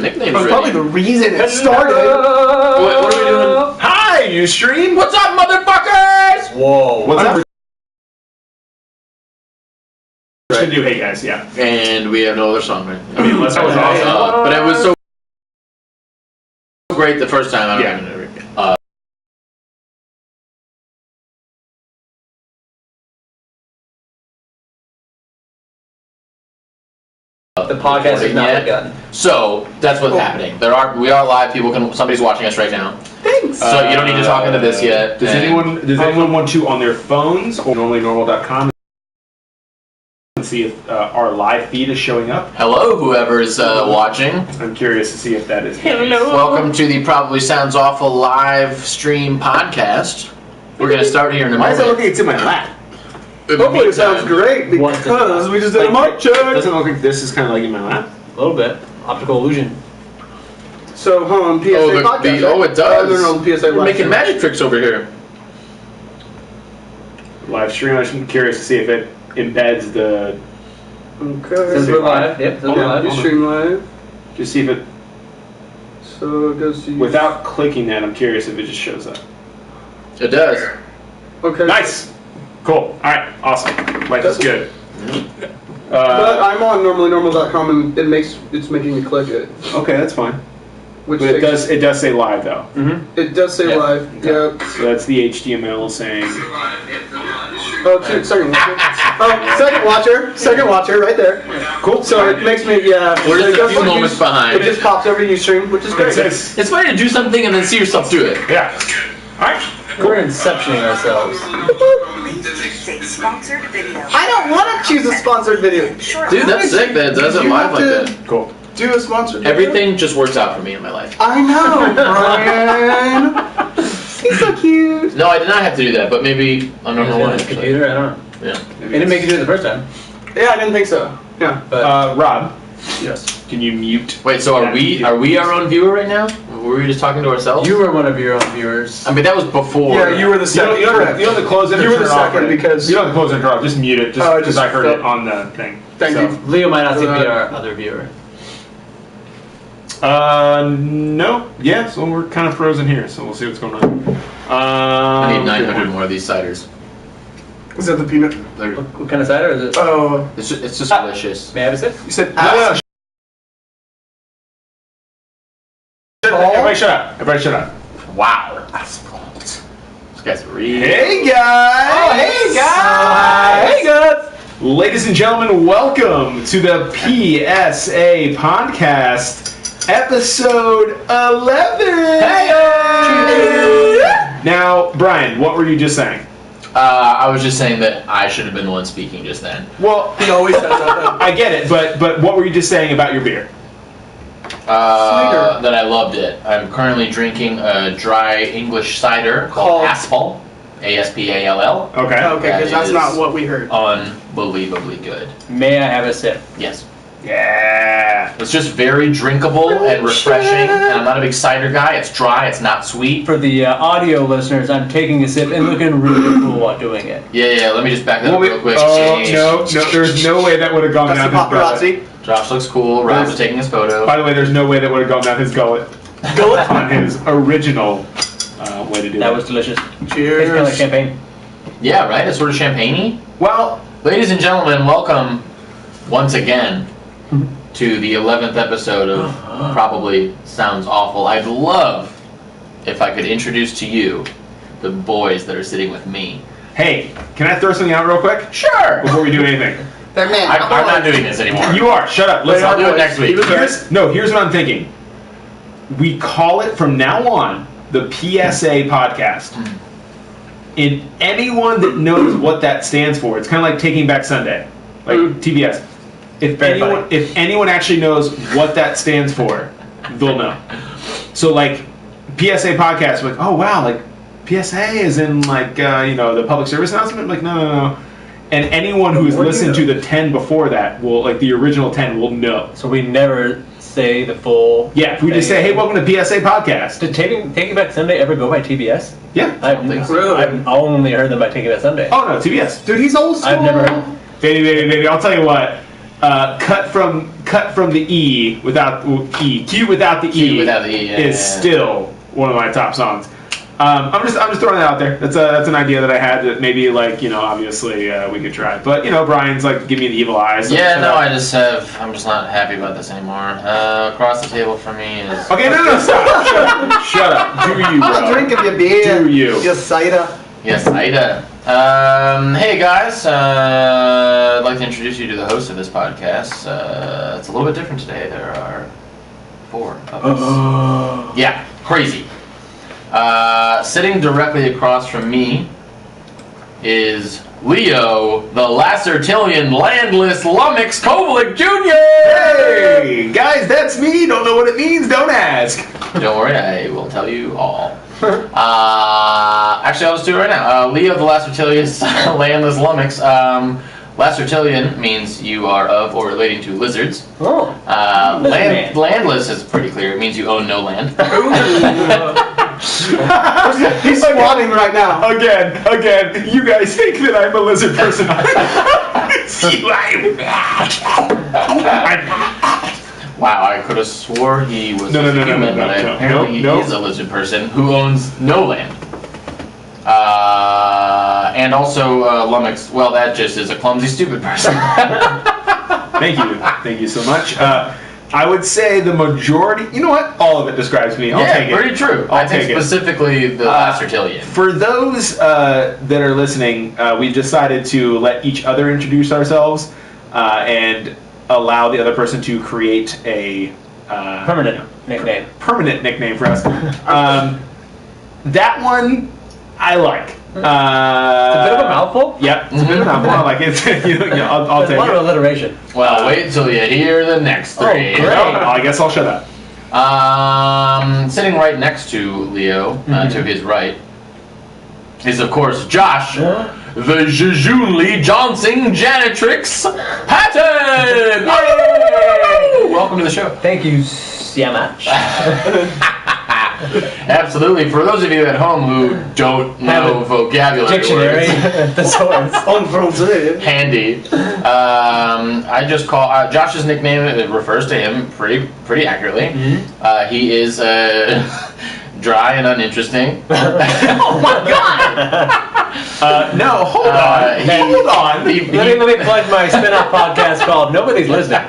nicknames That's ready. probably the reason it started. What are we doing? Hi, Ustream. What's up, motherfuckers? Whoa. What's up? Should do Hey Guys, yeah. And we have no other song, right? I mean, unless that was awesome. But it was so great the first time. I don't even know. The podcast is not begun. So that's what's happening. We are live. Somebody's watching us right now. Thanks. So you don't need to talk into this yet. Does anyone want to on their phones or normallynormal.com and see if our live feed is showing up? Hello, whoever's watching. I'm curious to see if that is. Hello. Welcome to the Probably Sounds Awful live stream podcast. We're gonna start here in a Why is moment. it looking? It's in my lap. Hopefully it sounds great because we just did a mic check. Doesn't it look like this is kind of like in my lap? A little bit. Optical illusion. So, PSA podcast. It does. No, PSA We're making stream. magic tricks over here. Live stream. I'm just curious to see if it embeds the. Okay. Says we're live. Yep, says we're Yeah, live. you stream live. Just see if it. So it goes to. Without clicking that, I'm curious if it just shows up. It does. Okay. Nice. Cool. All right. Awesome. Life is good. But I'm on normallynormal.com and it's making me click it. Okay, that's fine. Which But it does say live though. Mm-hmm. It does say Yep. live. Okay. Yep. So that's the HTML saying. Oh, second watcher. Second watcher, right there. Cool. So it makes me, yeah. We're so just it a goes few to moments behind. It just pops over to Ustream, which is great. It's funny to do something and then see yourself do it. Yeah. All right. We're inceptioning ourselves. Sponsored video. I don't want to choose a sponsored video. Dude, that's sick that it does it You live have like to- that. Cool. Do a sponsored video. Everything just works out for me in my life. I know, Brian. He's so cute. No, I did not have to do that, but maybe on number one. On the computer, I don't know. Yeah. It didn't make you do it the first time. Yeah, I didn't think so. Yeah. But Rob, Yes. can you mute? Wait, so are we our own viewer right now? Were we just talking to ourselves? you were one of your own viewers. I mean, that was before. Yeah, you were the second. You don't have to close it. You or were turn the it off, second right? because- you don't have to close it or turn it off. Just mute it. Just Oh, because just I heard felt- it on the thing. Thank you. Leo might not see me, our other viewer. No. Yeah. So we're kind of frozen here. So we'll see what's going on. I need 900 more of these ciders. Is that the peanut? What kind of cider is it? Oh. It's just delicious. May I have a sip? You said No. Everybody shut up. Everybody shut up. Wow. This guy's really. Hey guys! Oh, hey, guys! Hey guys! Ladies and gentlemen, welcome to the PSA podcast, episode 11. Hey! Now, Brian, what were you just saying? I was just saying that I should have been the one speaking just then. Well, He always says that. I get it, but what were you just saying about your beer? Cider. That I loved it. I'm currently drinking a dry English cider called Aspall. A-S-P-A-L-L. Okay. Okay, because that's not what we heard. Unbelievably good. May I have a sip? Yes. Yeah. It's just very drinkable and refreshing, and I'm not a big cider guy. It's dry, it's not sweet. For the audio listeners, I'm taking a sip and looking really cool while doing it. Yeah, let me just back that Well, up real quick. oh, no, there's no way that would have gone That's down the his gullet. paparazzi. Josh looks cool. Rob's taking his photo. By the way, there's no way that would have gone down his gullet. Gullet on his original way to do That it. was delicious. Tastes Cheers. kind of like champagne. Yeah, right? It's sort of champagne-y. Well, Ladies and gentlemen, welcome once again to the 11th episode of Probably Sounds Awful. I'd love if I could introduce to you the boys that are sitting with me. hey, can I throw something out real quick Sure! before we do anything? That man. I'm not doing this anymore. You are. Shut up. Listen, I'll do it next week. Here's what I'm thinking. We call it from now on the PSA podcast. And anyone that knows what that stands for, it's kind of like Taking Back Sunday, like TBS. If anyone actually knows what that stands for, they'll know. So like PSA podcast, like, oh wow, like PSA is in like the public service announcement. Like no. And anyone who's listened to the 10 before that will, like the original 10, will know. So we never say the full. Yeah, if we just say, hey, welcome to PSA podcast. Did Taking Back Sunday ever go by TBS? Yeah. I've only heard them by Taking Back Sunday. Oh no, TBS. Dude, he's old school. I've never heard. Baby, I'll tell you what. Cut from cut from the E without E. Q without the Q E. without the E, yeah, is yeah. still one of my top songs. I'm just throwing that out there. That's an idea that I had that maybe obviously we could try. But Brian's like giving me the evil eyes. So Yeah, no, I'm just not happy about this anymore. Across the table from me is. Okay, no, stop. Shut up. Do you, Have a bro? drink of your beer. Do you? Your cider. Yes, Ida. Hey guys, I'd like to introduce you to the host of this podcast. It's a little bit different today. There are 4 of us. Yeah, crazy. Sitting directly across from me is Leo, the Lacertillion Landless Lummox Kovalik Jr. Hey, guys, that's me. Don't know what it means. Don't ask. Don't worry, I will tell you all. Actually, I'll just do it right now. Leo, the Lacertillion Landless Lummox. Lacertillion means you are of or relating to lizards. Oh. Landless is pretty clear. It means you own no land. He's squatting right now. Again, you guys think that I'm a lizard person. Wow, I could have swore he was No, a human, but apparently he is a lizard person who owns no land. And also Lummox, well, that just is a clumsy, stupid person. Thank you so much. I would say the majority, you know what? All of it describes me. I'll take it. Pretty true. I think specifically the Lacertillion. For those that are listening, we've decided to let each other introduce ourselves and allow the other person to create a Permanent nickname. Permanent nickname for us. That one I like. It's a bit of a mouthful. Yep, it's a bit of a mouthful. I like it. I'll There's a take lot of it. alliteration. Well, wait till you hear the next 3. great. I guess I'll shut up. Sitting right next to Leo, to his right, is of course Josh, the Jejunli Johnson Janitrix Patton! Yay! Welcome to the show. Thank you so much. Absolutely. For those of you at home who don't know vocabulary Dictionary. words, Thesaurus. En français. handy. I just call Josh's nickname. It refers to him pretty accurately. He is dry and uninteresting. Oh my god! No, hold on. Hold on. Let me plug my spin-off podcast called Nobody's Listening.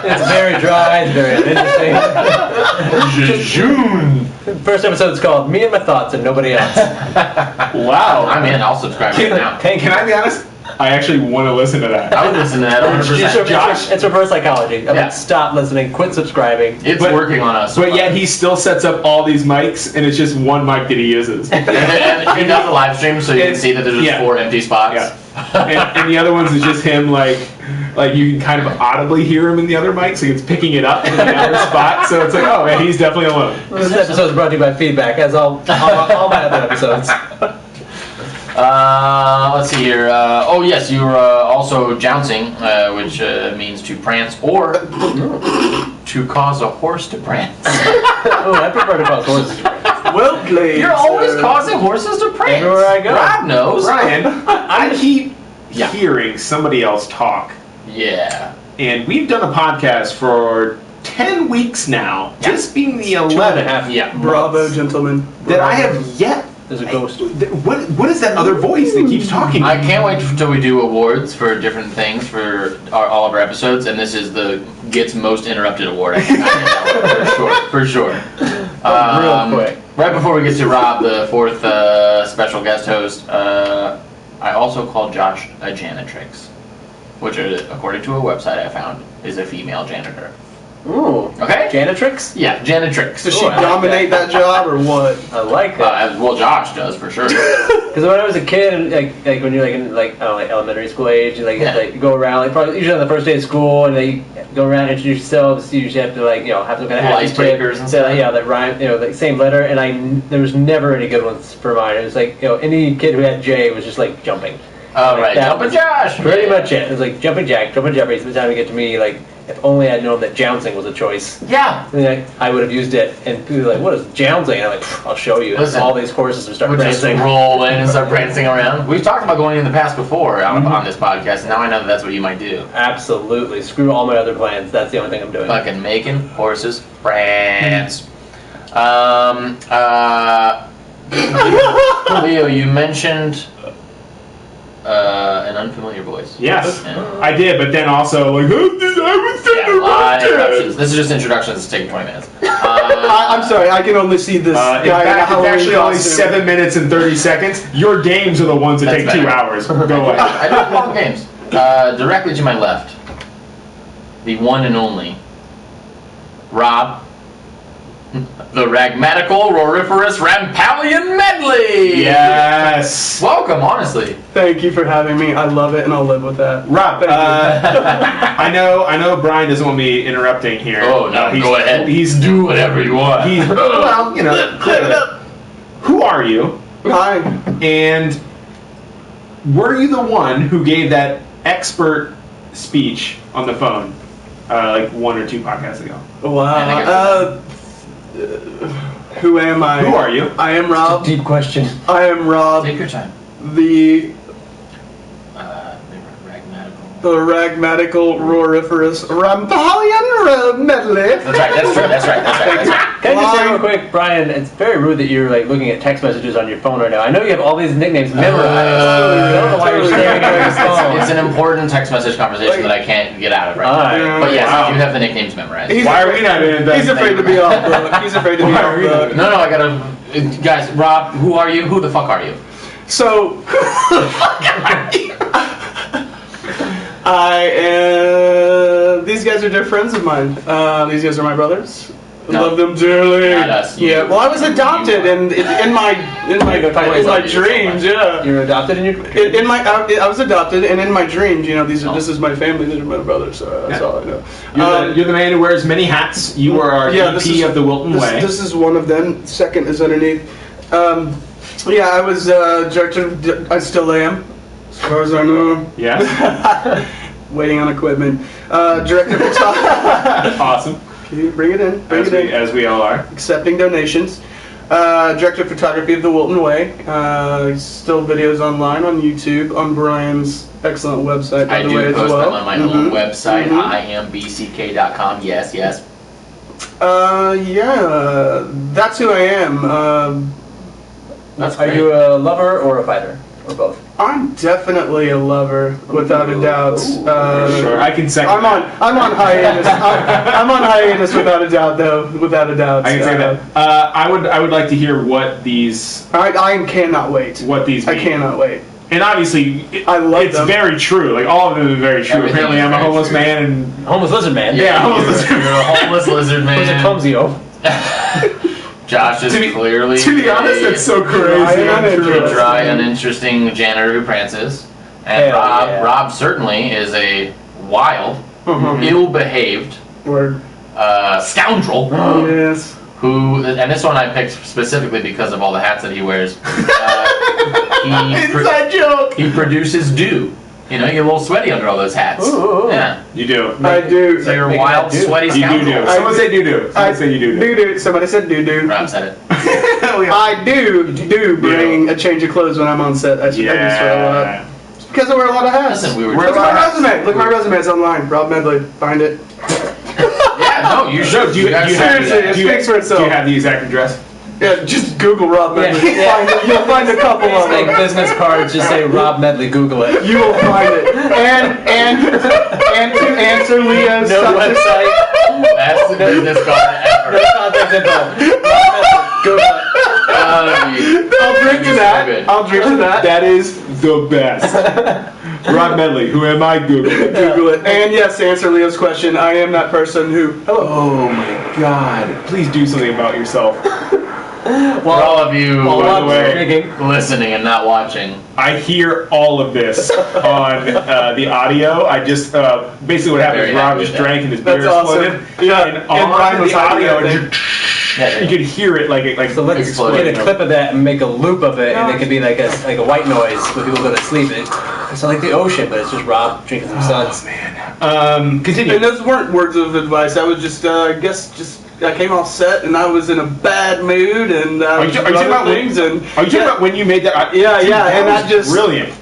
It's very dry, it's very uninteresting. Jejun. First episode is called Me and My Thoughts and Nobody Else. Wow. I'm in. I'll subscribe right now. Can I be honest? I actually want to listen to that. I would listen to that 100%. Josh. It's reverse psychology. Yeah. Stop listening, quit subscribing. It's working on us. But yet he still sets up all these mics, and it's just one mic that he uses. and he does a live stream, so you can see that there's just 4 empty spots. Yeah. And the other ones is just him, like you can kind of audibly hear him in the other mic, so it's picking it up in the other spot. So it's like, oh, man, he's definitely alone. This episode is brought to you by feedback, as all my other episodes. Let's see here. Oh yes, you were also jouncing, which means to prance or to cause a horse to prance. Oh, I prefer to cause horses to prance. Well played. You're always causing horses to prance. Everywhere I go. Rob knows. Ryan, I keep Yeah. hearing somebody else talk, Yeah. and we've done a podcast for 10 weeks now, just being the 11th. Yeah. Bravo, gentlemen. That I have yet. There's a ghost. What is that other voice that keeps talking? I can't wait till we do awards for different things for all of our episodes, and this is the gets most interrupted award. I can for sure. Real quick. Right before we get to Rob, the 4th special guest host, I also called Josh a janitrix, which, according to a website I found, is a female janitor. Ooh. Okay? Janitrix? Yeah, janitrix. Does she I like dominate that job or what? I like that. Well, Josh does for sure. Because when I was a kid, and like when you're in elementary school age, you you go around probably usually on the first day of school, and they go around and introduce yourselves. You usually have to have some kind of happy Icebreakers and stuff. that rhyme, the same letter. And there was never any good ones for mine. It was any kid who had J was just jumping. Oh, right. That Jumpin' was Josh! Pretty much it. It was jumping Jack, jumping Jeffrey. So by the time we get to me, if only I'd known that jouncing was a choice. Yeah. Then I would have used it, and people were like, what is jouncing? And I'm like, I'll show you. Listen, all these courses and start We'll just prancing. roll in and start prancing around. We've talked about going in the past before on this podcast, and now I know that that's what you might do. Absolutely. Screw all my other plans. That's the only thing I'm doing. Fucking making horses prance. Leo, you mentioned an unfamiliar voice. Yes, Yeah. I did, but then also like, Yeah, a lot of interruptions. This is just introductions. It's taking 20 minutes. I'm sorry, I can only see this in guy in a fact, it's Halloween actually only costume. 7 minutes and 30 seconds. Your games are the ones that That's take better. 2 hours. Go ahead. I do long games. Directly to my left, the one and only Rob, the Ragmatical Roriferous Rampalion Medley. Yes. Welcome, honestly. Thank you for having me. I love it, and I'll live with that. Rob, Thank I know Brian doesn't want me interrupting here. Oh no, go ahead. He's do whatever you want. He's well, you know. Who are you? Hi. And were you the one who gave that expert speech on the phone, like 1 or 2 podcasts ago? Wow. Who am I? Who are you? I am Rob. Deep question. I am Rob, Take your time. the Ragmatical. Ragmatical Roriferous Rampalion Medley. That's right. That's right. Can I just say real quick, Brian, it's very rude that you're like looking at text messages on your phone right now. I know you have all these nicknames memorized. I don't know why you're staring at your phone. It's an important text message conversation that I can't get out of right now. Alright. But yes, Wow. I do have the nicknames memorized. Why are we not in that? He's afraid to be off book. He's afraid to be Why off are we not- book. No, I gotta. Guys, Rob, who are you? Who the fuck are you? So, I am. These guys are dear friends of mine. These guys are my brothers. I No. love them dearly. Not us, you. Yeah. Well, I was adopted, and in my dreams, yeah. You're adopted in your. In my, I was adopted, and in my dreams, you know, this is my family. These are my brothers. So that's Yeah. all I know. You're the man who wears many hats. You are our this VP is- of the Wilton Way. This is one of them. Second is underneath. Yeah, I was director. I still am, as far as I know. Yes. Waiting on equipment. Director of photography. Awesome. Bring it in. Bring it in. As we all are. Accepting donations. Director of photography of the Wilton Way. Still videos online on YouTube on Brian's excellent website, by I the do way, as post well. them on my own website, Mhm. iambck.com. Yes. Yeah, that's who I am. That's Are great. you a lover or a fighter? Or both? I'm definitely a lover, without a doubt. Sure, I can second. I'm on hiatus. I'm on hiatus without a doubt, though. Without a doubt. I can say that. I would like to hear what these I cannot wait. mean. I cannot wait. And obviously, I love it's them. very true. Like all of them are very true. Everything Apparently, is I'm a very homeless true. man, and Homeless lizard man. Yeah, homeless You're lizard. a homeless lizard Who's a man. clumsy-o? Josh is clearly to be honest, that's so crazy. Dry and I'm true. a dry, uninteresting janitor who prances. And Hell yeah. Rob certainly is a wild, Mhm. ill-behaved Word. scoundrel Yes. who, and this one I picked specifically because of all the hats that he wears. Inside joke. He produces dew. You know, you get a little sweaty under all those hats. Ooh. Yeah. You do. I do. So you're a Make wild, that dew. sweaty You do scoundrel. do. Someone say do do. Someone say you do do. Do. Somebody said do. Rob said it. I do bring a change of clothes when I'm on set. I do sweat a lot. Yeah. Because I wear a lot of hats. Listen, we were Look at just- my resume. Look at my resume. It's online. Rob Medley. Find it. Yeah, no, you should. Do you guys should do seriously, that. it speaks for Do itself. you have the exact address? Yeah, just Google Rob Medley. Yeah. You'll find a couple It's of like them. business cards, just say Rob Medley, Google it. You will find it. And to answer Leo's No subject- website, That's the business card ever. no contact info. Rob Medley, Google it. I'll drink to that. I'll drink to that. That is the best. Rob Medley, who am I? Google it. Google it. And yes, to answer Leo's question, I am that person who. Hello. Oh my God! Please do something about yourself. For all of you By the Rob's way, drinking. listening and not watching, I hear all of this on the audio. I just basically what happened Very is Rob happy just with that. drank and his beer That's awesome. exploded. Yeah, and and Brian on was the happy audio, with that. Yeah, You could hear it like So let's Exploding. get a clip of that and make a loop of it, and it could be like a white noise when people go to sleep. It's like the ocean, but it's just Rob drinking some suds. Continue. And those weren't words of advice. I was just, I guess, I came off set and I was in a bad mood and Are you talking about things and Are you talking about when you made that? Yeah, yeah, that and was I just- brilliant.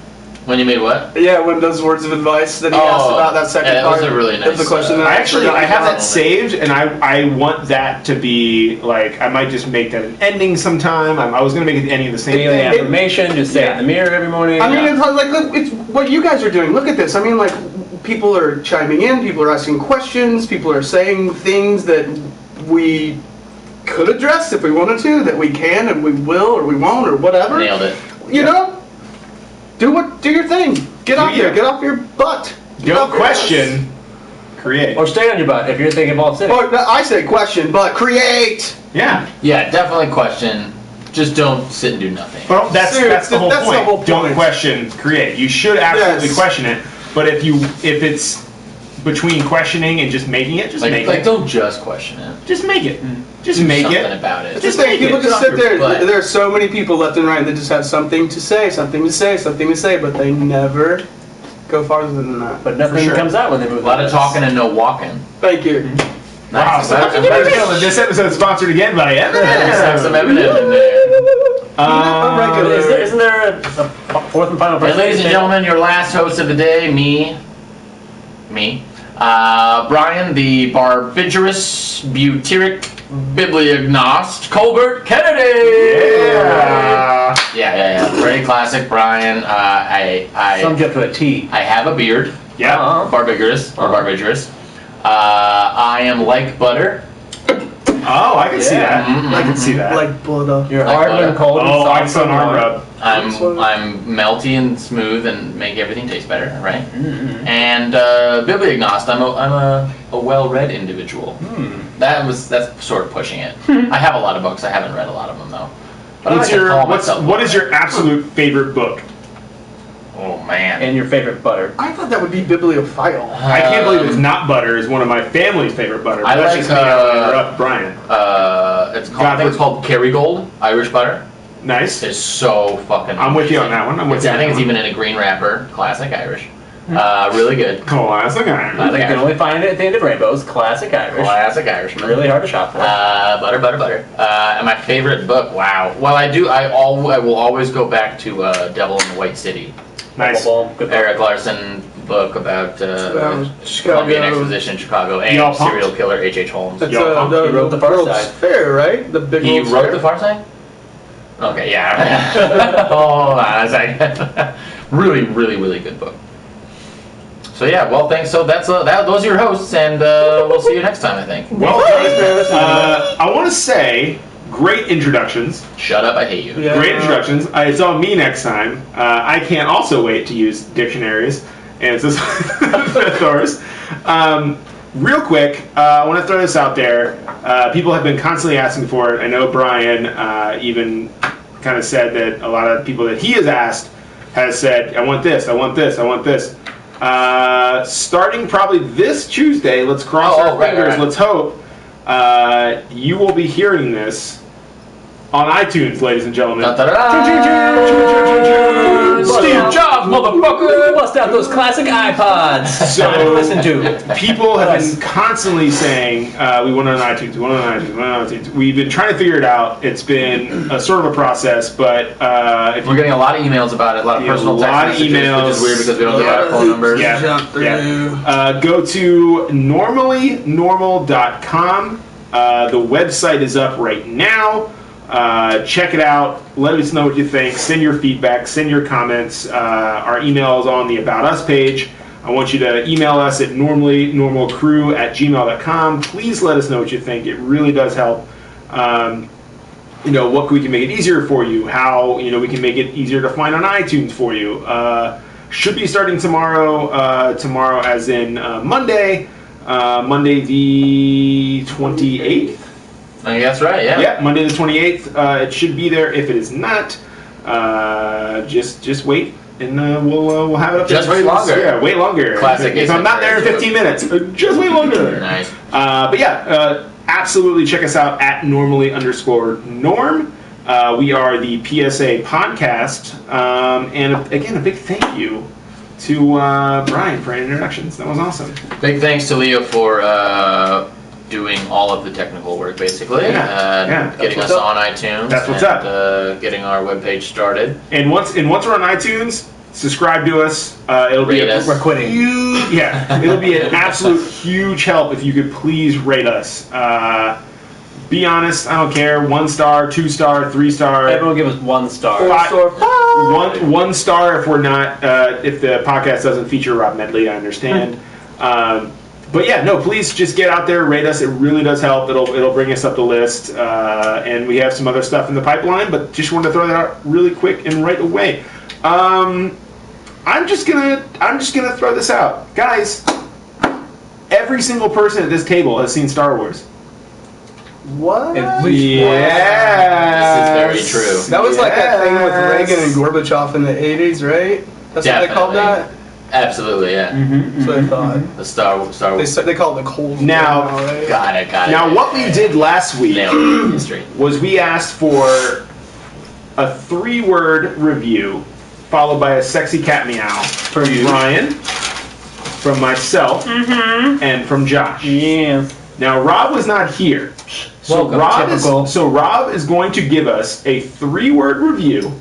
When you made what? when those words of advice that he asked about that second that part was a really of the nice, question. that I actually forgot I have about. that saved, and I want that to be like I might just make that an ending sometime. I was gonna make it the ending of the same Daily thing. affirmation, just say it in the mirror every morning. I mean, it's like look, it's what you guys are doing. Look at this. I mean, like people are chiming in, people are asking questions, people are saying things that we could address if we wanted to, that we can and we will or we won't or whatever. Nailed it. You know, do your thing. Get out you. there. Get off your butt. Get Don't off your question, create. Or stay on your butt if you're thinking ball city. ass. Or, I say question, but create. Yeah. Yeah, definitely question. Just don't sit and do nothing. Well, that's the whole That's the point. whole Don't point. question, create. You should absolutely Yes. question it, but if it's between questioning and just making it, just make it. Don't just question it. Just make it. Just Do make something it. about it. Just make think, people it. just Get sit off your there. butt. There are so many people left and right that just have something to say, but they never go farther than that. But nothing sure. comes out when they move. A lot of talking and no walking. Thank you. Wow, Nice. so That's- ladies and gentlemen, this episode is sponsored again by Have Eminem. some evidence in there. Isn't there a fourth and final And person? ladies and gentlemen, your last host of the day, me, Brian, the barbigerous, butyric, bibliognost, Colbert Kennedy. Yeah. Very classic, Brian. Summed you up to a T. I have a beard. Yeah. Barbigerous or barbigerous. I am like butter. Oh, I can see that. Mhm. I can see that. Like butter. You're Like hard butter. and cold. Oh, I and saw an arm rub. I'm melty and smooth and make everything taste better, right? Mm-hmm. And bibliognost, I'm a well-read individual. That's sort of pushing it. I have a lot of books. I haven't read a lot of them though. But I like to call myself What is your absolute favorite book? Oh man. And your favorite butter. I thought that would be bibliophile. I can't believe it's not butter. Is one of my family's favorite butter. I But that's like, just me. I'll interrupt Brian. I think it's called Kerrygold Irish butter. Nice. It's so fucking. I'm with you on that one. I'm with you. I on think that it's one. even in a green wrapper. Classic Irish. Really good. Classic Irish. Classic You can Irish. only find it at the end of Rainbows. Classic Irish. Classic Irishman. Really hard to shop for. Butter. And my favorite book, wow. Well, I will always go back to Devil in the White City. Nice. Boom, boom, good Eric Larson book about Columbian Exposition, Chicago, and Y'all pumped? serial killer H.H. Holmes. That's He wrote The Far World's Side. Fair, right? The big He World's wrote Fair. The Far Side? Okay, yeah. Hold on a second. Really, really, really good book. So yeah, well, thanks. So those are your hosts, and we'll see you next time, I think. Well done. I want to say, great introductions. Shut up, I hate you. Yeah. Great introductions. It's on me next time. I can't also wait to use dictionaries and thesaurus. Real quick, I want to throw this out there. People have been constantly asking for it. I know Brian even kind of said that a lot of people that he has asked has said, I want this, I want this, I want this. Starting probably this Tuesday, let's cross our fingers, let's hope, you will be hearing this on iTunes, ladies and gentlemen. Steve Jobs, motherfucker! Bust out those classic iPods. So- Time to listen to. People have been constantly saying, we want it on iTunes, we want it on iTunes, we want it on iTunes. We've been trying to figure it out. It's been a sort of a process, but if We're getting a lot of emails about it, a lot of Yeah, personal a lot text of messages, which is emails. weird because we don't give out our phone numbers. Yeah. Jump through. go to normallynormal.com. The website is up right now. Check it out. Let us know what you think. Send your feedback. Send your comments. Our email is on the About Us page. I want you to email us at normallynormalcrew@gmail.com. Please let us know what you think. It really does help. What we can make it easier for you. How we can make it easier to find on iTunes for you. Should be starting tomorrow. Tomorrow, as in Monday. Monday the 28th. I think that's right, yeah. Yeah, Monday the 28th. It should be there. If it is not, just wait, and we'll have it up. Just there. wait longer. Yeah, wait longer. Classic If I'm not there in 15 minutes, just wait longer. Nice. But yeah, absolutely check us out at normally_norm. We are the PSA podcast. And again, a big thank you to Brian for introductions. That was awesome. Big thanks to Leo for doing all of the technical work, basically. Getting us on iTunes. That's what's up. Getting our webpage started. And once we're on iTunes, subscribe to us. It'll Rate be us. We're quitting. it'll be an absolute huge help if you could please rate us. Be honest, I don't care. 1 star, 2 star, 3 star. Everyone give us 1 star. 1 star if we're not if the podcast doesn't feature Rob Medley. I understand. But yeah, no, please just get out there, rate us. It really does help. It'll bring us up the list. And we have some other stuff in the pipeline, but just wanted to throw that out really quick and right away. I'm just gonna throw this out, guys. Every single person at this table has seen Star Wars. What? At least Yeah, This is very true. That was like that thing with Reagan and Gorbachev in the 80s, right? That's what they called that? Absolutely, yeah. That's what I thought. The Star Wars. They call it the Cold War Now- right? Got it. Now, what we did last week Nailed it. History. was we asked for a 3-word review, followed by a sexy cat meow from Ryan, from myself, and from Josh. Yeah. Now, Rob was not here. So Welcome, typical. Rob is going to give us a 3-word review,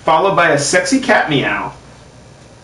followed by a sexy cat meow,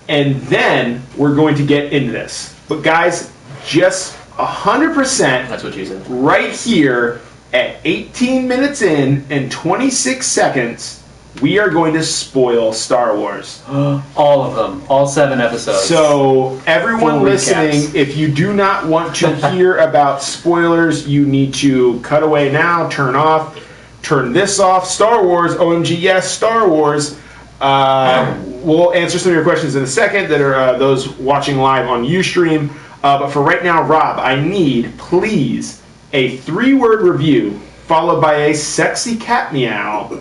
and then we're going to get into this. But guys, just 100% That's what you said. right here at 18 minutes in and 26 seconds, we are going to spoil Star Wars. All of them. All 7 episodes. So, everyone Full listening, recaps. if you do not want to hear about spoilers, you need to cut away now, turn off, turn this off. Star Wars, OMG, yes, Star Wars. We'll answer some of your questions in a second that are those watching live on Ustream. But for right now, Rob, I need, please, a 3-word review followed by a sexy cat meow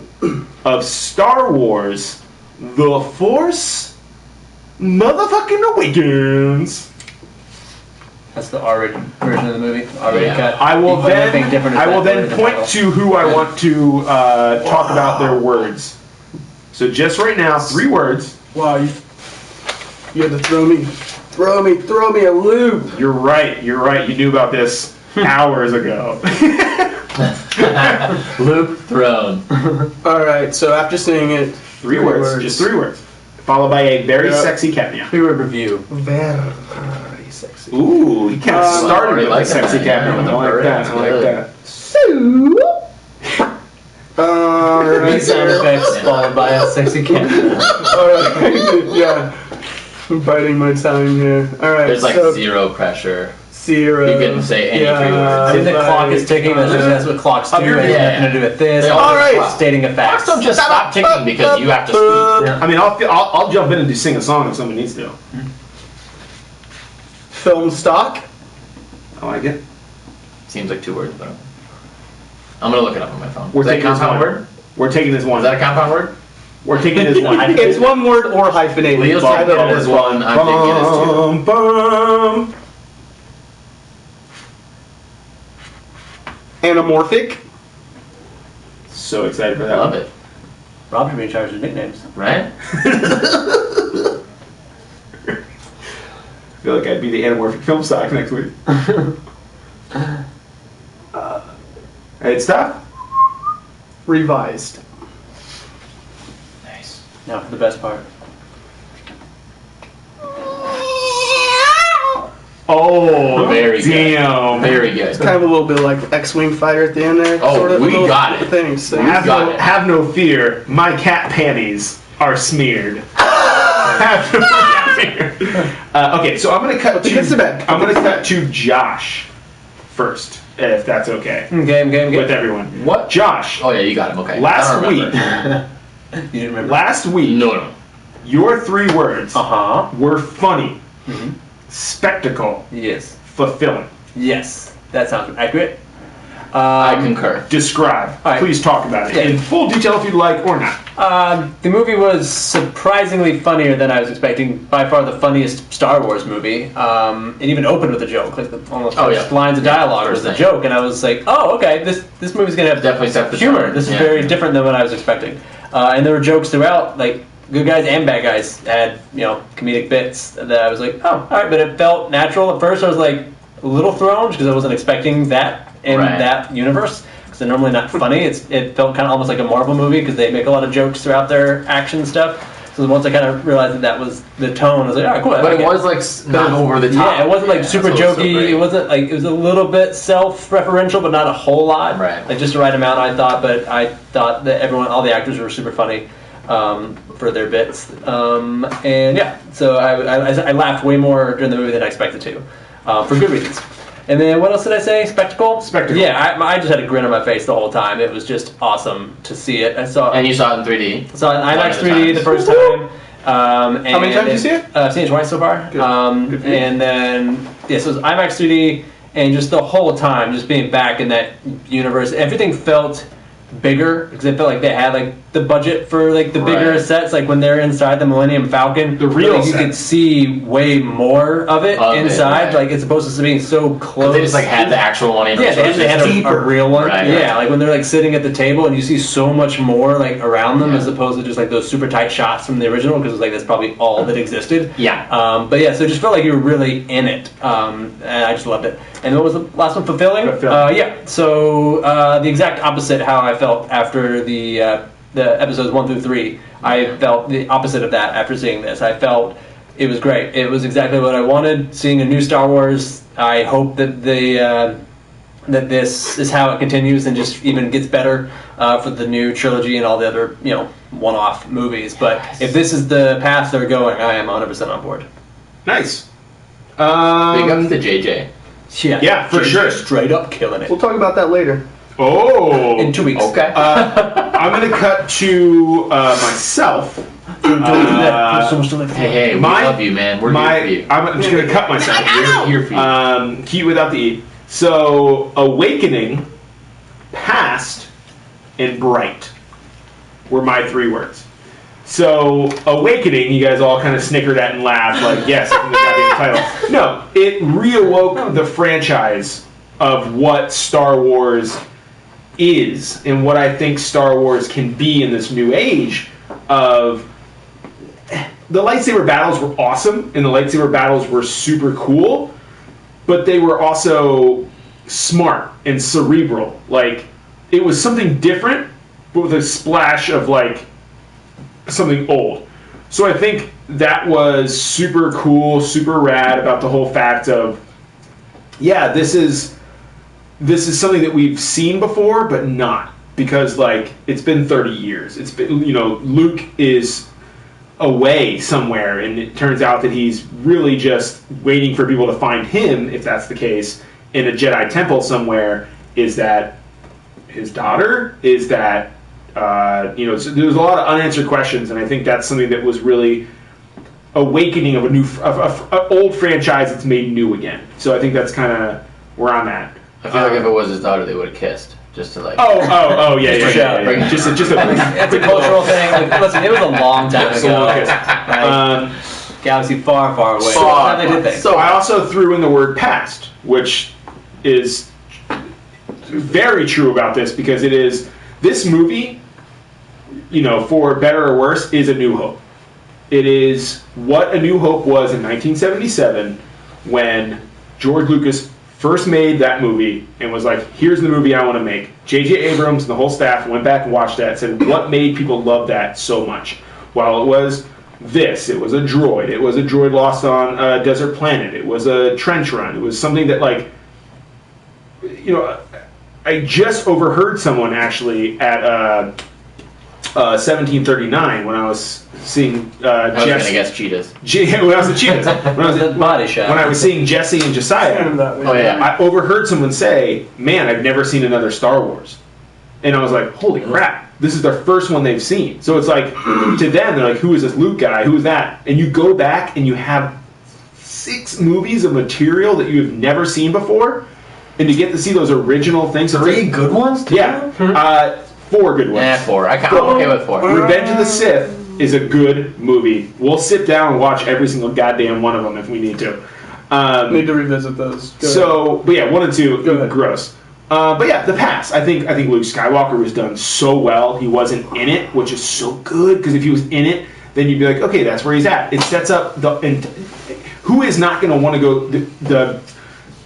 of Star Wars The Force Motherfucking Awakens. That's the R-rated version of the movie. R-rated Yeah. cut. I will You put anything different then as I will that then in the point title. to who I want to talk about their words. So just right now, 3 words. Wow, you had to throw me a loop. You're right. You knew about this hours ago. Loop thrown. All right, so after saying it, 3 words. Just 3 words. Followed by a very Yeah. sexy cat meow. 3-word review. Very sexy. Ooh, he kind of started already with like a sexy that. cat meow. Yeah, I like already. that. I like Good. that. These sound effects followed by a sexy cat. Alright, yeah. I'm biting my tongue here. Alright, There's like so 0 pressure. 0. You can say any 3 words. See, the clock is ticking. That's what clocks do. It has nothing to do with this. They all All right. It's stating a fact. Clocks don't just stop ticking because you have to speak. I mean, I'll jump in and just sing a song if someone needs to. Film stock. I like it. Seems like 2 words, but I'm gonna look it up on my phone. We're Is that a taking this compound one. word? We're taking this one. Is that a compound word? We're taking this one. It's one word or hyphenated. Leo's Either thinking it or. is 1. I'm thinking it is 2. Bum, bum. Anamorphic. So excited for that. Love it. Rob should be in charge of nicknames. Right? I feel like I'd be the anamorphic film stock next week. Hey, stop. Revised. Nice. Now for the best part. Oh, Very good. damn. Very good. Kind of a little bit like X-Wing fighter at the end there. Oh, sort of, we little got it. Things. So We got it. Have no fear. My cat panties are smeared. Have no fear. Okay, so I'm gonna cut to. Kiss the bed. I'm gonna cut to Josh first, if that's okay Game. with everyone. What? Josh, Oh yeah, you got him. Okay. last I don't week, remember. You didn't remember? last week, No. your 3 words Uh-huh. were funny, spectacle, Yes. fulfilling. Yes. That sounds accurate. I concur. Describe. right. Please talk about it Yeah. in full detail if you'd like, or not. The movie was surprisingly funnier than I was expecting. By far the funniest Star Wars movie. It even opened with a joke, like the almost first lines of dialogue was a joke, and I was like, oh, okay, this movie's gonna have Definitely set the humor. tone. This is very different than what I was expecting. And there were jokes throughout, like good guys and bad guys had comedic bits that I was like, oh, all right, but it felt natural. At first, I was like a little thrown because I wasn't expecting that in that universe. They're normally not funny. It felt kind of almost like a Marvel movie because they make a lot of jokes throughout their action stuff. So once I kind of realized that was the tone, I was like, all right, cool. But it was like not over the top. Yeah, it wasn't like super jokey. It wasn't like, it was a little bit self-referential, but not a whole lot. Right. Like just the right amount, I thought. But I thought that all the actors were super funny for their bits. And yeah, so I laughed way more during the movie than I expected to, for good reasons. And then what else did I say? Spectacle? Spectacle. Yeah, I just had a grin on my face the whole time. It was just awesome to see it. And you saw it in 3D? Saw it in IMAX 3D the first time. And How many times did you see it? I've seen it twice so far. Good. Good for you. And then, so it was IMAX 3D, and just the whole time, just being back in that universe, everything felt bigger because it felt like they had like the budget for like the bigger sets, like when they're inside the Millennium Falcon, the real like, you could see way more of it inside, like it's supposed to be so close. They just like had the actual one in. Yeah, they had a real one. Right. Like when they're like sitting at the table and you see so much more like around them as opposed to just like those super tight shots from the original, because like that's probably all that existed. Yeah. But yeah, so it just felt like you were really in it, and I just loved it. And what was the last one? Fulfilling. Yeah. So the exact opposite how I felt after the episodes 1 through 3. I felt the opposite of that after seeing this. I felt it was great. It was exactly what I wanted. Seeing a new Star Wars. I hope that that this is how it continues and just even gets better for the new trilogy and all the other one-off movies. But if this is the path they're going, I am 100% on board. Nice. Big up to JJ. Yeah, for sure. Straight up killing it. We'll talk about that later. Oh. In 2 weeks. Okay. I'm going to cut to myself. Hey, we love you, man. We're here for you. I'm just going to cut myself. We're here for you. Key without the E. So, Awakening, Past, and Bright were my 3 words. So, Awakening, you guys all kind of snickered at and laughed, like, yes, in the goddamn title. No, it reawoke the franchise of what Star Wars is and what I think Star Wars can be in this new age of... The lightsaber battles were awesome, and the lightsaber battles were super cool, but they were also smart and cerebral. Like, it was something different, but with a splash of, like, something old. So I think that was super cool, super rad about the whole fact of, yeah, this is something that we've seen before, but not. Because, like, it's been 30 years. It's been, Luke is away somewhere, and it turns out that he's really just waiting for people to find him, if that's the case, in a Jedi temple somewhere. Is that his daughter? Is that, so there's a lot of unanswered questions, and I think that's something that was really awakening of an old franchise that's made new again. So I think that's kind of where I'm at. I feel like if it was his daughter, they would have kissed. Just to like... Yeah. Just a it's a cultural thing. Like, listen, it was a long time ago. Right? Galaxy far, far away. So I also threw in the word past, which is very true about this, because it is... This movie, for better or worse, is A New Hope. It is what A New Hope was in 1977 when George Lucas first made that movie and was like, here's the movie I want to make. J.J. Abrams and the whole staff went back and watched that and said, what made people love that so much? Well, it was this. It was a droid. It was a droid lost on a desert planet. It was a trench run. It was something that, like, I just overheard someone actually at 1739 when I was seeing I was going to guess Cheetahs. When I was at Cheetahs. Body shot. When I was seeing Jesse and Josiah, I overheard someone say, man, I've never seen another Star Wars. And I was like, holy crap, this is their first one they've seen. So it's like, to them, they're like, who is this Luke guy? Who is that? And you go back and you have 6 movies of material that you have never seen before. and to get to see those original things. 3 good ones? Yeah. 4 good ones. 4. I'm okay with 4. Revenge of the Sith is a good movie. We'll sit down and watch every single goddamn one of them if we need to. Need to revisit those. But yeah, 1 and 2, gross. But yeah, the pass. I think Luke Skywalker was done so well. He wasn't in it, which is so good, because if he was in it, then you'd be like, okay, that's where he's at. It sets up who is not going to want to go the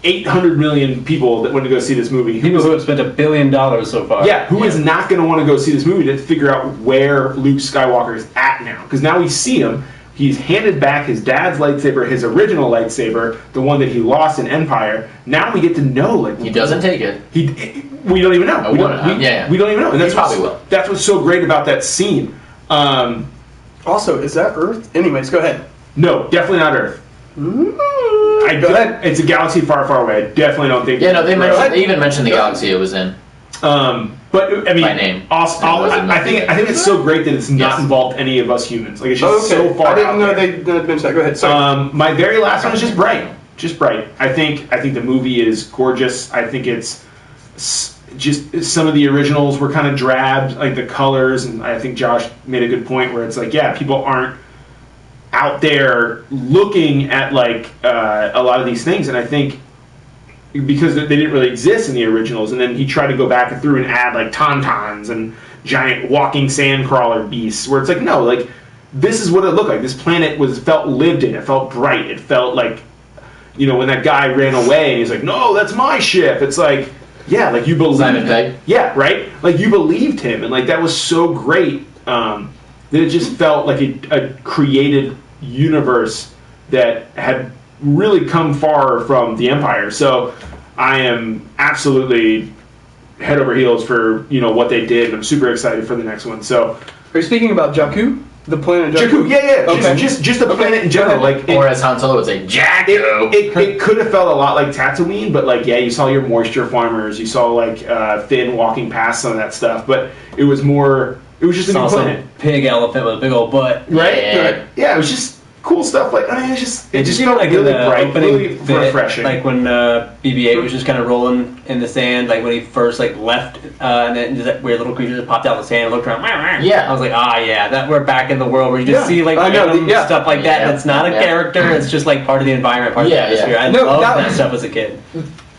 800 million people that want to go see this movie. People who have spent $1 billion so far. Yeah, who is not going to want to go see this movie to figure out where Luke Skywalker is at now? Because now we see him. He's handed back his dad's lightsaber, his original lightsaber, the one that he lost in Empire. Now we get to know, like, he doesn't take it. We don't even know. We don't even know. And He probably will. That's what's so great about that scene. Also, is that Earth? Anyways, go ahead. No, definitely not Earth. Go ahead. It's a galaxy far, far away. I definitely don't think. Yeah, no, they even mentioned the galaxy it was in. But I mean, by name. Also, I think it's so great that it's not involved any of us humans. Like, it's just so far. I didn't know out there. they didn't mention that. Go ahead. Sorry. My very last one is just bright. Just bright. I think the movie is gorgeous. I think it's just some of the originals were kind of drab, like the colors, and I think Josh made a good point where it's like, yeah, people aren't out there looking at like a lot of these things, and I think because they didn't really exist in the originals, and then he tried to go back through and add like tauntauns and giant walking sandcrawler beasts, where it's like, no, like this is what it looked like. This planet felt lived in. It felt bright. It felt like, you know, when that guy ran away and he's like, no, that's my ship. It's like, yeah, like you believed Simon Pegg. Yeah, right? Like you believed him, and like that was so great that it just felt like a created universe that had really come far from the Empire. So I am absolutely head over heels for, you know, what they did, and I'm super excited for the next one. So Are you speaking about Jakku? The planet Jakku? Yeah. Okay. Just the planet in general. Like, Or as Han Solo would say, Jakku. it could have felt a lot like Tatooine, but like, yeah, you saw your moisture farmers, you saw like Finn walking past some of that stuff, but it was just a new planet. Pig elephant with a big old butt. Right? Yeah, it was just cool stuff. Like, I mean, it just felt like really the bright, opening really bit, refreshing. like when BB-8 was just kind of rolling in the sand, like when he first like left, and then that weird little creature just popped out of the sand and looked around. Yeah. I was like, that we're back in the world where you just see like I know, random stuff like that. And it's not a character; it's just like part of the environment, part of the atmosphere. I loved that stuff as a kid.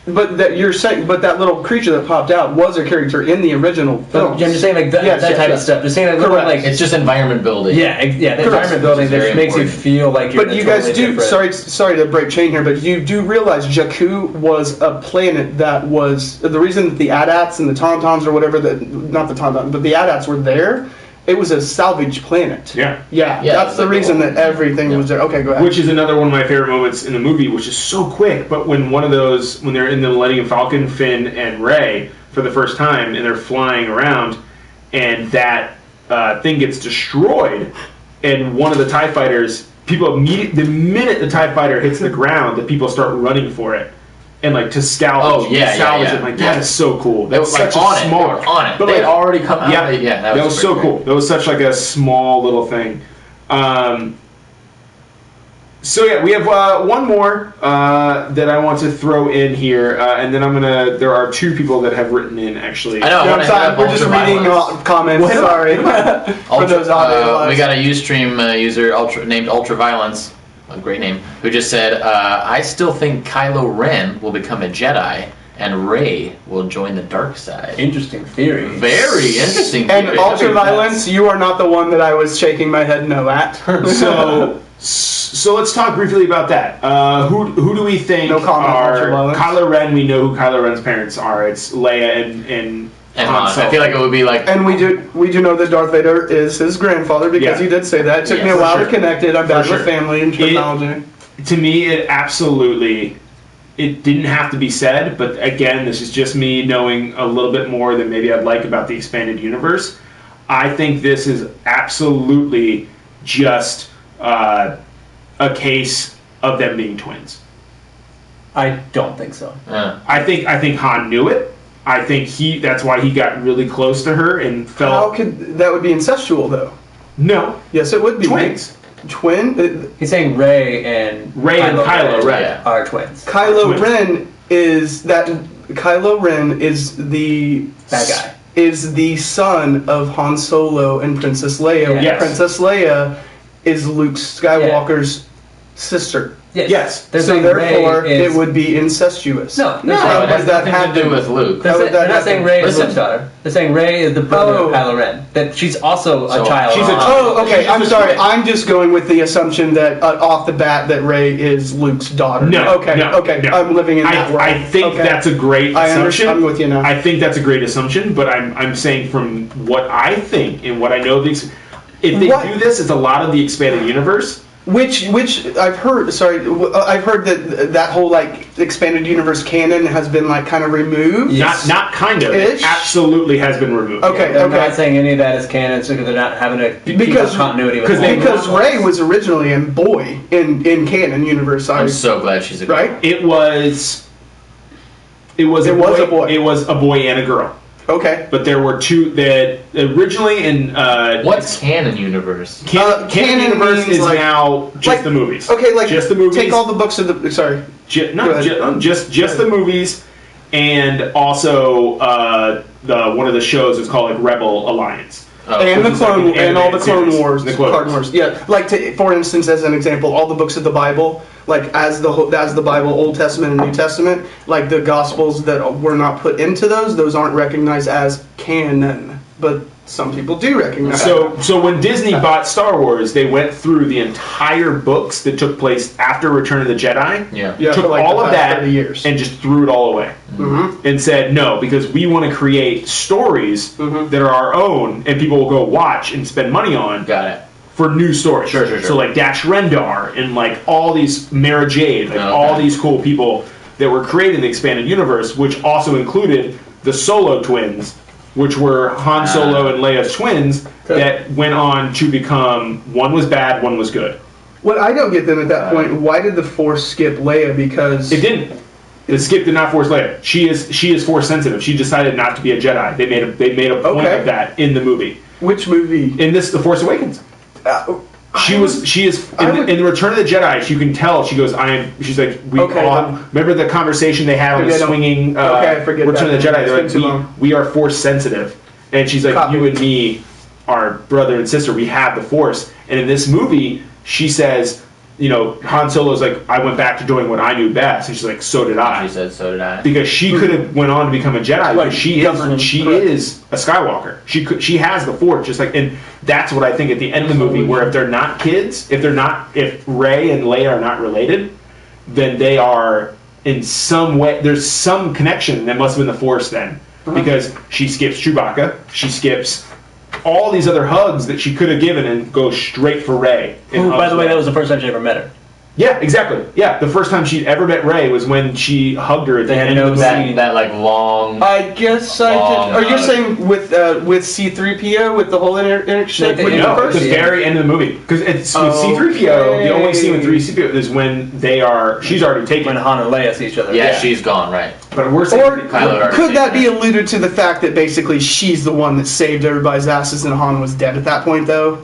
But that little creature that popped out was a character in the original film. I'm just saying, like that type of stuff. Just saying, like, little, like it's just environment building. the environment building that makes you feel like you're. But you guys do. Sorry to break chain here, but you do realize Jakku was a planet that was the reason that the AT-ATs and the Tauntauns or whatever not the Tauntauns, but the AT-ATs were there. It was a salvage planet. Yeah, that's the reason that everything was there. Okay, go ahead. Which is another one of my favorite moments in the movie, which is so quick. But when they're in the Millennium Falcon, Finn and Rey for the first time, and they're flying around, and that thing gets destroyed, and one of the TIE fighters, the minute the TIE fighter hits the ground, the people start running for it. And like to salvage it, like that is so cool. That was like such on a small, on it. But They'd like, already come out. Yeah, that was so cool. That was such like a small little thing. So yeah, we have one more that I want to throw in here, and then there are 2 people that have written in actually. I know. We're just reading comments. Sorry. For those audio we got a Ustream user named Ultraviolence, a great name, who just said, I still think Kylo Ren will become a Jedi and Rey will join the dark side. Interesting theory. Very interesting theory. And Ultraviolence, you are not the one that I was shaking my head no at. So let's talk briefly about that. Who do we think No comment, are Kylo Ren? We know who Kylo Ren's parents are. It's Leia and Han Solo. I feel like it would be like. And we do know that Darth Vader is his grandfather because he did say that. It took me a while to connect it. I'm bad with family and terminology. To me, it didn't have to be said, but again, this is just me knowing a little bit more than maybe I'd like about the expanded universe. I think this is absolutely just a case of them being twins. I don't think so. I think Han knew it. I think that's why he got really close to her and felt. How could that would be incestual though? No. Yes, it would be. Twins. Twin? He's saying Rey and Kylo Ren Ren are twins. Kylo Twins. Ren is that. Kylo Ren is the Bad guy. Is the son of Han Solo and Princess Leia. Yeah. Yes. Princess Leia is Luke Skywalker's sister. Yes. They're So saying therefore, Rey is, it would be incestuous. No, No, How it would has that nothing to do happen? with Luke. How They're, would that they're not saying happen? Rey is Listen. Luke's daughter. They're saying Rey is the brother of Oh. Kylo Ren. That she's also So a child. she's a- Oh, okay. She's I'm a sorry. twin. I'm just going with the assumption that off the bat that Rey is Luke's daughter. No. Okay. no, Okay. no. I'm living in that world. I think Okay. that's a great I assumption. understand. I'm with you now. I think that's a great assumption, but I'm saying from what I think and what I know, if they What? do this, it's a lot of the expanded universe. Which I've heard. Sorry, I've heard that whole like expanded universe canon has been like kind of removed. Yes. Not kind of. Ish? It absolutely has been removed. Okay. They're Okay. not saying any of that is canon, so they're not having to keep Because- up continuity with Because it. Rey was originally a boy in canon universe. I'm so glad she's a girl. Right? It was a boy. It was a boy and a girl. Okay. But there were two that originally in What's canon universe? canon canon universe means is like- now just like- the movies. Okay, like just the movies. take all the books of the. Sorry. Ju- Go no, ahead. just the movies, and also the one of the shows is called like Rebel Alliance. Oh, And the which is like Clone an and all the animated Clone series. Wars, The Clone Clone Wars. Wars. Yeah, like for instance, as an example, all the books of the Bible, like as the Bible, Old Testament and New Testament, like the Gospels that were not put into those aren't recognized as canon, but some people do recognize. So when Disney bought Star Wars, they went through the entire books that took place after Return of the Jedi. Yeah. Yeah, Took for like all the of past that 30 years. and just threw it all away. Mm-hmm. And said no, because we want to create stories Mhm. that are our own, and people will go watch and spend money on Got it. for new stories. Sure, sure, sure. So like Dash Rendar and like all these Mara Jade, like Okay. all these cool people that were creating the expanded universe, which also included the Solo twins, which were Han Solo and Leia's twins, Okay. that went on to become, one was bad, one was good. What I don't get then at that point, why did the Force skip Leia? Because It didn't. The skip did not force Leia. She is force sensitive. She decided not to be a Jedi. They made a point Okay. of that in the movie. which movie? In this, The Force Awakens. She is in the Return of the Jedi. You can tell she goes. She's like we. Okay, all, then- remember the conversation they had on the Forget 'em. swinging Okay, I forget Return that of the then. Jedi. They're It's been too long. like we are force sensitive, and she's like Copy. you and me are brother and sister. We have the Force. And in this movie, she says, you know, Han Solo's like I went back to doing what I knew best, and she's like so did I. She said so did I. Because she could have went on to become a Jedi. Like Because she governing, correct. is a Skywalker. She has the Force, just like, and that's what I think at the end of the movie, where if they're not kids, if Rey and Leia are not related, then they are in some way. There's some connection that must have been the Force then, because she skips Chewbacca, she skips all these other hugs that she could have given and goes straight for Rey. Who, by the way, that was the first time she ever met her. Yeah, exactly. Yeah, the first time she ever met Rey was when she hugged her at the They had end no of the movie. that like long. I guess I Long did. Are you hug. saying with C-3PO with the whole interchange? No, with No, the at the first? very end of the movie. Because it's with C-3PO, the only scene with 3CPO is when she's already taken. When Han and Leia see each other. Yeah, she's gone, right? But we're saying Or Kylo had already could that taken be it. alluded to the fact that basically she's the one that saved everybody's asses and Han was dead at that point, though?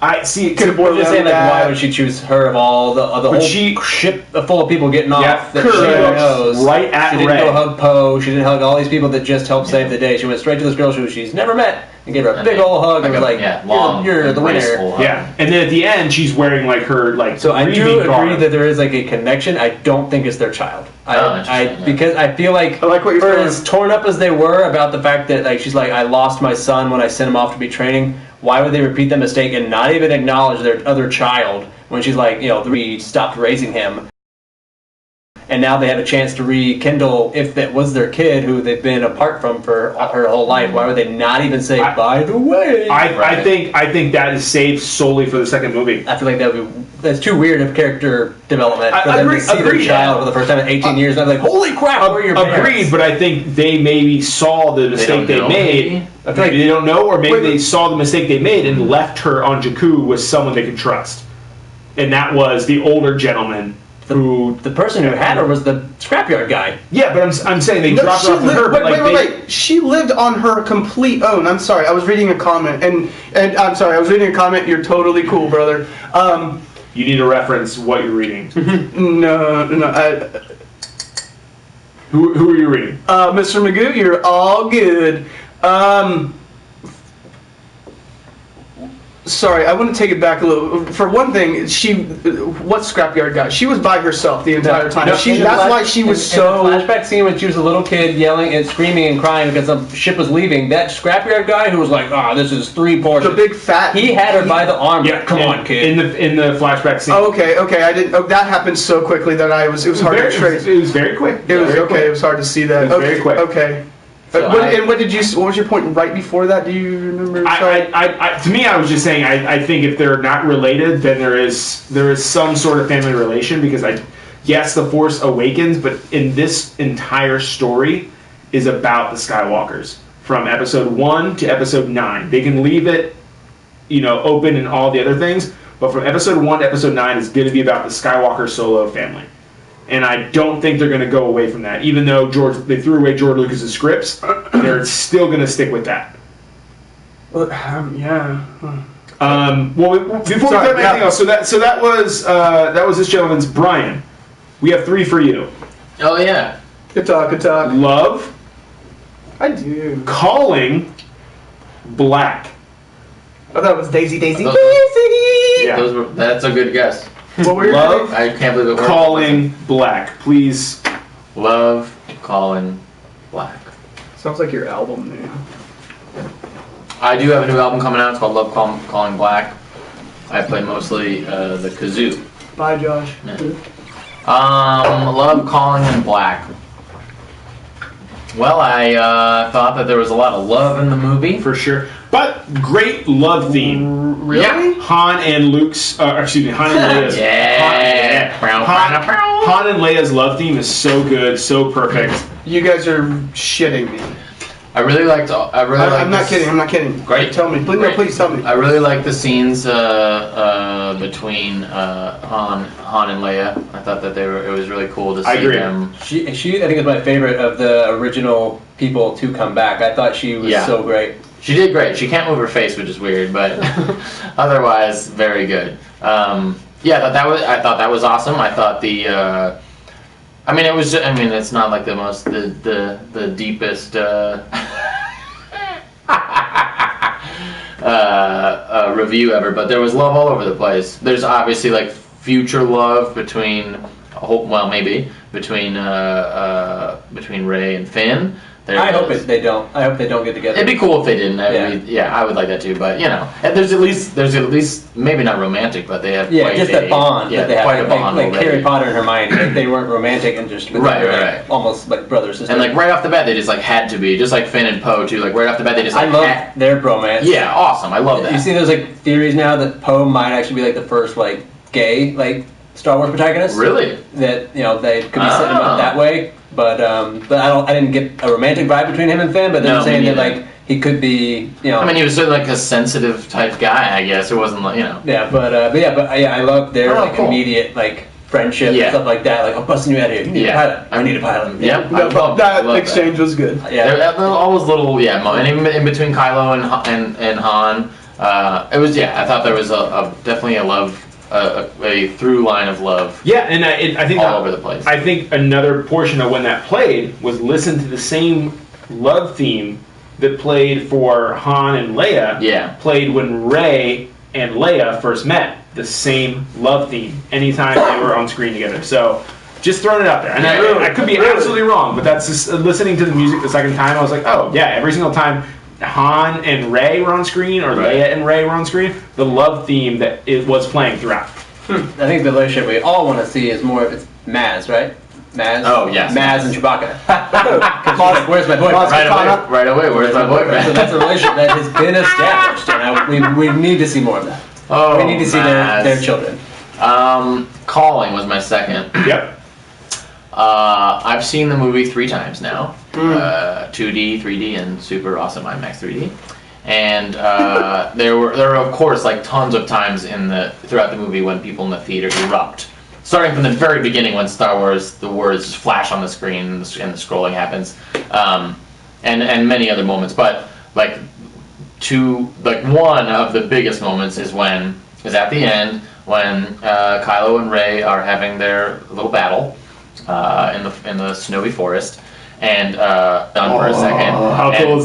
I see. Could have I'm boiled just down saying, to like, why that. would she choose her of all the whole ship full of people getting off Yeah, that she correct. knows? Right at She didn't Rey. go hug Poe. She didn't hug all these people that just helped save the day. She went straight to this girl who she's never met and gave her a big old hug and was like, long, "You're the winner." graceful hug. Yeah, and then at the end, she's wearing like her like. So I do grieving agree garb. that there is like a connection. I don't think it's their child. Interesting, yeah. Because I feel like I like what you're for saying. as torn up as they were about the fact that like she's like I lost my son when I sent him off to be training. Why would they repeat that mistake and not even acknowledge their other child when she's like, we stopped raising him, and now they have a chance to rekindle if that was their kid who they've been apart from for her whole life. Why would they not even say, by the way? I think that is saved solely for the second movie. I feel like that's too weird of character development for I them agree- to see their agreed. child for the first time in 18 years. And I'm like, holy crap, where are your parents? Agreed, but I think they maybe saw the mistake they know, made. maybe? I feel like Maybe they don't know, or maybe Wait, they saw the mistake they made and left her on Jakku with someone they could trust, and that was the older gentleman who. the person who had her was the scrapyard guy. Yeah, but I'm saying they No, dropped she her off with lived, her. But wait, like wait. She lived on her complete own. I'm sorry. I was reading a comment, and I'm sorry. I was reading a comment. You're totally cool, brother. you need to reference what you're reading. No. Who are you reading? Mr. Magoo, you're all good. Sorry, I want to take it back a little. For one thing, what Scrapyard guy? She was by herself the entire time. That's why she was so. In the flashback scene when she was a little kid yelling and screaming and crying because the ship was leaving, that Scrapyard guy who was like, this is 3 portions. The big fat. He had her by the arm. Yeah, Come on, kid. In the flashback scene. Oh, okay. I didn't. Oh, that happened so quickly that it was hard to trace. It was very quick. It was okay. It was hard to see that. It was very quick. Okay. So what did you? What was your point right before that? Do you remember? To me, I was just saying. I think if they're not related, then there is some sort of family relation because yes, the Force awakens, but in this entire story is about the Skywalkers from Episode 1 to Episode 9. They can leave it, open and all the other things, but from Episode 1 to Episode 9 is going to be about the Skywalker Solo family. And I don't think they're going to go away from that. Even though they threw away George Lucas's scripts, they're still going to stick with that. Well, yeah. Before we talk about anything else, so that was this gentleman's Brian. We have 3 for you. Oh yeah. Good talk. Love. I do. Calling Black. I thought it was Daisy. Yeah. That's a good guess. What were your Love. I can't believe it worked. Calling Black. Please. Love Calling Black. Sounds like your album name. I do have a new album coming out. It's called Love Calling Black. I play mostly the kazoo. Bye, Josh. Yeah. Love Calling in Black. Well, I thought that there was a lot of love in the movie. For sure. But great love theme. Really? Yeah. Han and Leia's. Han and Leia's love theme is so good, so perfect. You guys are shitting me. I really liked. I'm not kidding. Great. Tell me. Please tell me. I really like the scenes between Han and Leia. I thought that it was really cool to see them. She I think is my favorite of the original people to come back. I thought she was so great. She did great. She can't move her face, which is weird, but otherwise very good. I thought that was awesome. I thought it's not like the deepest review ever, but there was love all over the place. There's obviously like future love between Rey and Finn. I hope they don't get together. It'd be cool if they didn't. I would like that too. But and there's at least maybe not romantic, but they have that bond that they have. Quite a bond like already. Harry Potter and Hermione, they weren't romantic and just right. almost like brother sister. And like right off the bat, they just like had to be, just like Finn and Poe too. Like right off the bat, they just. I love their bromance. Yeah, awesome. I love that. You see, there's like theories now that Poe might actually be like the first like gay Star Wars protagonist. Really? That they could be setting him up that way. But I didn't get a romantic vibe between him and Finn. But they're saying that like he could be, I mean, he was sort of like a sensitive type guy, I guess. It wasn't like Yeah, but I love their cool. immediate friendship and stuff like that. Like, I'm busting you out of here. You need a pilot. I need a pilot. Yeah, that exchange was good. Yeah, there were always little and even in between Kylo and Han, it was I thought there was definitely a love. A through line of love. Yeah, and I think all over the place. I think another portion of when that played was listen to the same love theme that played for Han and Leia. Yeah. Played when Rey and Leia first met. The same love theme anytime they were on screen together. So just throwing it out there. And I could be absolutely wrong, but that's just listening to the music the second time. I was like, oh yeah, every single time Han and Rey were on screen, or Leia and Rey were on screen, the love theme that it was playing throughout. I think the relationship we all want to see is more of it's Maz, right? Maz. Oh yes. Maz and Chewbacca. Where's my boyfriend? Right away. Where's my boyfriend? So that's a relationship that has been established, and we need to see more of that. Oh, we need to see their children. Calling was my second. Yep. I've seen the movie 3 times now. 2D, 3D, and super awesome IMAX 3D. And there were of course like tons of times throughout the movie when people in the theater erupt. Starting from the very beginning when Star Wars, the words just flash on the screen and the scrolling happens, and many other moments. But one of the biggest moments is at the end when Kylo and Rey are having their little battle. in the snowy forest, and done for a second. How cool is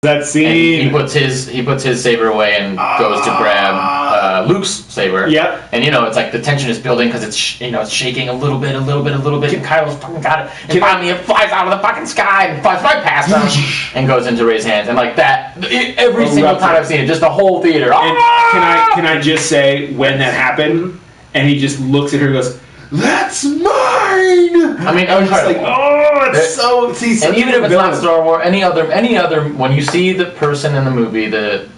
that scene? And he puts his saber away and goes to grab Luke's saber. Yep. And it's like the tension is building because it's it's shaking a little bit. And Kylo's fucking got it. And finally it flies out of the fucking sky and flies right past him and goes into Rey's hands. And like that, every single time I've seen it, just the whole theater. And can I just say when that happened, and he just looks at her and goes, "That's mine." I mean, I was just like, it's so. And even if it's not Star Wars, any other, when you see the person in the movie, the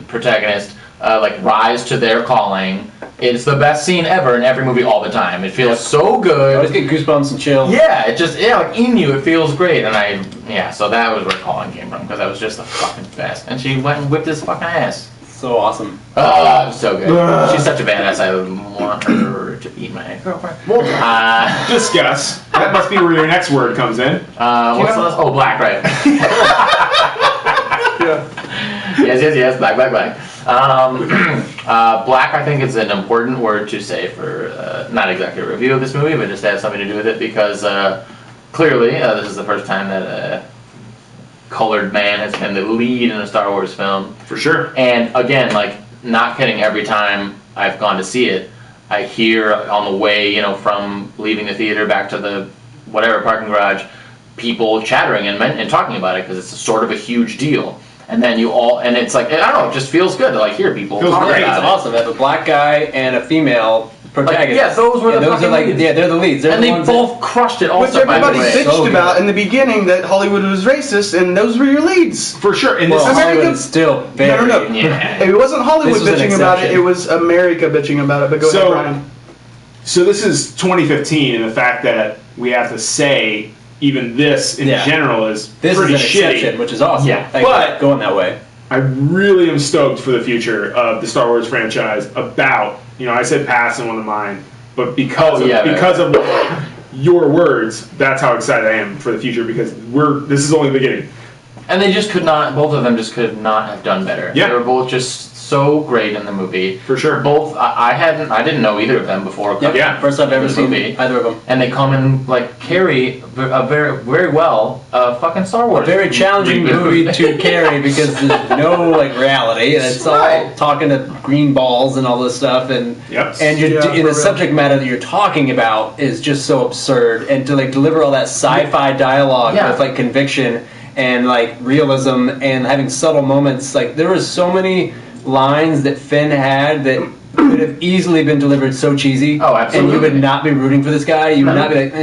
protagonist, rise to their calling, it's the best scene ever in every movie all the time. It feels so good. You always get goosebumps and chills. Yeah, it just like in you, it feels great. And so that was where calling came from, because that was just the fucking best. And she went and whipped his fucking ass. So awesome. Oh, so good. She's such a badass. I would want her to eat my girlfriend. Discuss. That must be where your next word comes in. What's the Oh, black, right? Yes. Black. Black, I think, is an important word to say for not exactly a review of this movie, but just to have something to do with it, because clearly this is the first time that a colored man has been the lead in a Star Wars film. For sure. And again, not kidding, every time I've gone to see it, I hear on the way, from leaving the theater back to the whatever parking garage, people chattering and talking about it, because it's sort of a huge deal. And then and it's like, I don't know, it just feels good to hear people talk about it. It's awesome. They have a black guy and a female protagonist. Those were the fucking leads. Yeah, they're the leads. And they both crushed it also, which everybody by the way. bitched about in the beginning, that Hollywood was racist, and those were your leads. For sure. And Hollywood is still very... No. Yeah. It wasn't Hollywood bitching about it, it was America bitching about it. But go ahead, Brian. So this is 2015, and the fact that we have to say even this in general is this pretty is an shitty. exception, which is awesome. Yeah, but going that way. I really am stoked for the future of the Star Wars franchise. About, I said pass in one of mine, but because of your words, that's how excited I am for the future, because this is only the beginning. And they just could not, both of them just could not have done better. Yeah. They were both just so great in the movie. For sure. Both, I didn't know either of them before. Yeah, first I've ever seen either of them. And they come and carry a very, very well fucking Star Wars. A very challenging movie to carry, because there's no reality, and it's all talking to green balls and all this stuff, and the subject matter that you're talking about is just so absurd, and to deliver all that sci-fi dialogue with conviction and realism and having subtle moments, there was so many lines that Finn had that could have easily been delivered so cheesy. Oh, absolutely. And you would not be rooting for this guy. You would not be his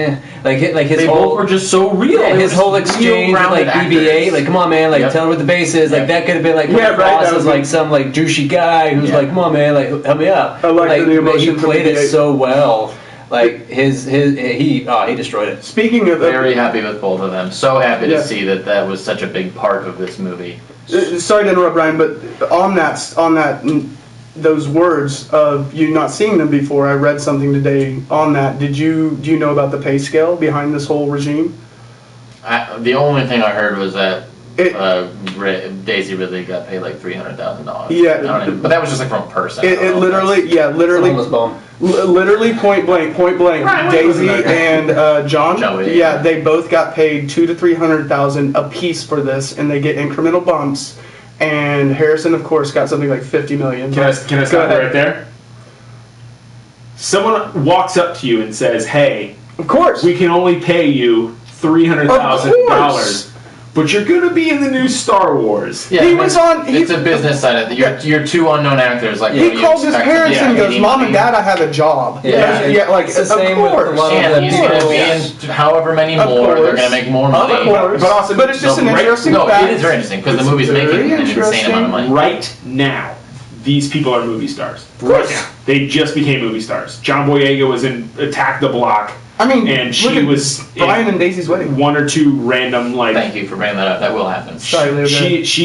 they whole. Both were just so real. Yeah, his whole exchange with BB-8, come on man, tell her what the base is. That could have been the boss is some douchey guy who's come on man, help me out. I like the emotion. He played it so well. He destroyed it. Speaking of, very happy with both of them. So happy to see that was such a big part of this movie. Sorry to interrupt, Brian, but on those words of you not seeing them before, I read something today on that. Do you know about the pay scale behind this whole regime? The only thing I heard was that Daisy Ridley got paid $300,000. Yeah, but that was just from a person. It literally, literally point blank. Daisy and John, they both got paid $200,000 to $300,000 a piece for this, and they get incremental bumps. And Harrison, of course, got something like $50 million. Can I stop right there? Someone walks up to you and says, "Hey, of course, we can only pay you $300,000." But you're gonna be in the new Star Wars. Yeah, it's a business side of it. You're two unknown actors. He calls his parents and goes, "Mom and Dad, I have a job." It's the same with a lot of he's gonna be in however many more. They're gonna make more money. Of course. But it's just an interesting fact. It is very interesting because the movie's making an insane amount of money. Right now, these people are movie stars. Right now, they just became movie stars. John Boyega was in Attack the Block. And she was Brian and Daisy's wedding. One or two random Thank you for bringing that up. That will happen. Sorry, she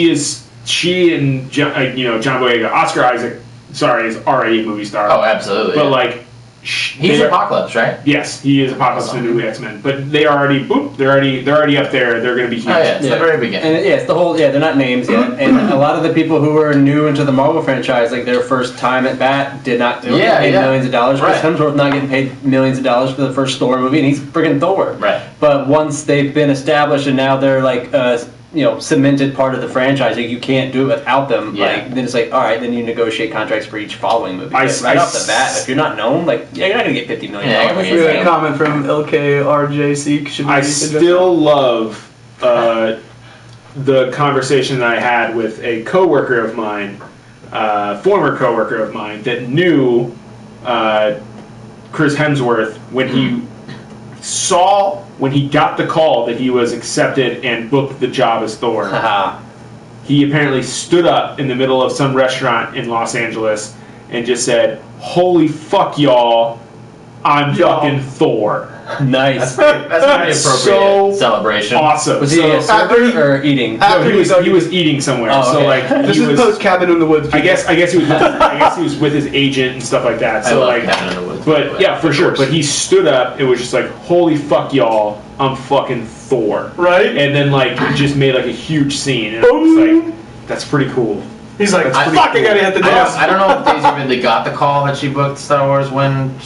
and John Boyega, Oscar Isaac, is already a movie star. Oh, absolutely. But He's Apocalypse, right? Yes, he is Apocalypse in the new X-Men. But they're already up there. They're going to be huge. Oh yeah, it's the very beginning. And it's the whole. Yeah, they're not names yet. And a lot of the people who were new into the Marvel franchise, like their first time at bat, did not get paid millions of dollars. Chris Hemsworth not getting paid millions of dollars for the first Thor movie, and he's freaking Thor. Right. But once they've been established and now they're like cemented part of the franchise, like you can't do it without them. Yeah. Like then it's like, all right, then you negotiate contracts for each following movie. But right off the bat, if you're not known, like you're not gonna get $50 million. We had a comment from LKRJC. I still love the conversation that I had with a coworker of mine, former coworker of mine, that knew Chris Hemsworth when he got the call that he was accepted and booked the job as Thor. He apparently stood up in the middle of some restaurant in Los Angeles and just said, "Holy fuck, y'all, I'm fucking Thor." Nice. That's pretty appropriate celebration. Awesome. Was he a server or eating? No, he was eating somewhere. Oh, okay. So like this is post Cabin in the Woods. I guess he was with his agent and stuff like that. So like, Cabin in the Woods, but yeah, for sure. But he stood up. It was just like, "Holy fuck, y'all, I'm fucking Thor." Right. And then like just made like a huge scene. And I was like, that's pretty cool. He's like, That's pretty fuck, cool. I gotta hit the desk. I don't know if Daisy really got the call that she booked Star Wars when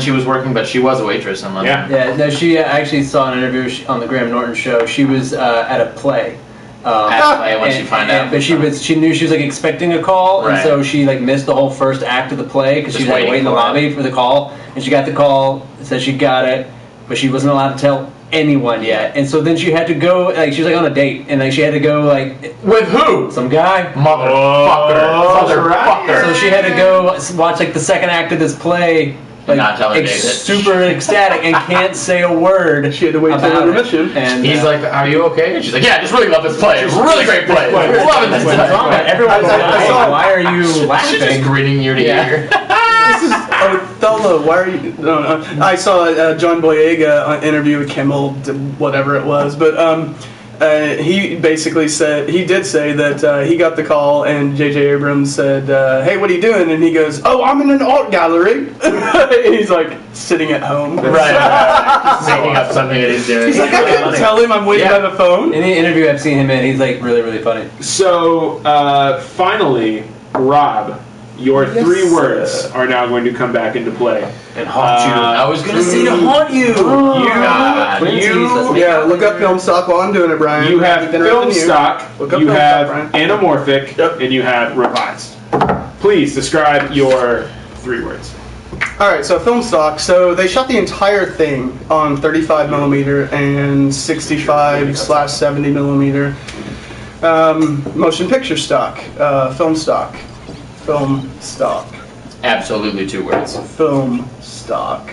she was working, but she was a waitress in London. Yeah. Yeah, no, she actually saw an interview on the Graham Norton show. She was at a play. When she found out. But she knew she was like expecting a call, and Right. so she like missed the whole first act of the play because she Just had to waiting wait in the for lobby for the call, and she got the call, said she got it, but she wasn't allowed to tell anyone yet, and so then she had to go like she was like on a date, and like she had to go like With who? some guy. Motherfucker. So she had to go watch like the second act of this play. Like, Not tell her David. super ecstatic and can't say a word. She had to wait till about it. intermission. And He's like, "Are you okay?" And she's like, "Yeah, I just really love this play. It's a really great play. Loving this what's wrong? play." Everyone's I like, saw it. why are you She's just laughing? grinning ear to ear. This is Othello. Why are you? No. I saw John Boyega interview with Kimmel, whatever it was, but he basically said he did say that he got the call and J.J. Abrams said, "Hey, what are you doing?" And he goes, "Oh, I'm in an art gallery." And he's like sitting at home, Right. Just making up something that he's doing. He's like, "I didn't tell him I'm waiting by the phone." Any interview I've seen him in, he's like really, really funny. So finally, Rob, your Yes, 3 words are now going to come back into play. And haunt you. I was gonna say to haunt you. Yeah, look up film stock while I'm doing it, Brian. You have Dinner film with you. stock, Look up you film have stock, Brian. anamorphic, Yep. and you have revised. Please describe your 3 words. All right, so film stock. So they shot the entire thing on 35 millimeter and 65/70 millimeter. Motion picture stock, film stock, film stock, Absolutely 2 words. film stock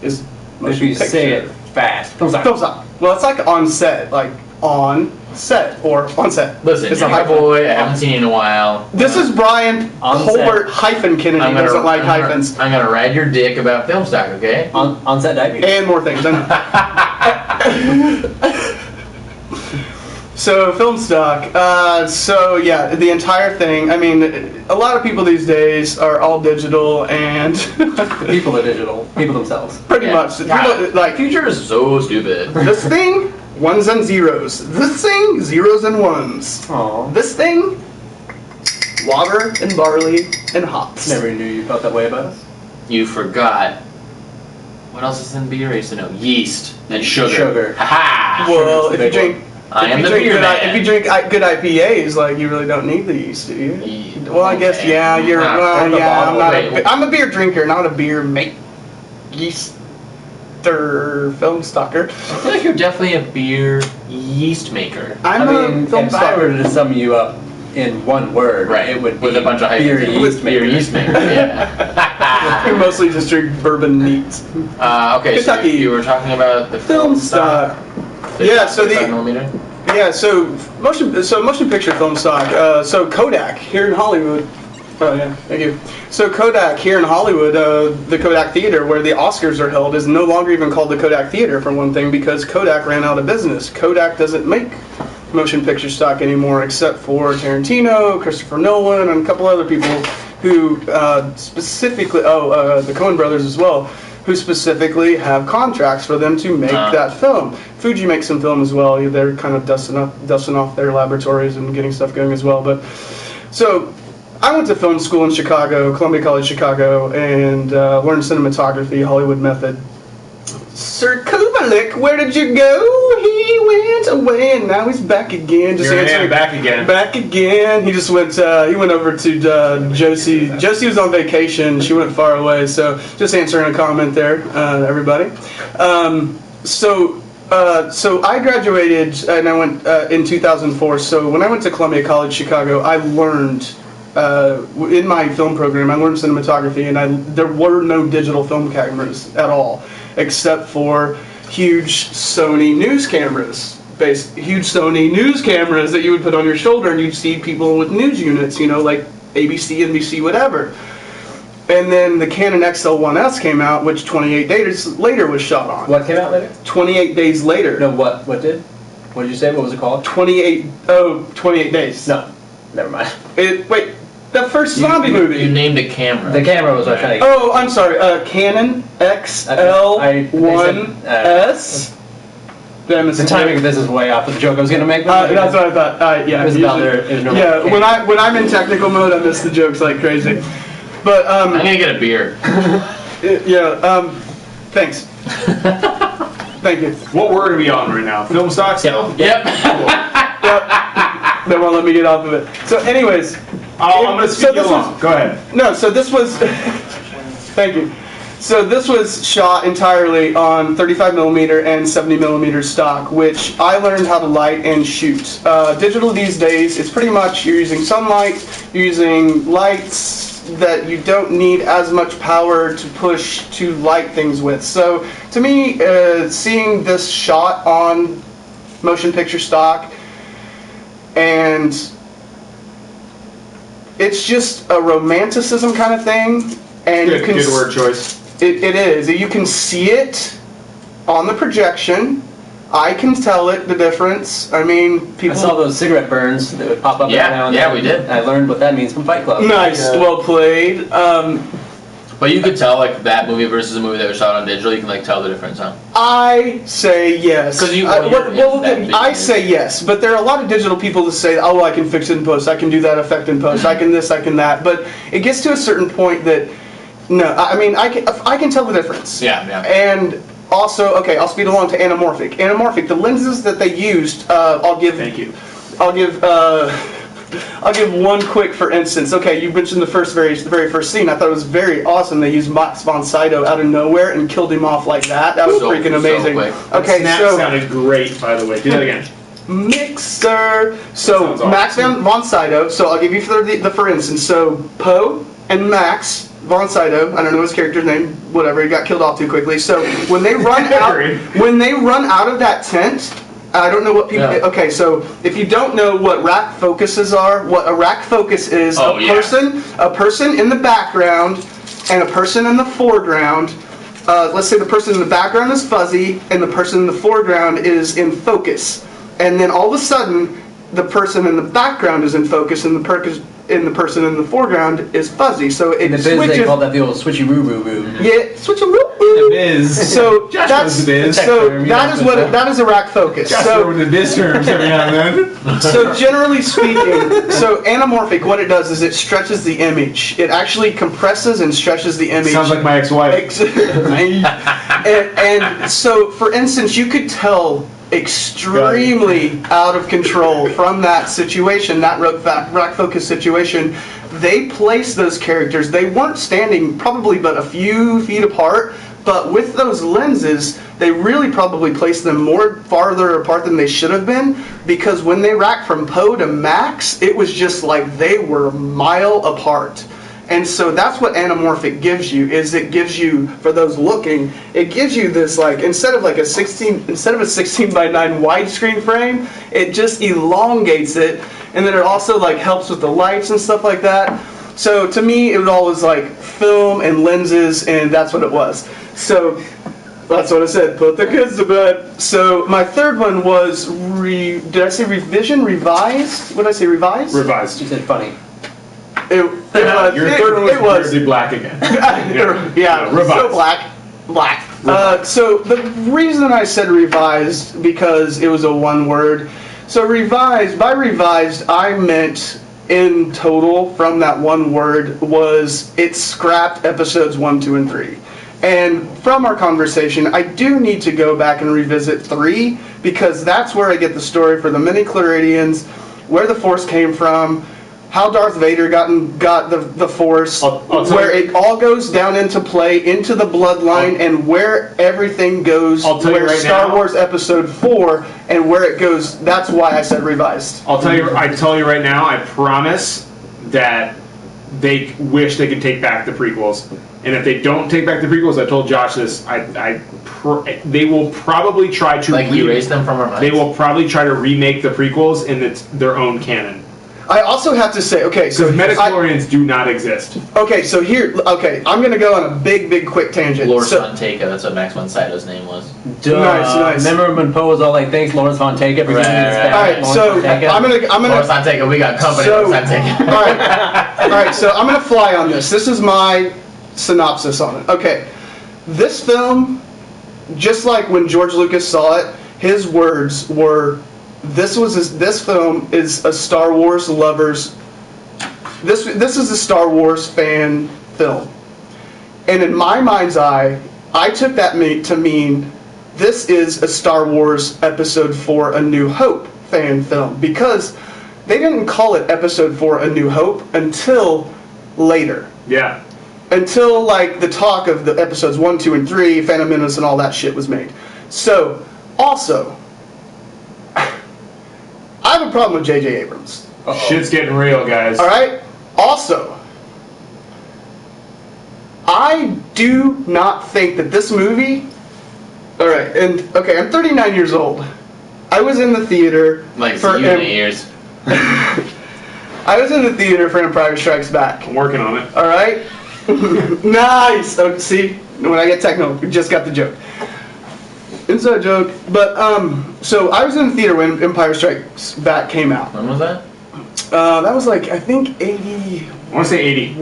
is If motion you picture. say it fast. Film stock. Well, it's like on set, like on set or on set. Listen, it's you're a my hyphen. boy. I haven't seen you in a while. This is Brian On Colbert hyphen Kennedy. Doesn't like hyphens I'm gonna ride your dick about film stock, okay? On set diabetes. and more things. I know. So film stock. So yeah, the entire thing. I mean, a lot of people these days are all digital and People are digital. People themselves. pretty Yeah. much God, people, the like future is so stupid. this thing, ones and zeros. This thing, zeros and ones. Aw. This thing, water and barley and hops. Never knew you felt that way about us. You forgot. What else is in beer? I used to know yeast and sugar. Sugar. Ha! Well, Sugar's if the you big drink. I am if the you drink beer good, man. if you drink good IPAs, like you really don't need the yeast, do you? Well, I guess Okay. yeah. You're Nah, well, from the yeah. I'm bottle. not. Wait. I'm a beer drinker, not a beer make yeaster film stocker. I feel like you're definitely a beer yeast maker. I'm I a mean, film if I were stocker. to sum you up in one word, Right. it would be With a bunch of beer hyphens. yeast Beer maker. yeast maker. Yeah. You mostly just drink bourbon neats. Okay, so Kentucky. you were talking about the Film stock. Yeah, so the 35 millimeter? yeah, so motion picture film stock. So Kodak here in Hollywood. Oh yeah, thank you. So Kodak here in Hollywood, the Kodak Theater where the Oscars are held is no longer even called the Kodak Theater for one thing because Kodak ran out of business. Kodak doesn't make motion picture stock anymore except for Tarantino, Christopher Nolan, and a couple other people. who specifically, the Coen brothers as well, who specifically have contracts for them to make that film. Fuji makes some film as well. They're kind of dusting off their laboratories and getting stuff going as well. But so I went to film school in Chicago, Columbia College Chicago, and learned cinematography, Hollywood method. Sir Kubalik, where did you go? He went away, and now he's back again. Here I am, back again. Back again. He just went. He went over to Josie. Josie was on vacation. She went far away. So just answering a comment there, everybody. So I graduated, and I went in 2004. So when I went to Columbia College Chicago, I learned. In my film program, I learned cinematography, and there were no digital film cameras at all, except for huge Sony news cameras. Huge Sony news cameras that you would put on your shoulder, and you'd see people with news units, like ABC, NBC, whatever. And then the Canon XL1S came out, which 28 days later was shot on. What came out later? 28 days later. No, what did? What did you say? What was it called? 28 days. No, never mind. Wait. The first zombie movie. You named a camera. The camera was what I was trying to. Oh, I'm sorry. Canon XL1S. The timing of this is way off. The joke I was going to make. That's what I thought. Yeah. It was about there. When I'm in technical mode, I miss the jokes like crazy. But I'm gonna get a beer. Thanks. Thank you. What word are we on right now? Film stock still? Yep. They won't let me get off of it. So, anyways. I'm going to speak you along. Go ahead. No, so this was... Thank you. So this was shot entirely on 35mm and 70mm stock, which I learned how to light and shoot. Digital these days, it's pretty much you're using sunlight, you're using lights that you don't need as much power to push to light things with. So to me, seeing this shot on motion picture stock, and it's just a romanticism kind of thing, and you can good word choice. It is. You can see it on the projection. I can tell the difference. I mean, people. I saw those cigarette burns that would pop up every now and then. Yeah, we did. I learned what that means from Fight Club. Nice, well played. But you could tell that movie versus a movie that was shot on digital. You can tell the difference, huh? I say yes. Because I say yes, but there are a lot of digital people that say, "Oh, I can fix it in post. I can do that effect in post. I can this, I can that." But it gets to a certain point that no, I mean, I can tell the difference. Yeah. And also, okay, I'll speed along to anamorphic. Anamorphic, the lenses that they used, I'll give. Thank you. I'll give one quick for instance. Okay, you mentioned the very first scene. I thought it was very awesome. They used Max von Sydow out of nowhere and killed him off like that. That was freaking amazing. quick. Okay, Snap sounded great, by the way. Do that again. Mixer. So awesome. Max von Sydow. So I'll give you the for instance. So Poe and Max von Sydow. I don't know his character's name. Whatever. He got killed off too quickly. So when they run out of that tent. I don't know what people. Yeah. Okay, so if you don't know what rack focuses are, what a rack focus is, a person in the background, and a person in the foreground. Let's say the person in the background is fuzzy, and the person in the foreground is in focus, and then all of a sudden, the person in the background is in focus, and the person in the foreground is fuzzy. So it in the biz, switches. they call that the old switchy-woo-woo-woo. Yeah, switcheroo. The biz. So Josh that's knows the biz. that is a rack focus. Josh So over the biz terms every now and then. So generally speaking, so anamorphic, what it does is it stretches the image. It actually compresses and stretches the image. Sounds like my ex-wife. and so, for instance, you could tell extremely out of control from that situation, that rack focus situation. They placed those characters. They weren't standing probably but a few feet apart, but with those lenses, they really probably placed them more farther apart than they should have been, because when they racked from Poe to Max, it was just like they were a mile apart. And so that's what anamorphic gives you, is it gives you, for those looking, it gives you this, like, instead of a 16 by 9 widescreen frame, it just elongates it, and then it also like helps with the lights and stuff like that. So to me, it was always like film and lenses, and that's what it was. So that's what I said, put the kids to bed. So my third one was, did I say revision? Revised? What did I say, revised? Revised. You said funny. Your third one was it was. weirdly black again. Yeah, revised. so black. So the reason I said revised, because it was a one word. So revised, by revised, I meant in total from that one word was it scrapped episodes 1, 2, and 3. And from our conversation, I do need to go back and revisit 3, because that's where I get the story for the midi-chloridians, where the Force came from, how Darth Vader got the Force, where it all goes down into play, into the bloodline, and where everything goes, where Star Wars Episode 4, and where it goes. That's why I said revised. I tell you right now, I promise that they wish they could take back the prequels. And if they don't take back the prequels, I told Josh this, they will probably try to... erase them from our minds? They will probably try to remake the prequels in their own canon. I also have to say, okay, so... Because Metachlorians do not exist. Okay, so I'm going to go on a big, quick tangent. Lawrence Fontaine, that's what Max von Sydow's name was. Nice. Remember when Poe was all like, thanks, Lawrence Fontaine, for giving me this back. Alright, so I'm gonna... Lawrence Fontaine, we got company, Lawrence Fontaine. Alright, so I'm going to fly on this. This is my synopsis on it. Okay, this film, just like when George Lucas saw it, his words were... This film is a Star Wars lover's... This is a Star Wars fan film. And in my mind's eye, I took that to mean this is a Star Wars Episode 4 A New Hope fan film. Because they didn't call it Episode 4 A New Hope until later. Yeah. Until, like, the talk of the Episodes 1, 2, and 3, Phantom Menace and all that shit was made. So, also... I have a problem with J.J. Abrams. Shit's getting real, guys. Alright? Also, I do not think that this movie... Alright, I'm 39 years old. I was in the theater... Like, for you in years. I was in the theater for Empire Strikes Back. I'm working on it. Alright? Nice! Oh, see? When I get technical, we just got the joke. Inside joke. But, so I was in the theater when Empire Strikes Back came out. When was that? That was like, I think, 80... I want to say 80.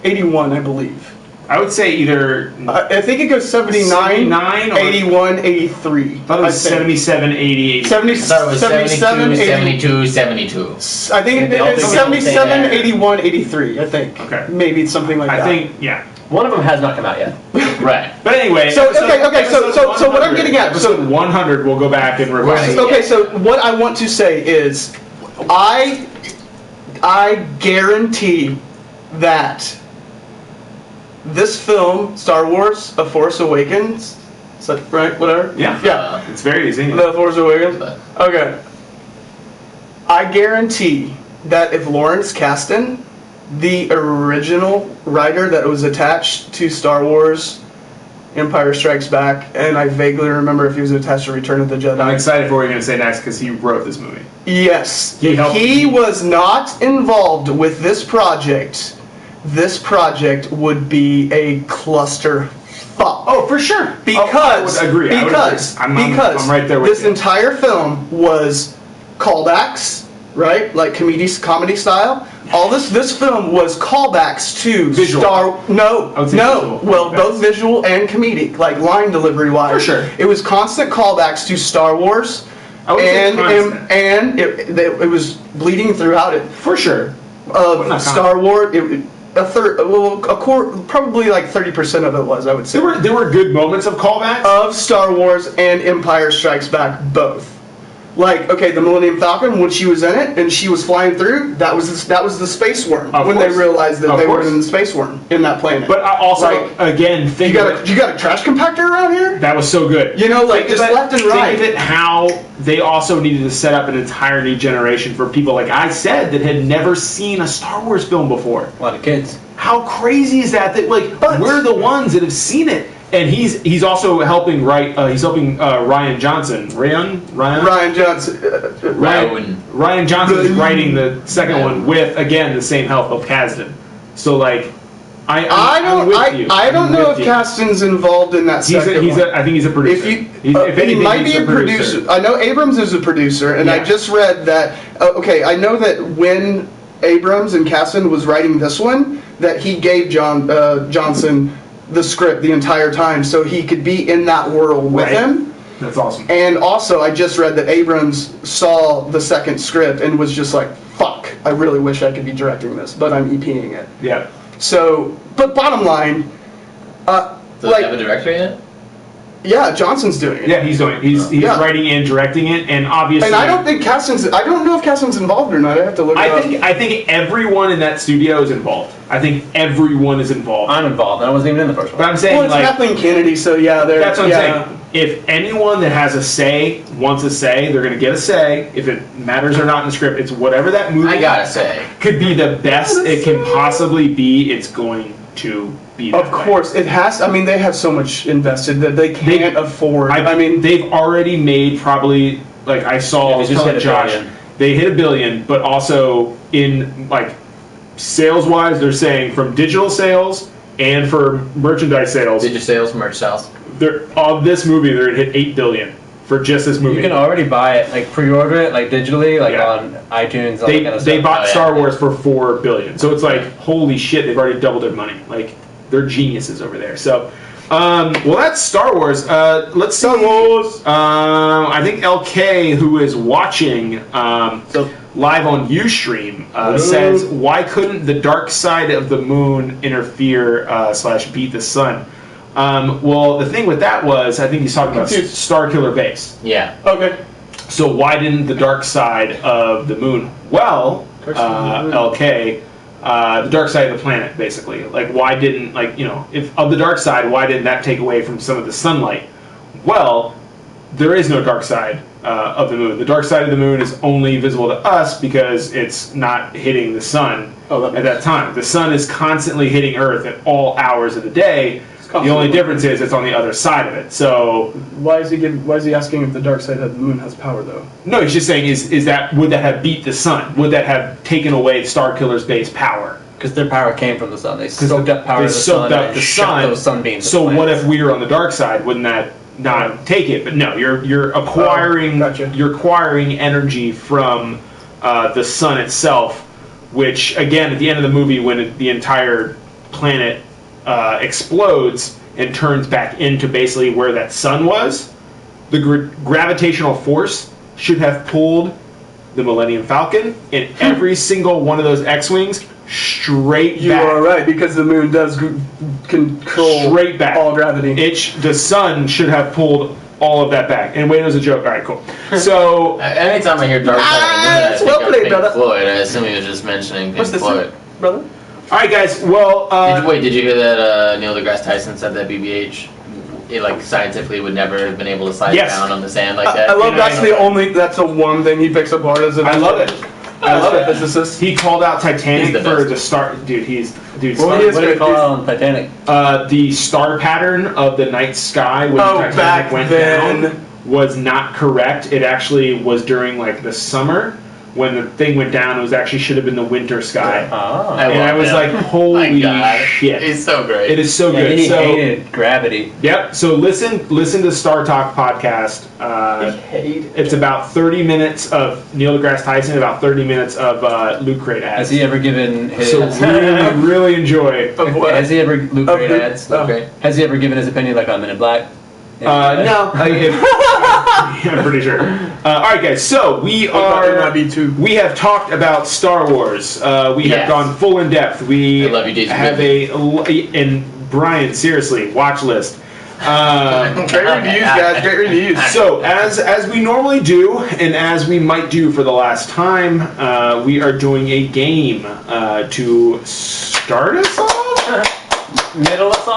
81, I believe. I would say either... I think it goes 79, 81, 83. I thought it was 77, 80. 70, I thought it was 77, 72, 72. I think it's 77, 81, 83, I think. Okay. Maybe it's something like that. I think, yeah. One of them has not come out yet. Right. But anyway... So, so what I'm getting at... Episode 100, we'll go back and revise. Okay, so what I want to say is, I guarantee that this film, Star Wars, A Force Awakens, is that right? Whatever? Yeah. Yeah. It's very easy. The Force Awakens? Okay. I guarantee that if Lawrence Kasdan, the original writer that was attached to Star Wars Empire Strikes Back, and I vaguely remember if he was attached to Return of the Jedi. I'm excited for what you're going to say next because he wrote this movie. Yes. He He was not involved with this project would be a cluster fuck. Oh, for sure. Because I would agree. Because I'm right there with this you. entire film was callbacks, right? Like comedy style. All this film was callbacks to visual. Visual. Well, both visual and comedic, like line delivery wise. For sure. It was constant callbacks to Star Wars, and it was bleeding throughout it. For sure. Star Wars. Probably like 30% of it was, I would say. There were good moments of callbacks of Star Wars and Empire Strikes Back, both. Like, okay, the Millennium Falcon, when she was in it and she was flying through, that was the space worm. When they realized that they were in the space worm in that planet. But also, again, you got a trash compactor around here? That was so good. You know, like just left and right. Think of it how they also needed to set up an entire new generation for people like I said that had never seen a Star Wars film before. A lot of kids. How crazy is that? That we're the ones that have seen it. And he's also helping write. He's helping Ryan Johnson. Ryan Johnson. Ryan Johnson is writing the second one with again the same help of Kasdan. So like, I don't know if Kasdan's involved in that second one. I think he's a producer. He might be a producer. I know Abrams is a producer, and I just read that. Okay, I know that when Abrams and Kasdan was writing this one, that he gave Johnson the script the entire time so he could be in that world with him. That's awesome. And also, I just read that Abrams saw the second script and was just like, fuck, I really wish I could be directing this, but I'm EPing it. Yeah. So, but bottom line, Does it have a director yet? yeah, Johnson's doing it. Yeah, he's doing it. He's writing and directing it, and obviously. And I don't think I don't know if Kasdan's involved or not. I have to look it up. I think everyone in that studio is involved. I think everyone is involved. I'm involved. I wasn't even in the first one. But I'm saying, Well, it's Kathleen Kennedy, so yeah, that's what I'm saying. If anyone that has a say wants a say, they're going to get a say. If it matters or not in the script, it's whatever that movie. I gotta say, could be the best it can possibly be. It's going to be. That Of course, it has. I mean, they have so much invested that they can't afford. I mean, they've already made probably, like I saw, they just hit Josh, $1 billion. they hit $1 billion, but also in like sales wise, they're saying from digital sales and for merchandise sales, digital sales, merch sales. Of this movie, they're gonna hit $8 billion for just this movie. You can already buy it, like pre-order it, like digitally, like on iTunes. All that kind of They stuff. bought Star Wars for $4 billion, so it's like holy shit, they've already doubled their money. Like they're geniuses over there. So, well, that's Star Wars. Let's see. Star Wars. I think LK, who is watching live on Ustream, says, "Why couldn't the dark side of the moon interfere / beat the sun?" Well, the thing with that was, I think he's talking about Star Killer Base. Yeah. okay. So why didn't the dark side of the moon? Well, LK, the dark side of the planet, basically. Like, why didn't, like, you know, if of the dark side, why didn't that take away from some of the sunlight? Well, there is no dark side of the moon. The dark side of the moon is only visible to us because it's not hitting the sun at that time. The sun is constantly hitting Earth at all hours of the day. The only difference is it's on the other side of it. So Why is he asking if the dark side of the moon has power, though? no, he's just saying would that have beat the sun? Would that have taken away Star Killer's base power? Because their power came from the sun. They soaked up power of the sun. They soaked up the sun. Those sunbeams. So what if we were on the dark side? Wouldn't that not take it? But no, you're acquiring you're acquiring energy from the sun itself, which again at the end of the movie, when the entire planet explodes and turns back into basically where that sun was, the gravitational force should have pulled the Millennium Falcon and every single one of those X-Wings straight back. You are right, because the moon does control straight back. all gravity. The sun should have pulled all of that back. And wait, it was a joke. All right, cool. So Anytime I hear Dark Side of the Moon, I think well of played, Pink brother. Floyd. I assume he was just mentioning Pink What's this, Floyd. brother? all right, guys. Well, Did you hear that Neil deGrasse Tyson said that BBH, like scientifically, would never have been able to slide down on the sand like that? I love that's the one thing he picks apart as an I love it. I love it. physicist. He called out Titanic He's the for best. the star. Dude, Well, he is What do they great. call it on Titanic? the star pattern of the night sky when Titanic back went then. down was not correct. It actually was during like the summer when the thing went down. It was actually should have been the winter sky. Oh. And I was like, holy My God. shit! He's so great. It is so Yeah, good. he So hated gravity. yep. So listen to Star Talk podcast. It's about 30 minutes of Neil deGrasse Tyson, about 30 minutes of Loot Crate ads. Has he ever given his? So really enjoy. Has he ever Luke Great ads? Okay. Has he ever given his opinion like on Men in Black? No, I'm pretty sure. All right, guys. So we have talked about Star Wars. We have gone full in depth. We I love you, Jason. have and Brian, seriously, watch list. Great reviews, guys. Great reviews. So as we normally do, and as we might do for the last time, we are doing a game to start us off. Middle us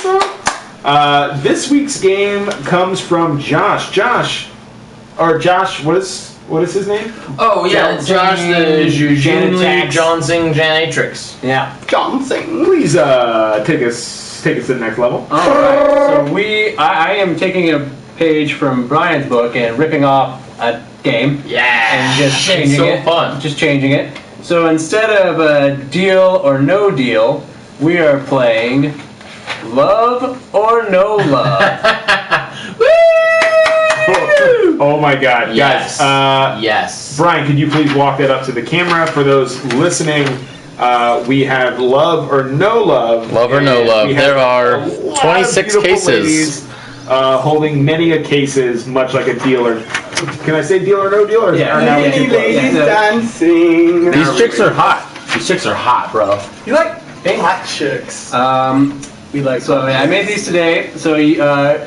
off. This week's game comes from Josh. Josh, what is his name? Oh yeah, Josh the Janitax. Johnson Janatrix. Yeah. Johnson. Please take us to the next level. All right. So I am taking a page from Brian's book and ripping off a game. Yeah. And just changing so it. fun. Just changing it. So instead of a deal or no deal, we are playing Love or No Love. Oh, Oh my God, Yes. guys! Yes. Brian, could you please walk that up to the camera for those listening? We have love or no love. Love or no and love. we have There are a lot of 26 beautiful cases. ladies, holding many a cases, much like a dealer. Can I say deal or no deal? Or Yeah. or now we Lady, too close? ladies dancing. These chicks are hot. These chicks are hot, bro. You like hot chicks? We like. So I made these today. So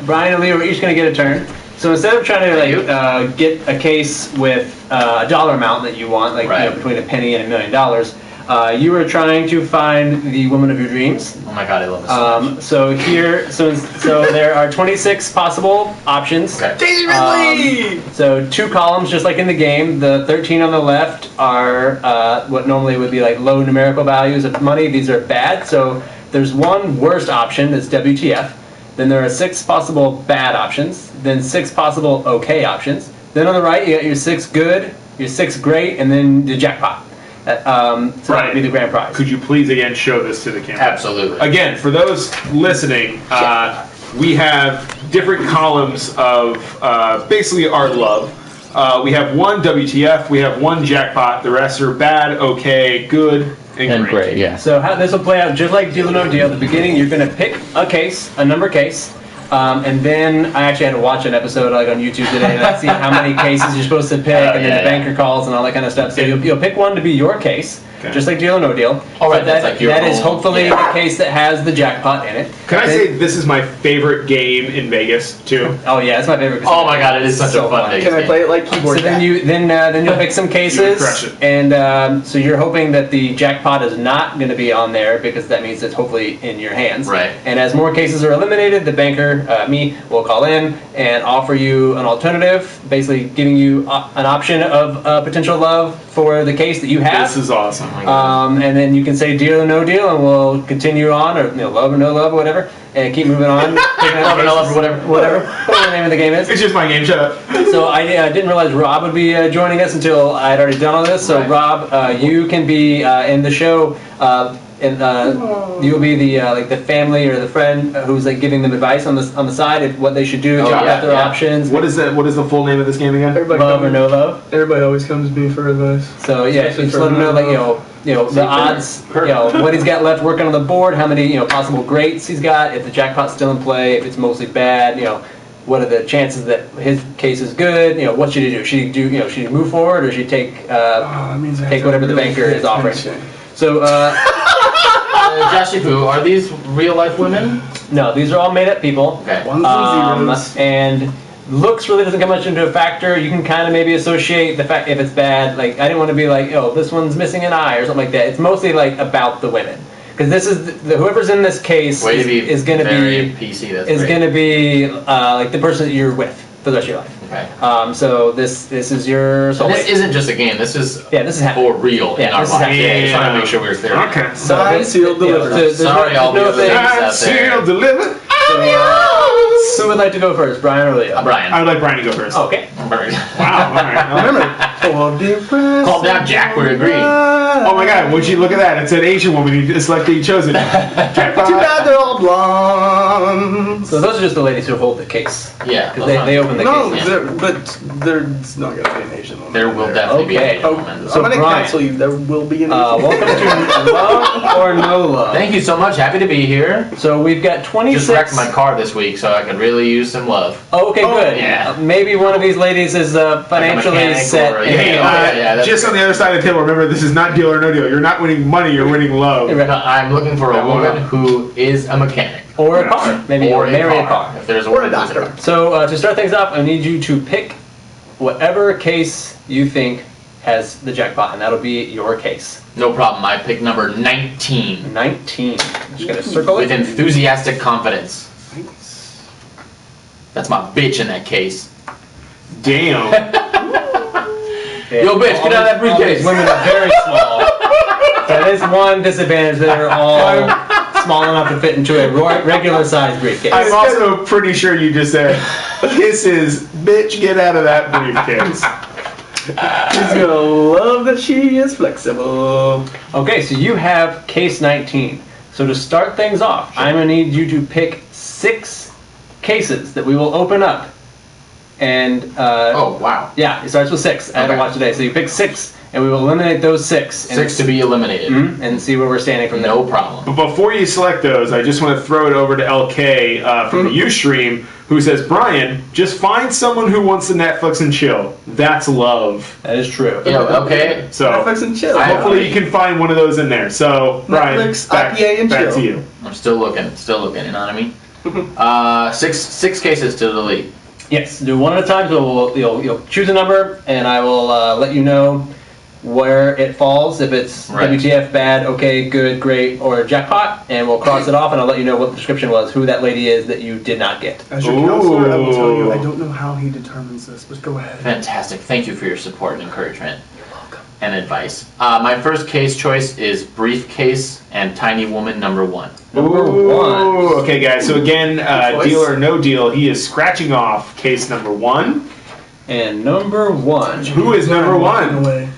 Brian and Leo are each going to get a turn. So instead of trying to get a case with a dollar amount that you want, like Right. between a penny and $1 million, you are trying to find the woman of your dreams. Oh my God, I love this so much. So there are 26 possible options. Okay. Daisy Ridley! So 2 columns, just like in the game. The 13 on the left are what normally would be like low numerical values of money. These are bad. So there's one worst option that's WTF. Then there are 6 possible bad options. Then 6 possible okay options. Then on the right, you got your 6 good, your 6 great, and then the jackpot. So that would be the grand prize. Could you please again show this to the camera? Absolutely. Again, for those listening, we have different columns of basically our love. We have one WTF, we have one jackpot, the rest are bad, okay, good, and great. yeah. So how this will play out just like Deal or No Deal. At the beginning, you're going to pick a case, a number case, and then I actually had to watch an episode like on YouTube today to see how many cases you're supposed to pick, and then the banker calls and all that kind of stuff. So you'll pick one to be your case, just like Deal or No Deal. All right, So that's like your that is own- hopefully the case that has the jackpot in it. Can I say this is my favorite game in Vegas too? Oh yeah, it's my favorite. Oh my God, it is such a fun Can I play it like keyboard So then you'll pick some You would crush cases, it. and so you're hoping that the jackpot is not going to be on there because that means it's hopefully in your hands. Right. And as more cases are eliminated, the banker, me, will call in and offer you an alternative, basically giving you an option of potential love for the case that you have. This is awesome. And then you can say deal or no deal, and we'll continue on, or love or no love, or whatever, and keep moving on. Love or no love or whatever. Whatever the name of the game is. It's just my game, shut up. So I didn't realize Rob would be joining us until I had already done all this. So Right. Rob, you can be in the show, and you'll be the family or the friend who's like giving them advice on the side of what they should do, talk about their options. What is the full name of this game again? Love or no love. Everybody always comes to me for advice. So yeah, Especially just for let him know, like no the odds, what he's got left working on the board, how many possible greats he's got, if the jackpot's still in play, if it's mostly bad, what are the chances that his case is good? What should he do? Should he move forward, or should he take take whatever the banker is offering? So Joshy Poo, are these real life women? no, these are all made up people. Okay. Ones and zeros. And looks really doesn't come much into a factor. You can kind of maybe associate the fact if it's bad. Like I didn't want to be like, oh, this one's missing an eye or something like that. It's mostly like about the women, because this is whoever's in this case Way to be is going to very be PC. That's is great. going to be like the person that you're with for the rest of your life. Okay. So this is your soul. And this isn't just a game. This is this is happening. for real in Yeah, our this is lives. happening. Just trying to make sure we're clear. Okay. So Signed, sealed, delivered. Sorry, all the other thing. ladies out there. Sealed, delivered. Who would like to go first, Brian or Leo? Brian. I would like Brian to go first. Okay. Wow. All right. Remember, Calm down, Jack. We're agreeing. Oh my God! Would you look at that? It's an Asian woman. You selected. You chose it. Too bad they're all blondes. So those are just the ladies who hold the case. Yeah. Because they open the No, case. there's not gonna be an Asian woman. There will definitely be Okay. an Asian woman. So I'm gonna Brian. cancel you. There will be an Asian Welcome to Love or No Love. Thank you so much. Happy to be here. So we've got 26. Just wrecked my car this week, so I could really use some love. Oh, okay, good. yeah. Maybe one of these ladies is financially mechanic set. or- in- yeah, that's just on the other side of the table. Remember, this is not deal or no deal. You're not winning money. You're winning love. No, I'm looking for a woman who is a mechanic. Or a car. Maybe Or you'll marry a car. If there's a Or a woman who's doctor. So to start things off, I need you to pick whatever case you think has the jackpot, and that'll be your case. No problem. I pick number 19 19. Just gonna circle with it. enthusiastic confidence. That's my bitch in that case. Damn. Yeah. Yo, bitch, get out of that All these briefcase. women are very small. So there's one disadvantage. They're all small enough to fit into a regular sized briefcase. I'm also pretty sure you just said, "This is bitch. Get out of that briefcase." She's gonna love that she is flexible. Okay, so you have case 19. So to start things off, I'm going to need you to pick 6 cases that we will open up and Oh, wow. yeah, it starts with 6. I haven't Okay. watched today, so you pick 6, and we will eliminate those 6. And 6 to be eliminated. and see where we're standing from there. No problem. But before you select those, I just want to throw it over to LK from the Ustream, who says, Brian, just find someone who wants to Netflix and chill. That's love. That is true. You know, okay. So Netflix and chill. hopefully you can find one of those in there. So, Brian, Netflix, back, IPA, and back chill. to you. I'm still looking, you know what I mean? Six cases to delete. Yes, do one at a time. So you'll choose a number, and I will let you know where it falls. If it's Right. WTF, bad, okay, good, great, or jackpot, and we'll cross it off, and I'll let you know what the description was, who that lady is that you did not get. As your counselor, I will tell you, Ooh. I don't know how he determines this, but go ahead. Fantastic. Thank you for your support and encouragement. And advice. My first case choice is Briefcase and Tiny Woman number 1. Number Ooh, 1. Okay, guys. So again, choice. deal or no deal, he is scratching off case number 1. And number 1. Who is number 1? Away.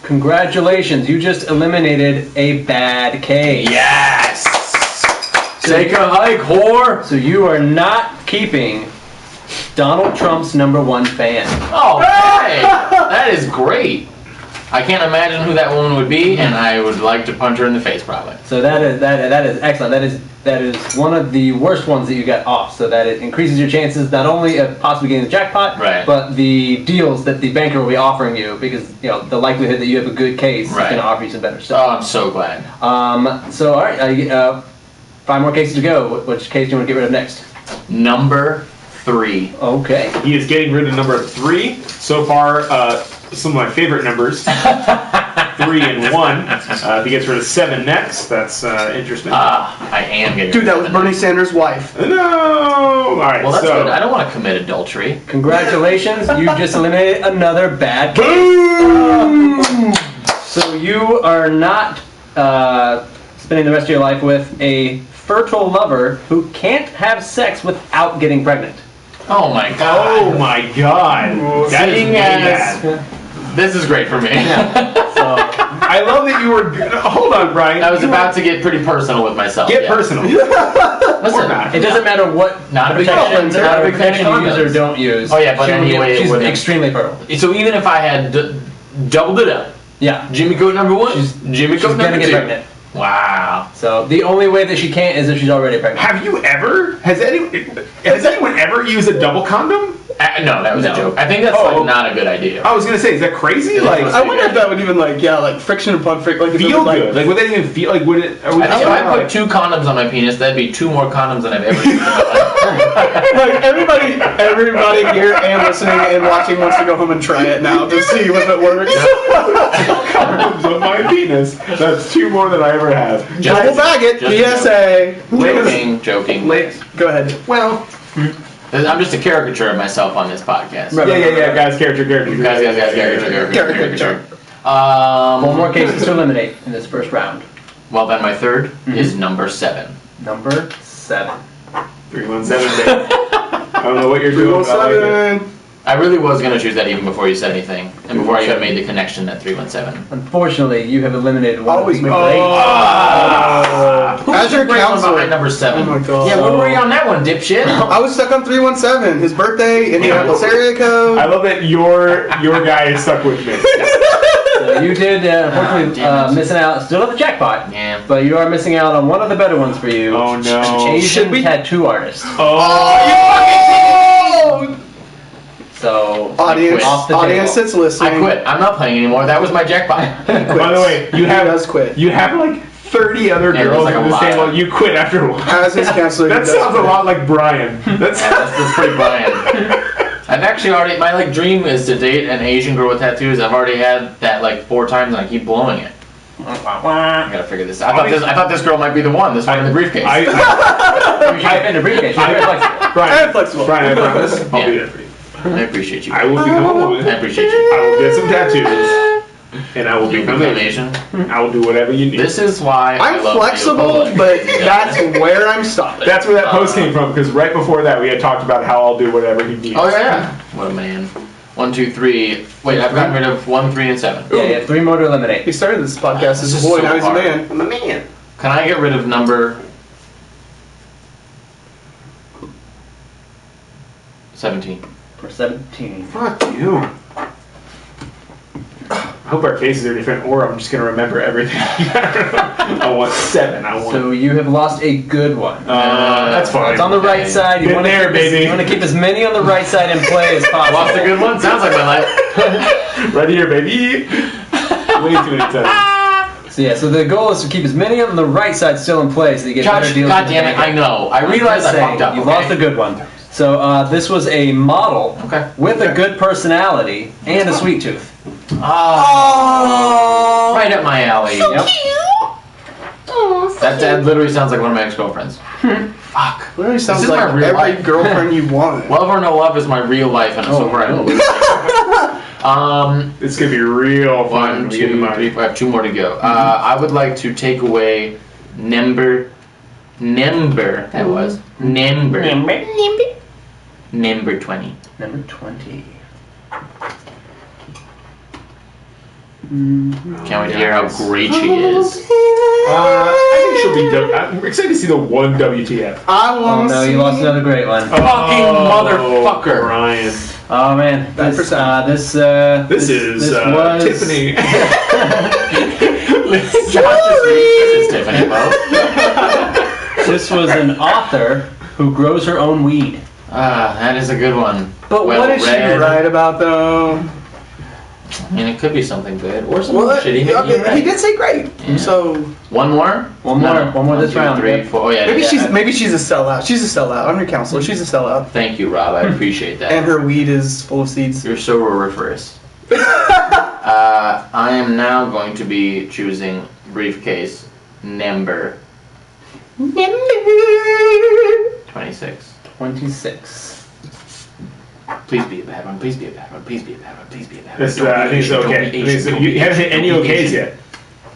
Congratulations, you just eliminated a bad case. Yes! Take a hike, whore! So you are not keeping Donald Trump's number 1 fan. Oh, hey! That is great. I can't imagine who that woman would be, and I would like to punch her in the face, probably. So that is excellent. That is one of the worst ones that you got off. So that it increases your chances not only of possibly getting the jackpot, Right. but the deals that the banker will be offering you, because the likelihood that you have a good case is Right. going to offer you some better Oh, stuff. I'm so glad. So all right, 5 more cases to go. Which case do you want to get rid of next? Number 3. Okay. He is getting rid of number 3. So far, some of my favorite numbers. 3 and 1. If he gets rid of 7 next, that's interesting. I am getting Dude, that was rid of Bernie Sanders' wife. No! Alright, Well, that's so. good. I don't want to commit adultery. Congratulations, you just eliminated another bad case. Boom! So you are not spending the rest of your life with a fertile lover who can't have sex without getting pregnant. Oh my god. Oh my god. That is Seeing way as- bad. This is great for me. So I love that you were. Hold on, Brian. I was You about to get pretty personal with myself. Get yeah. personal. Listen, Or not. it doesn't matter what Not a big protection, fan. not a Big fan of protection you use or condoms. don't use. Oh, yeah, but anyway, it she's wouldn't- extremely fertile. So even if I had doubled it up, Yeah, Jimmy Coat number 1, Jimmy she's Coat gonna number get 2. pregnant. Wow. So the only way that she can't is if she's already pregnant. Have you ever? Has anyone ever used a double condom? No, that was No. a joke. I think that's Oh. like not a good idea. I was gonna say, is that crazy? Like, I wonder if that would even like friction upon friction. Like, if it feel would, good? Like, would that even feel like? Would it? Are we I think if I put like, 2 condoms on my penis, that'd be 2 more condoms than I've ever used in my life. like everybody here and listening and watching wants to go home and try it now to see if it works. condoms on my penis? That's 2 more than I ever have. Double bag it. Just- PSA. Joking. Go ahead. Well, I'm just a caricature of myself on this podcast. Right. Yeah, guys, character. Guys, caricature. 4 more cases to eliminate in this first round. Well, then my third is number 7. Number 7. 317. I don't know what you're doing. But I like it. 317. I really was going to choose that even before you said anything, and before I even made the connection at 317. Unfortunately, you have eliminated one Always of the make great. As your Great one counselor. behind number 7. Oh my God. Yeah, where were you on that one, dipshit? I was stuck on 317. His birthday, Indianapolis area code. I love that your guy is stuck with me. So you did, unfortunately, damn it. missing out. Still at the jackpot. Yeah. But you are missing out on one of the better ones for you. Oh no. Asian Should we- tattoo artist. Oh, So Audience, off the audience table. that's listening. I quit. I'm not playing anymore. That was my jackpot. By the way, He does quit. you have like 30 other Yeah, girls there's like at a this lot. table. You quit after a while. As his counselor, he That does sounds a quit. lot like Brian. That's pretty Brian. I've actually already, my like dream is to date an Asian girl with tattoos. I've already had that like 4 times and I keep blowing it. I gotta figure this out. I thought this girl might be the one. This one in the briefcase. You should have been a briefcase. You're very flexible. And flexible. Brian, I promise, I'll be Yeah. there for you. I appreciate you. I will become a woman. I appreciate you. I will get some tattoos, and I will You become become Asian. Asian. I will do whatever you need. This is why I I'm love flexible, Leo but Polo. that's where I'm stopping. That's where that post came from, because right before that we had talked about how I'll do whatever he needs. Oh yeah. What a man. 1, 2, 3. Wait, I've gotten rid of 1, 3, and 7. Yeah, you have 3 more to eliminate. He started this podcast as This a is boy, so now he's a hard. man. I'm a man. Can I get rid of number 17? for 17. Fuck you. I hope our cases are different, or I'm just gonna remember everything. I want 7. So you have lost a good one. That's fine. It's on the right side. You Been want there, baby. You want to keep as many on the right side in play as possible. Lost a good one? Sounds like my life. Right here, baby. Way too many times. So yeah, so the goal is to keep as many on the right side still in play so you get better Josh, deals. God with the damn it, banker. I know. I I'm realized just I fucked up. You okay? lost a good one. So this was a model with a good personality and a sweet tooth. Oh, right up my alley. Yep. That literally sounds like one of my ex-girlfriends. Fuck. Literally sounds This is my like real every life. girlfriend you wanted. Love or no love is my real life, and I'm so proud of it. It's gonna be real fun. 1, 2, 3, 4. I have 2 more to go. I would like to take away number. That was number 20. Number 20. Can't wait to hear how great she is. I think she'll be. I'm excited to see the one WTF. I Oh want to no, you lost another great one. Fucking motherfucker. Ryan. Oh man, this This This is was Tiffany. Josh just this is Tiffany, Bo. This was an author who grows her own weed. That is a good one. But Well what did she read. write about though? I mean, it could be something good or something Well, shitty. Maybe I mean, you're right. he did say great. Yeah. So One more? One more this 2, round. 3, Yep. 4. Oh yeah. maybe yeah. she's a sellout. She's a sellout. I'm your counselor. She's a sellout. Thank you, Rob. I appreciate that. And her weed is full of seeds. You're so reverse. I am now going to be choosing briefcase number 26. 26. Please be a bad one. Please be a bad one. Please be a bad one. Please be a bad one. This, Don't I be think it's Asian, don't okay. be I think Asian, it's- don't you be haven't hit Asian, any don't be okays Asian. yet.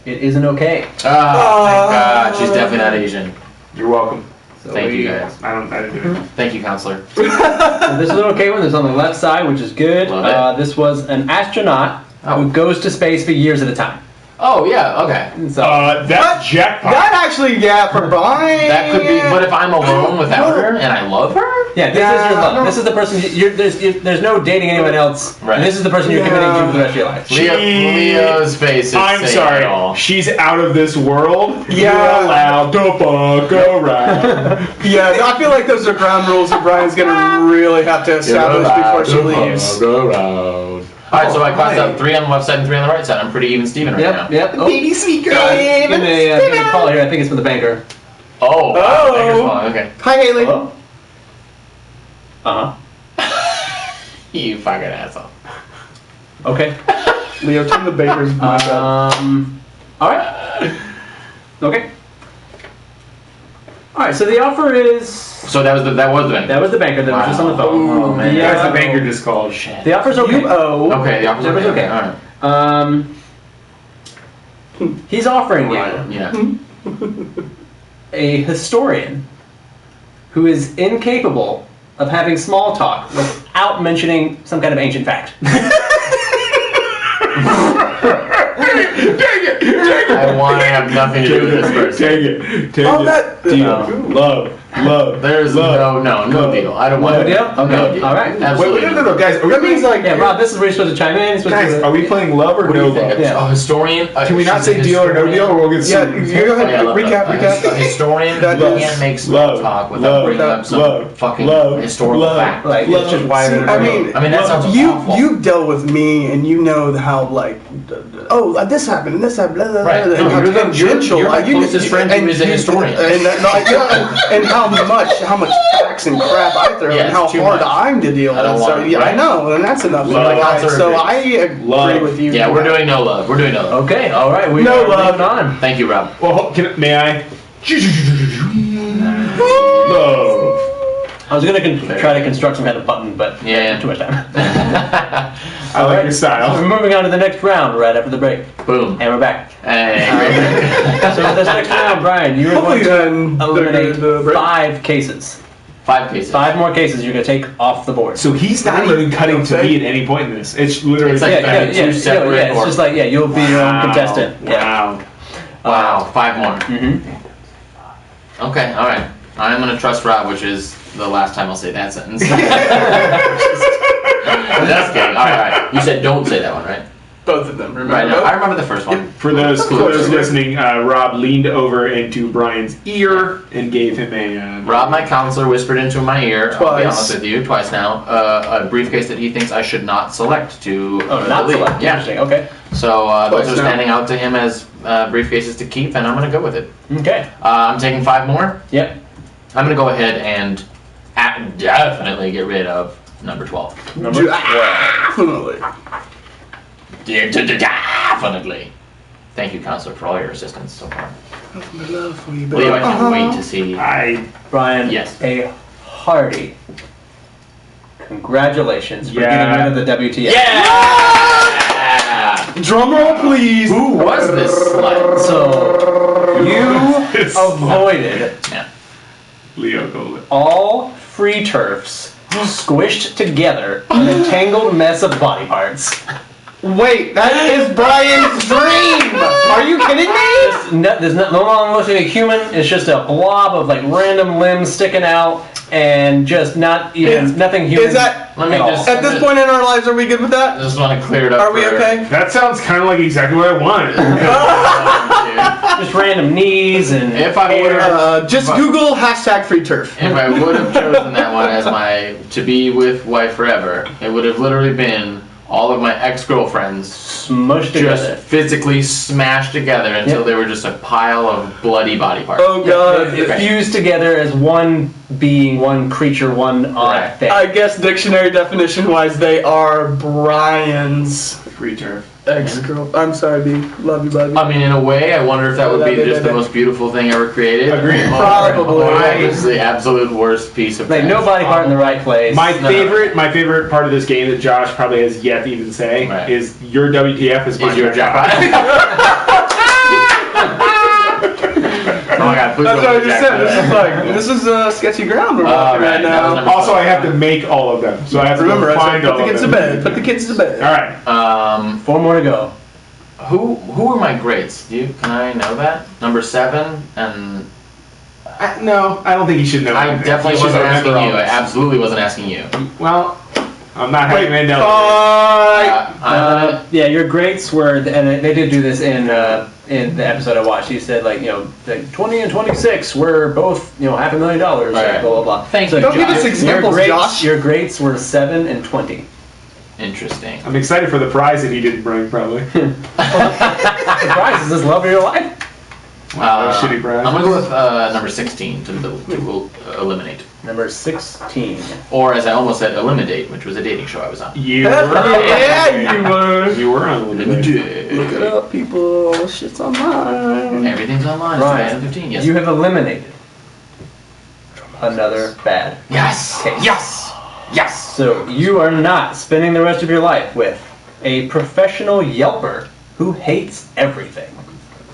It isn't okay. Oh, thank God. She's definitely not Asian. You're welcome. So Thank you, guys. I didn't do it. Thank you, counselor. So this is an okay one. This is on the left side, which is good. Love it. This was an astronaut who goes to space for years at a time. Oh, yeah, okay. So That's jackpot. That actually, yeah, for Brian. That could be, but if I'm alone without her and I love her? yeah, this is your love. This is the person. There's no dating anyone else. Right. And this is the person you're committing to for the rest of your life. Leo's face is I'm saying sorry. it all. She's out of this world. Yeah. You're allowed to fuck around. Yeah, I feel like those are ground rules that Brian's gonna really have to establish before she leaves. Alright, so I crossed out 3 on the left side and 3 on the right side. I'm pretty even Steven right now. Yep. Oh, Baby sweet girl. give me a call here. I think it's from the banker. Oh, wow. Oh. Banker's falling, okay. Hi, Haley. Hello? Uh huh. You fucking asshole. Okay. Leo, turn the baker's mic up. All right. Okay. All right. So the offer is. So that was the bank. That was the banker that was just on the phone. Oh, man. The, That's the banker just called. Shit. The offer's okay. You owe. Okay, the offer's The offer's okay. Alright. He's offering you Yeah. a historian who is incapable of having small talk without mentioning some kind of ancient fact. I want to have nothing to do with this person. Take it. Take Oh, it. that- Deal. Love. There's no deal. I don't want No to. deal? Okay. No deal. All right. Absolutely. Wait, no, guys. Are we That means playing, like Yeah, Rob, this is where you're supposed to chime in. You're supposed guys, to are we playing love or What do no you think? love? Yeah. A historian? Can we not she's say a deal or no historian? deal, or we'll get Yeah, sued? you go ahead. Oh, yeah, I love recap. that. A historian That can't is- make small love, talk without love, bringing up some love, fucking love, historical love. fact. Like, it's just why they're I mean, that sounds awful. you've dealt with me, and you know how like, this happened and this happened, blah, blah, Right. blah, and No, how you're the- tangential. you're my like, closest friend who is a historian. and how much facts and crap I throw, Yeah, and how it's too hard much. I'm to deal I don't with. want So it, yeah, I right? know, and that's enough. Love, Like, counselor so agrees. I agree Love. with you. Yeah, we're doing no love. We're doing no love. Okay, all right. We No are love. moving on. Thank you, Rob. Well, may I? Love. I was going to try to construct some kind of button, but Yeah. too much time. I like your We're style. moving on to the next round right after the break. Boom. And we're back. Hey. So this next round, Brian, you are Hopefully going to eliminate the break. 5 cases. 5 cases. 5 more cases you're going to take off the board. So he's not even cutting to me at any point in this. It's literally It's like two separate It's just like, you'll be your own contestant. Yeah. Wow. Wow. 5 more. Mm-hmm. Okay. All right. I'm gonna trust Rob, which is the last time I'll say that sentence. You said don't say that one, right? Both of them. Remember? Right. No, I remember the first one. For those listening, Rob leaned over into Brian's ear and gave him a. Rob, my counselor, whispered into my ear. Twice. I'll be honest with you, twice now. A briefcase that he thinks I should not select to. Not delete. select. Yeah. Interesting. Okay. So those Twice are now. standing out to him as briefcases to keep, and I'm going to go with it. Okay. I'm taking 5 more. Yep. I'm going to go ahead and definitely get rid of number 12. Number 12. Definitely. Definitely. Thank you, counselor, for all your assistance so far. My love for you, Leo, I can't wait to see. Brian, Yes. a hearty congratulations for Yeah. getting rid of the WTF. Yeah! Drum roll, please. Who was this slut? So you avoided Yeah. Leo Golden. all free turfs squished together in a tangled mess of body parts. Wait, that is Brian's dream. Are you kidding me? There's no longer looks like a human. It's just a blob of like random limbs sticking out, and just nothing human. Is that Let me at all. just- at this point in our lives? Are we good with I that? just want to clear it up. Are we for- okay? That sounds kind of like exactly what I wanted. Just random knees and If I would have, Just Google #free turf. if I would have chosen that one as my to be with wife forever, it would have literally been all of my ex-girlfriends smushed just together. physically smashed together until they were just a pile of bloody body parts. Oh god. It fused together as one being, one creature, one odd Right. thing. I guess dictionary definition wise, they are Brian's Free turf. ex-girl. I'm sorry, B. Love you, buddy. I mean, in a way, I wonder if that would be just the most beautiful thing ever created. Agreed. Probably. It's the absolute worst piece of Like trash. no body part in the right place. My No. favorite part of this game that Josh probably has yet to even say Right. is your WTF is my Is your jackpot. Oh my god, please That's don't what I be just said. jackpot. This is sketchy ground we're Oh, walking right. right That was now. number Also, I have to make all of them, so I have to Remember, I said find put all the of kids to them. bed. Put the kids to bed. All right. 4 more to go. Who are my greats? Can I know that? Number 7 and No, I don't think you should know. I anything. definitely You should wasn't asking remember you. all I this. absolutely wasn't asking you. Well, I'm not having an Bye. I'm gonna, Yeah, your greats were, and they did do this in the episode I watched. He said like, like 20 and 26 were both, $500,000, Right. blah blah blah. Thank So you, Don't give us Josh. examples, your greats, Josh. Your greats were 7 and 20. Interesting. I'm excited for the prize that he didn't bring, probably. Surprise! Is this love of your life? Shitty prize. I'm gonna go with number 16 to eliminate, Number 16. or as I almost said, eliminate, which was a dating show I was on. You Yeah, you were. You were on the Look it up, people. Shit's online. Everything's online. Ryan, It's 2015. Yes. you have eliminated another bad Yes. case. Yes. Yes. So you are not spending the rest of your life with a professional Yelper who hates everything.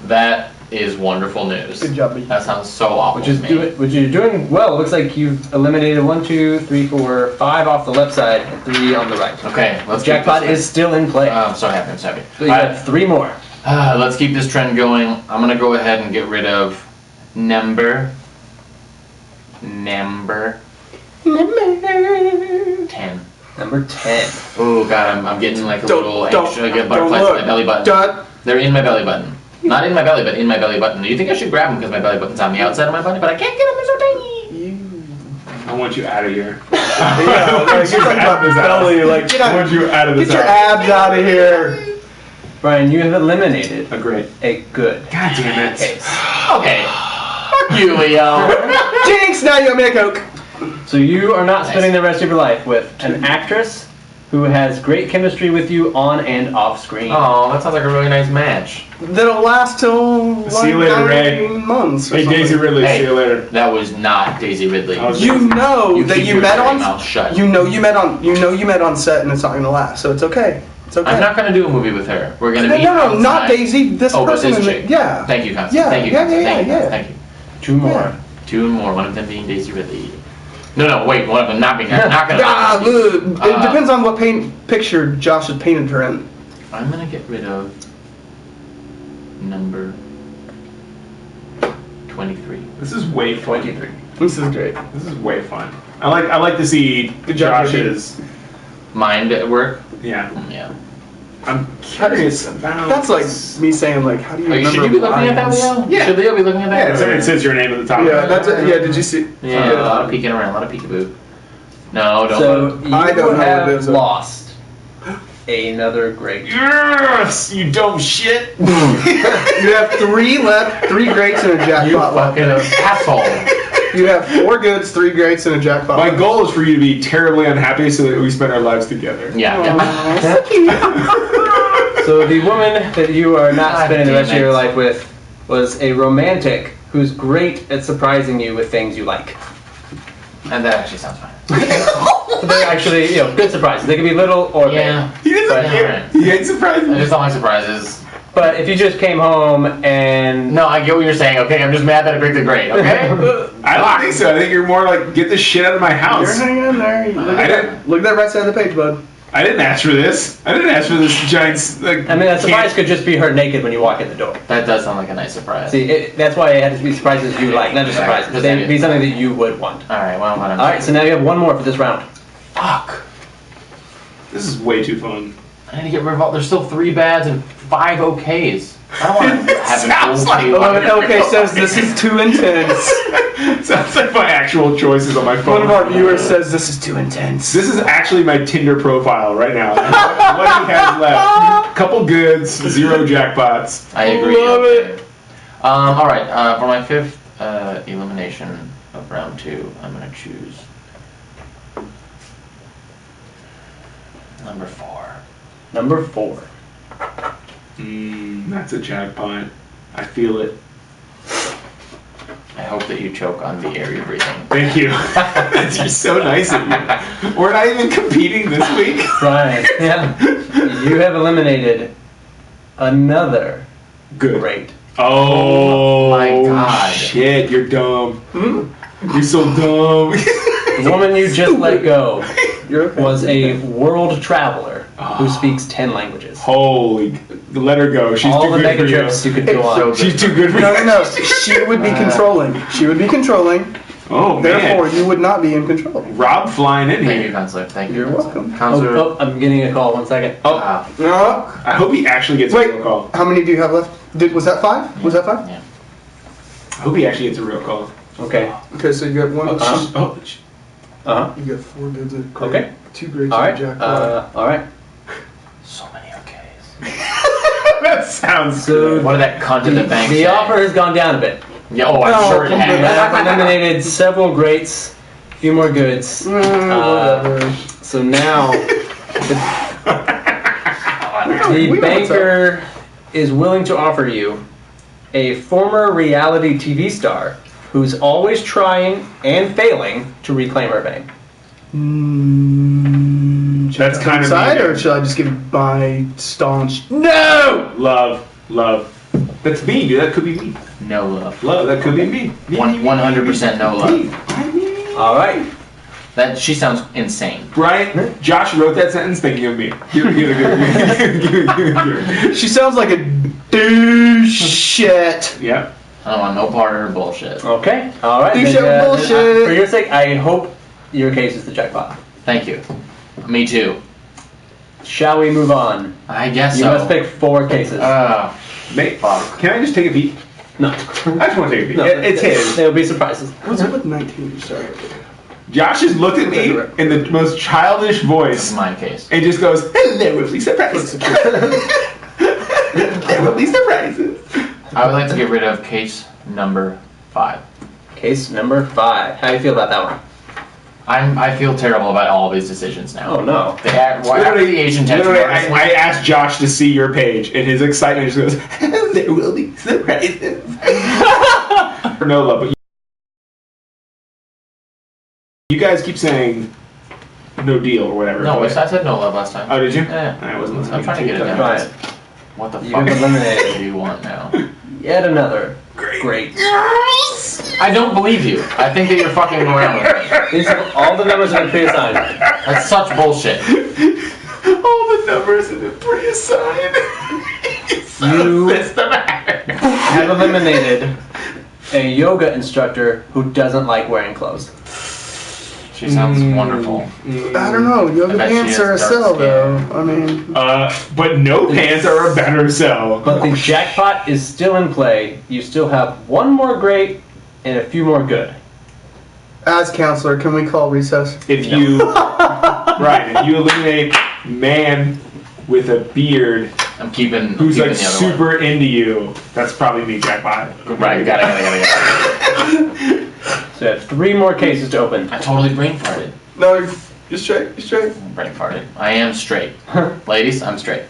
That is wonderful news. Good job, B. That sounds so awful Which is to me. which you're doing well. It looks like you've eliminated 1, 2, 3, 4, 5 off the left side and 3 on the right. Okay, let's keep Jackpot this is still in play. I'm so happy. I'm so happy. So you have 3 more. Let's keep this trend going. I'm gonna go ahead and get rid of number 10. Number 10. Oh god, I'm getting like a little anxious. I get butterflies look. in my belly button. Don't. They're in my belly button. Not in my belly, but in my belly button. You think I should grab them because my belly button's on the outside of my body, but I can't get them. They're so tiny. I want you out of here. Yeah, like, you're talking about belly. Like, get I want you out of this Get your house. abs out of here. Brian, you have eliminated Great. a good God damn it. case. Okay. Fuck you, Leo. Jinx, now you owe me a Coke. So you are not Nice. spending the rest of your life with an actress who has great chemistry with you on and off screen. Oh, that sounds like a really nice match. That'll last till See you later, Ray. 9 months. Or Hey, something. Daisy Ridley, Hey. see you later. That was not Daisy Ridley. I was- You know You that keep you your met dirty on. mouth shut. You know you met on set, and it's not gonna last. So it's okay. It's okay. I'm not gonna do a movie with her. We're gonna No, be no, not outside. Daisy. This Oh, but person. this in the- chick. Yeah. Thank you, Constance. Yeah, Thank you, yeah, Constance. yeah, Thank you, yeah. Constance. Thank you. 2 more. Yeah. 2 more. One of them being Daisy Ridley. No, wait. One of them not being. Not gonna. Ah, look, it depends on what picture Josh has painted her in. I'm gonna get rid of number 23. This is way fun. 23. This is great. This is way fun. I like to see Good job, Josh's mind at work. Yeah. Yeah. I'm curious about. That's like me saying like, how do you remember Should you be looking at that, lines? Leo? Yeah. Should Leo be looking at that? Yeah, it says your name at the top. Yeah, that's it. Yeah, did you see? Yeah, a lot of peeking around, a lot of peekaboo. No, don't So look. you I don't know what have it is. lost another great. Yes, you dumb shit. You have 3 left, 3 greats and a You jackpot left. fucking asshole. You have 4 goods, 3 greats, and a jackpot. My left. goal is for you to be terribly unhappy so that we spend our lives together. Yeah. So the woman that you are not God spending the rest of damn your it. life with was a romantic who's great at surprising you with things you like. And that actually sounds fine. So they're actually, good surprises. They can be little or big. Yeah. He doesn't But, care. alright. He ain't surprised I me. just don't like surprises. But if you just came home and No, I get what you're saying. Okay, I'm just mad that I picked a grade. Okay. I don't think so. I think you're more like, get this shit out of my You're house. hanging in there. Look I at didn't- that. Look at that right side of the page, bud. I didn't ask for this. I didn't ask for this giant, like... I mean, that surprise can't- could just be her naked when you walk in the door. That does sound like a nice surprise. See, that's why it had to be surprises you like, not just Yeah, surprises. just They'd be something that you would want. All right. Well, I'm All right, so now you have one more for this round. fuck. This is way too fun. I need to get rid of all. There's still 3 bads and 5 okays. I don't want to have Sounds an like- okay. Okay, says this is too intense. Sounds like my actual choices on my phone. One of our viewers says this is too intense. This is actually my Tinder profile right now. What he has left. Couple goods, 0 jackpots. I agree. Love okay. All right. For my 5th elimination of round 2, I'm gonna choose number 4. Number 4. That's a jackpot. I feel it. I hope that you choke on the air you're breathing. Thank you. You're so nice of you. We're not even competing this week. Brian, yeah. You have eliminated another Good. great. Oh my God. Shit, you're dumb. You're so dumb. The woman you just let go You're okay. was a world traveler who speaks 10 languages. Holy, let her go. She's All too the good mega for trips you. you could go on. She's too good for No, you. no, she would be controlling. She would be controlling. Oh Therefore, man, you would not be in control. Rob flying in Thank you, here. Counselor. Thank you. You're Counselor. welcome. Counselor. Oh, I'm getting a call. 1 second. Oh, No. I hope he actually gets a Wait, real call. how many do you have left? Was that 5? Was that 5? Yeah. I hope he actually gets a real call. Okay. Okay, so you got 1. Oh, Uh-huh. You got 4 goods and Okay. 2 greats All and right. a jackpot. All right. So many okays. that sounds So good. What did that cunt in the bank the say? offer has gone down a bit. Yeah, oh, I'm No, sure it You has. have eliminated several greats, a few more goods. Whatever. So now the We know what's banker is willing to offer you a former reality TV star who's always trying and failing to reclaim her fame. That's kind of Side, mean. or should I just give my staunch? No! Love. That's me, dude. That could be me. No love. Love, that could be me. 100% no love. All right. That she sounds insane. Right? Josh wrote that sentence thinking of me. Give it. She sounds like a douche shit. Yeah. I don't want no part of her bullshit. Okay. All right. You then, show bullshit. for your sake, I hope your case is the jackpot. Thank you. Me too. Shall we move on? I guess You so. must pick 4 cases. Mate, Fuck. can I just take a peek? no. I just want to take a peek. No, It's his. There'll be surprises. What's up with 19 you started? Josh just looked at me in the most childish This is voice my case. and just goes, "There will be surprises. There will be surprises." I would like to get rid of case number 5. Case number 5. How do you feel about that one? I feel terrible about all of these decisions now. Oh no. After the Asian tattoo Literally, artist- I asked Josh to see your page, and his excitement just goes, "There will be surprises." For no love, but you guys keep saying no deal or whatever. No, I said no love last time. Oh, did you? Yeah. I wasn't listening. I'm trying to get it down. Right. What the You've fuck eliminated. do you want now? Yet another Great. I don't believe you. I think that you're fucking around with me. These are all the numbers that are pre-assigned. That's such bullshit. All the numbers in the pre-assigned. You Systematic. have eliminated a yoga instructor who doesn't like wearing clothes. She sounds wonderful. I don't know. Yoga I bet she pants has are a dark sell, skin. though. I mean, But no pants are a better sell. But the jackpot is still in play. You still have one more great and a few more good. as counselor, can we call recess? If you if you eliminate man with a beard I'm keeping who's the like other super into you, that's probably me, jackpot. one. Right, got it. So you have 3 more cases to open. I totally brain farted. No, you're straight. You're straight. Brain farted. I am straight. Ladies, I'm straight.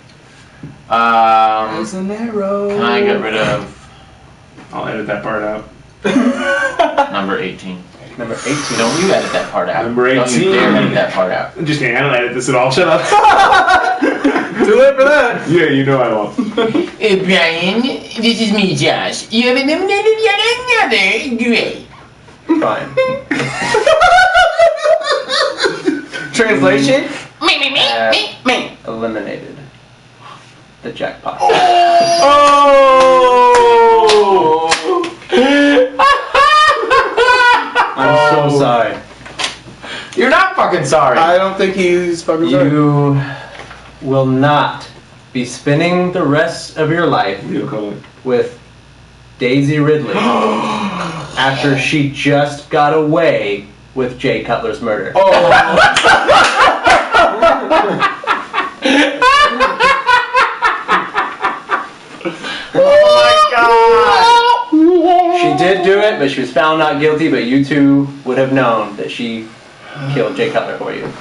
As an arrow. Can I get rid of I'll edit that part out. number 18? Number 18. Don't you edit that part out. Number Don't 18. you dare edit that part out. I'm just kidding, I don't edit this at all. Shut up. Too late for that. Yeah, you know I won't. Hey, Brian, this is me, Josh. You have eliminated yet another great. Fine. Translation? Me. Eliminated the jackpot. Oh! I'm so sorry. You're not fucking sorry. I don't think he's fucking sorry. You will not be spending the rest of your life with Daisy Ridley after she just got away with Jay Cutler's murder. Oh my god. She did do it, but she was found not guilty, but you two would have known that she killed Jay Cutler for you.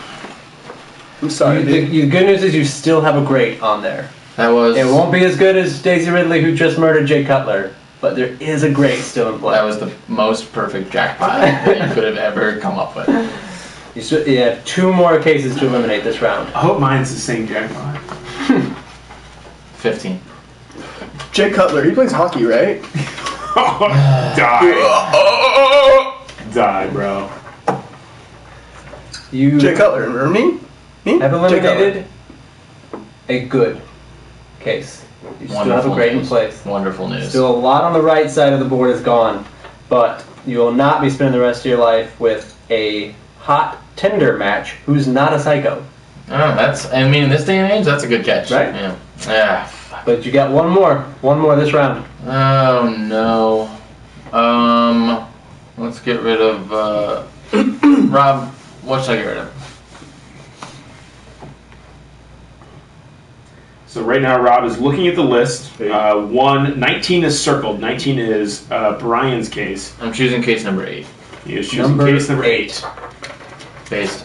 I'm sorry, dude. The good news is you still have a great on there. That was. It won't be as good as Daisy Ridley, who just murdered Jay Cutler, but there is a great still in play. That was the most perfect jackpot that you could have ever come up with. You have 2 more cases to eliminate this round. I hope mine's the same jackpot. 15. Jay Cutler, he plays hockey, right? Die. Die, bro. You Jay Cutler, remember me? Me? have Jay Cutler. eliminated a good case. You still have a Wonderful great in news. place. Wonderful news. Still a lot on the right side of the board is gone, but you will not be spending the rest of your life with a hot Tinder match who's not a psycho. Oh, that's. I mean, in this day and age, that's a good catch. Right? Yeah. Yeah. Fuck. But you got one more this round. Oh no. Let's get rid of. Rob, what should I get rid of? So right now, Rob is looking at the list. 19 is circled. 19 is Brian's case. I'm choosing case number 8, He is choosing case number 8. based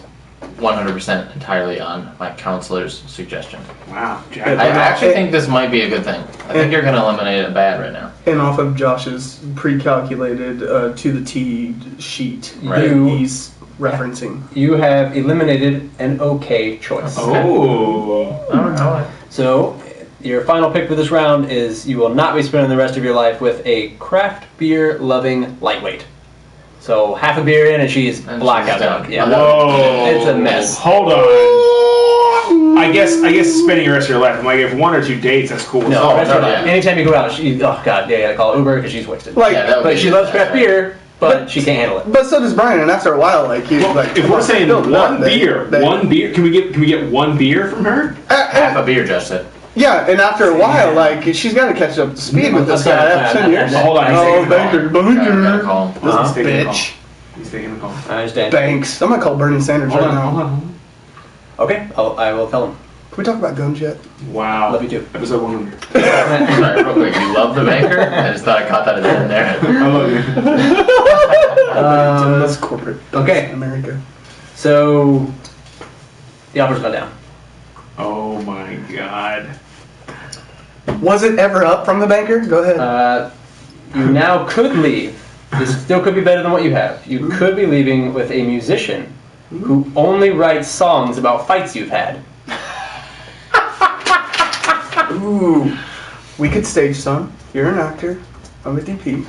100% entirely on my counselor's suggestion. Wow, I jackpot. actually think this might be a good thing. I think you're going to eliminate a bad right now. And off of Josh's pre-calculated to the T sheet Right. that You he's referencing. you have eliminated an okay choice. Oh. Alright. So your final pick for this round is you will not be spending the rest of your life with a craft beer loving lightweight. So half a beer in and she's And blackout she's drunk. done. Yeah. Whoa. It's a mess. Hold on. I guess spending your rest of your life. Like if 1 or 2 dates, that's cool. No, Oh, rest of no, your life. yeah. Anytime you go out, she oh god, yeah, you gotta call Uber because she's wasted. Like, Yeah, that would but be she it. loves craft That's right. beer, but she can't handle it. but so does Brian, and after a while, like he's like, If come we're on, saying build it up, one then- beer, then- one beer, can we get 1 beer from her? Half a beer, Josh said. Yeah, and after a while, like she's got to catch up to speed with this guy after 10 years. Hold on, he's Oh, taking a banker, Gotta call him. This He's taking a call. bitch. He's taking a call. I understand. Banks. I'm gonna call Bernie Sanders Hold right on, now. hold on. Okay, I will tell him. Can we talk about guns yet? Wow. Love you too. Episode 100. Sorry, real quick. You love the banker? I just thought I caught that at the end there. I love you. That's corporate. okay. In America. So the offer's gone down. Oh my god. Was it ever up from the banker? Go ahead. You now could leave. This still could be better than what you have. You could be leaving with a musician who only writes songs about fights you've had. Ooh. We could stage some. You're an actor. I'm a DP.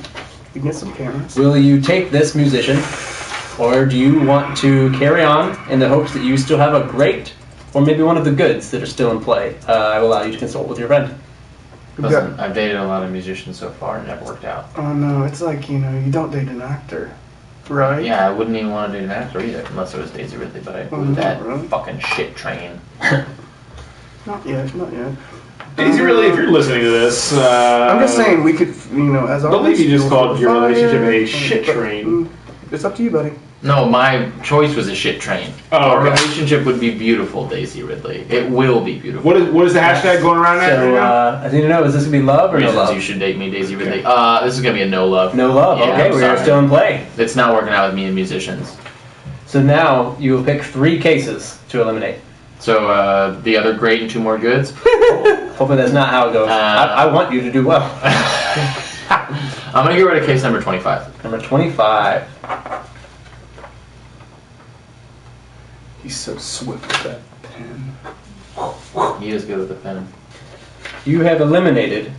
We can get some cameras. Will you take this musician, or do you want to carry on in the hopes that you still have a great, or maybe one of the goods that are still in play? I will allow you to consult with your friend. Listen, I've dated a lot of musicians so far and it never worked out. Oh no, it's like, you know, you don't date an actor. Right? Yeah, I wouldn't even want to do an actor either, unless it was Daisy Ridley, but I that really? fucking shit train. Not yet, not yet. Daisy, really, if you're listening to this, I'm just saying we could, as our I believe you just relationship called your fire, relationship a shit train. It's up to you, buddy. No, my choice was a shit train. Oh, Our okay. relationship would be beautiful, Daisy Ridley. It will be beautiful. What is the hashtag going around at So, right now? I need to know, is this going to be love or no Reasons love? you should date me, Daisy Ridley. This is gonna be a no love. No love. Yeah, Okay, I'm we are sorry. still in play. It's not working out with me and musicians. So now you will pick 3 cases to eliminate. So the other great and 2 more goods. Hopefully that's not how it goes. I want you to do well. I'm gonna get rid of case number 25. Number 25. He's so swift with that pen. He is good with the pen. You have eliminated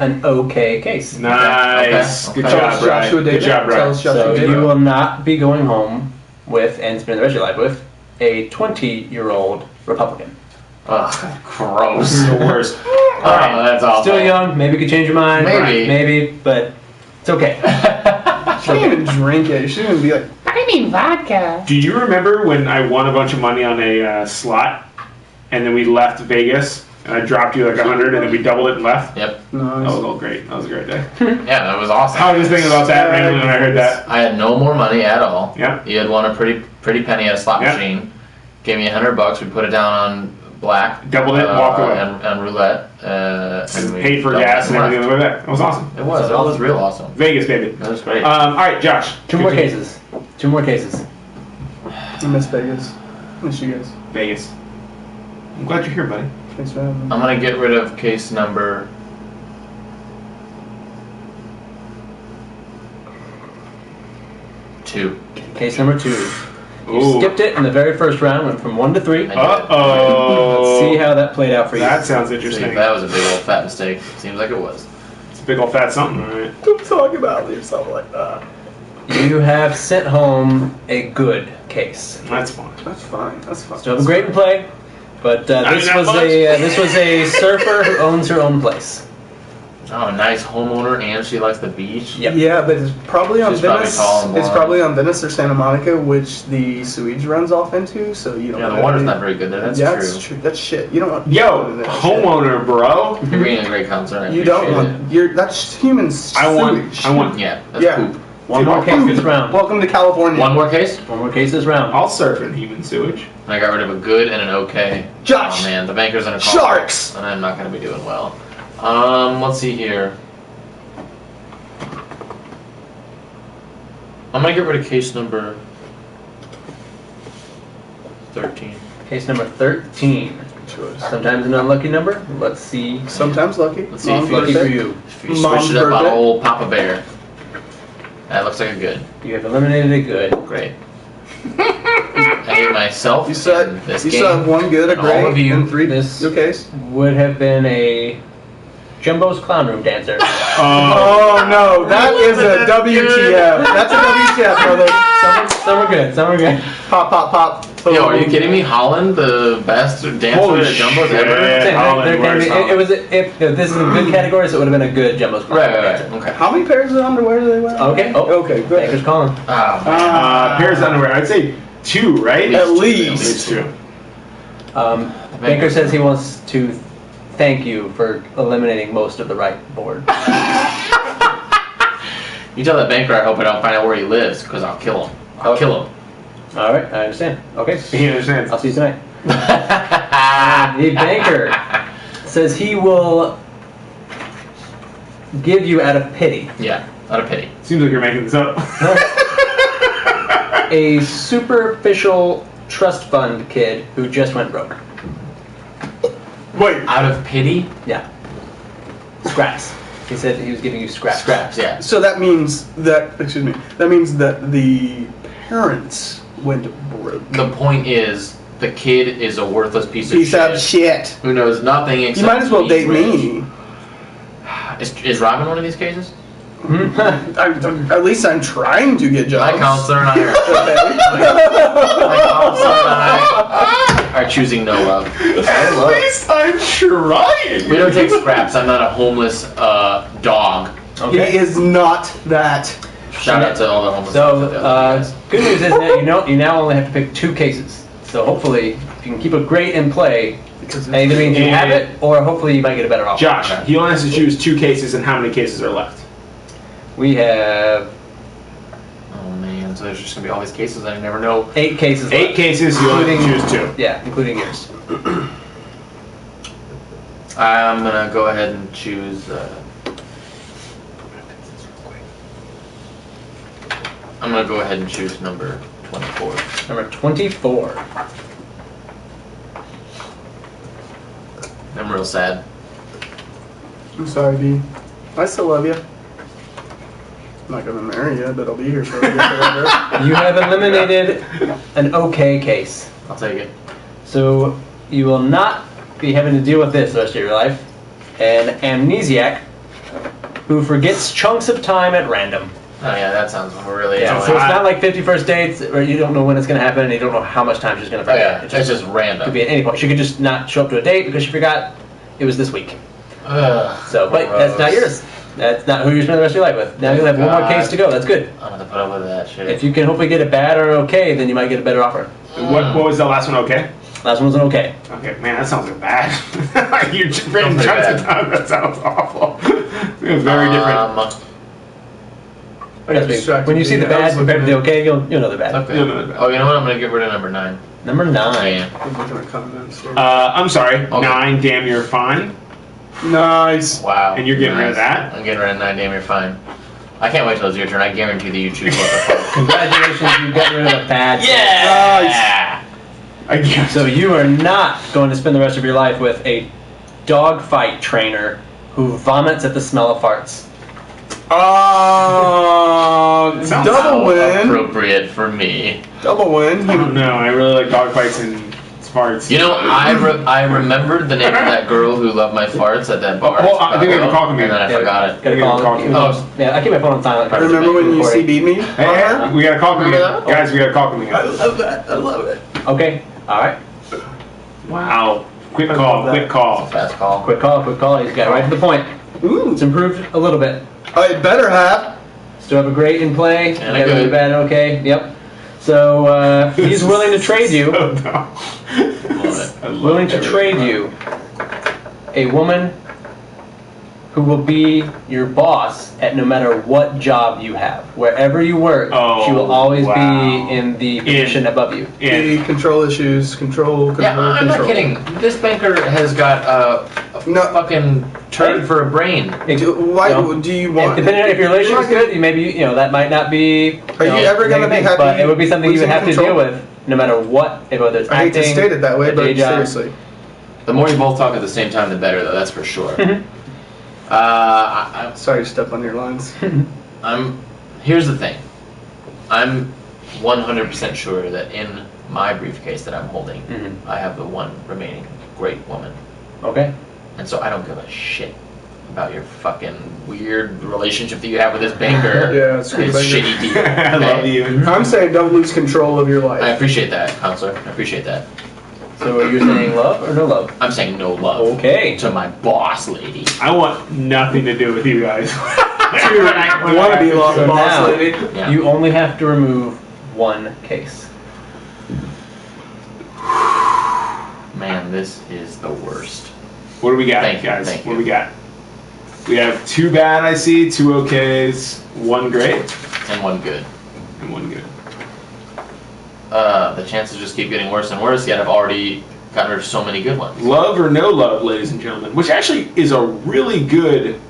an okay case. Nice. Okay. Good Okay. job, Brian. Joshua Good David. job, Tell Brian. us Joshua So David. you will not be going home with and spend the rest of your life with a 20-year-old Republican. Ugh, gross. The worst. Oh, that's awful. Still young, maybe you could change your mind. Maybe. Maybe, but it's okay. She didn't even drink it. She didn't even be like, I need vodka. Do you remember when I won a bunch of money on a slot, and then we left Vegas, and I dropped you like 100, and then we doubled it and left? Yep. That nice. was all great. That was a great day. Yeah, that was awesome. I was just thinking about that randomly when I heard that. I had no more money at all. Yeah. You had won a pretty penny at a slot Yeah. machine. Gave me $100. We put it down on black. Doubled it and walked away. And roulette. And we Paid for doubled gas it and everything on left. the way back. That was awesome. It was real awesome. Vegas, baby. That was great. All right, Josh. 2 more continue. cases. 2 more cases. I miss Vegas. Miss you guys. Vegas. I'm glad you're here, buddy. Thanks for having me. I'm gonna get rid of case number 2. Case number 2. You Ooh. skipped it in the very first round, went from 1 to 3. Uh-oh. Let's see how that played out for you. That sounds See, interesting. that was a big old fat mistake. Seems like it was. It's a big old fat something, all right? Don't talk about yourself like that. You have sent home a good case. That's fine. That's fine. That's fine. Still have a great in play, but this that was much. this was a surfer who owns her own place. Oh, nice homeowner, and she likes the beach. Yep. Yeah, but it's probably on She's probably Venice. tall and It's blonde. probably on Venice or Santa Monica, which the sewage runs off into. So you don't. Yeah, the want water's any- not very good there. That's yeah, true. that's true. That's shit. You don't want. Yo, that shit. homeowner, bro. You're being a great counselor. I You don't appreciate want. You're that's human sewage. I want. it. Yeah, that's Yeah. poop. One more case this round. Welcome to California. One more case? One more case this round. I'll surf in human sewage. I got rid of a good and an okay. Josh! Oh man, the banker's gonna call. Sharks! And I'm not gonna be doing well. Let's see here. I'm gonna get rid of case number 13. Case number 13. Sometimes an unlucky number. Let's see. Sometimes lucky. Let's see if Mom's you- Lucky for birthday. you. If you Mom's switch it up on birthday. old Papa Bear. That looks like a good. You have eliminated a good. Great. I hate myself You saw in this you game. saw one good, a And all great, of you. and 3 This- okays. Would have been a Jumbo's Clown Room Dancer. Oh no, that is a WTF. That's a WTF, brother. Some were good. Some were good. Pop, pop, pop. Yo, are you kidding me? Holland, the best dancer Holy at Jumbo's shit. ever? Yeah, Holland There can wears be- Holland. it was if this is a good category, so it would have been a good Jumbo's Clown Right, Room right, Dancer. right. Okay. How many pairs of underwear do they wear? Okay. Oh, Okay, good. Banker's calling. Oh, man. Pairs of underwear. I'd say 2, right? At At least. least 2. Banker says he wants to thank you for eliminating most of the right board. You tell that banker I hope I don't find out where he lives, because I'll kill him. I'll Okay. kill him. All right, I understand. Okay, He understands. I'll see you tonight. The banker says he will give you out of pity Yeah, out of pity. Seems like you're making this up. a superficial trust fund kid who just went broke. Wait, Out of pity? Yeah. Scraps. He said he was giving you scraps. Scraps, yeah. so that means that, excuse me, that means that the parents went broke. The point is, the kid is a worthless piece of Piece shit. of shit. Who knows nothing except You might as well date being rich. me. Is Robin one of these cases? At least I'm trying to get jobs. My counselor and I are, Okay. my counselor and I are choosing no love. At least I'm trying. We don't take scraps. I'm not a homeless dog. He is not that. Shout out to all the homeless. So, folks out there. good news is that you now only have to pick 2 cases. So hopefully, if you can keep a great in play, either means you have it, or hopefully you might get a better offer. Josh, he only has to choose 2 cases, and how many cases are left? We have Oh man, so there's just gonna be all these cases I never know. 8 cases 8 left. cases, you only have to choose 2. Yeah, including yours. I'm gonna go ahead and choose. I'm gonna go ahead and choose number 24. Number 24. I'm real sad. I'm sorry, B. I still love you. I'm not gonna marry you, but I'll be here for you forever. You have eliminated an okay case. I'll take it. So you will not be having to deal with this the rest of your life. An amnesiac who forgets chunks of time at random. Oh yeah, that sounds really. Yeah, so annoying. it's not like 51st dates where you don't know when it's going to happen and you don't know how much time she's going to Oh forget. yeah, it's just random. Could be at any point. She could just not show up to a date because she forgot it was this week. Ugh, So, but that's not yours. That's not who you're spending the rest of your life with. Now you'll have one more case to go. That's good. I'm gonna put up with that shit. If you can hopefully get a bad or okay, then you might get a better offer. What was the last one, okay? Last one was an okay. Okay, man, that sounds like bad. You're written Sounds chunks pretty of time. That sounds awful. It was very different. When you see the bad compared to the okay, you'll know the bad. Okay. You'll know that. Oh, you know what? I'm gonna get rid of number 9. Number 9. Yeah. I'm looking at comments. I'm sorry. Okay. 9, damn, you're fine. Nice. Wow. And you're getting rid of that? I'm getting rid of 9. Damn, you're fine. I can't wait till it's your turn. I guarantee that you choose what the fuck. Congratulations, you got rid of a bad Yeah. I guess. So you are not going to spend the rest of your life with a dogfight trainer who vomits at the smell of farts. Sounds Double win. Appropriate for me. Double win. I don't know. I really like dogfights and farts. You know, I remembered the name of that girl who loved my farts at that bar. Oh, I think we have a call coming and then I forgot it. Gotta Yeah, call call him. him. Oh. Yeah, I keep my phone on silent. Remember when you CB'd me? Hey, we got a call coming in. Remember that? Guys, we got a call coming in. love that. I love it. Okay, alright. Wow. Quick I call, love that. quick call. Fast call. Quick call. He's got right to the point. Ooh. It's improved a little bit. I better have. Still have a great in play. And a you got good. a bad okay. Yep. So he's willing to trade you. So dumb. Love it. I love Willing to every trade call. you a woman who will be your boss at no matter what job you have. Wherever you work, Oh, she will always wow. be in the position above you. And The control issues. Control. Yeah, I'm not control. kidding. This banker has got a No. fucking turd for a brain. Why No. do you And want? depending on if your relationship's You're not good, maybe that might not be. Are you ever gonna be things, happy But it would be something you would losing have to control? deal with, no matter what. Whether it's I hate to acting, state it that way, a but day job. seriously. The more you both talk at the same time, the better, though. That's for sure. Sorry to step on your lines. Here's the thing. I'm 100% sure that in my briefcase that I'm holding, Mhm. I have the one remaining great woman. Okay. And so I don't give a shit about your fucking weird relationship that you have with this banker. Yeah, it's His good. shitty deal. I love okay? you. I'm saying don't lose control of your I life. appreciate that, counselor. I appreciate that. So you're saying love or no love? I'm saying no love Okay. to my boss lady. I want nothing to do with you guys. Want to be lost So boss now, lady? Yeah. you only have to remove one case. Man, this is the worst. What do we got, Thank you, guys? thank What you. do we got? We have 2 bad, I see, 2 okays, 1 great, And one good. and 1 good. The chances just keep getting worse and worse, yet I've already gotten rid of so many good ones. Love or no love, ladies and gentlemen, which actually is a really good.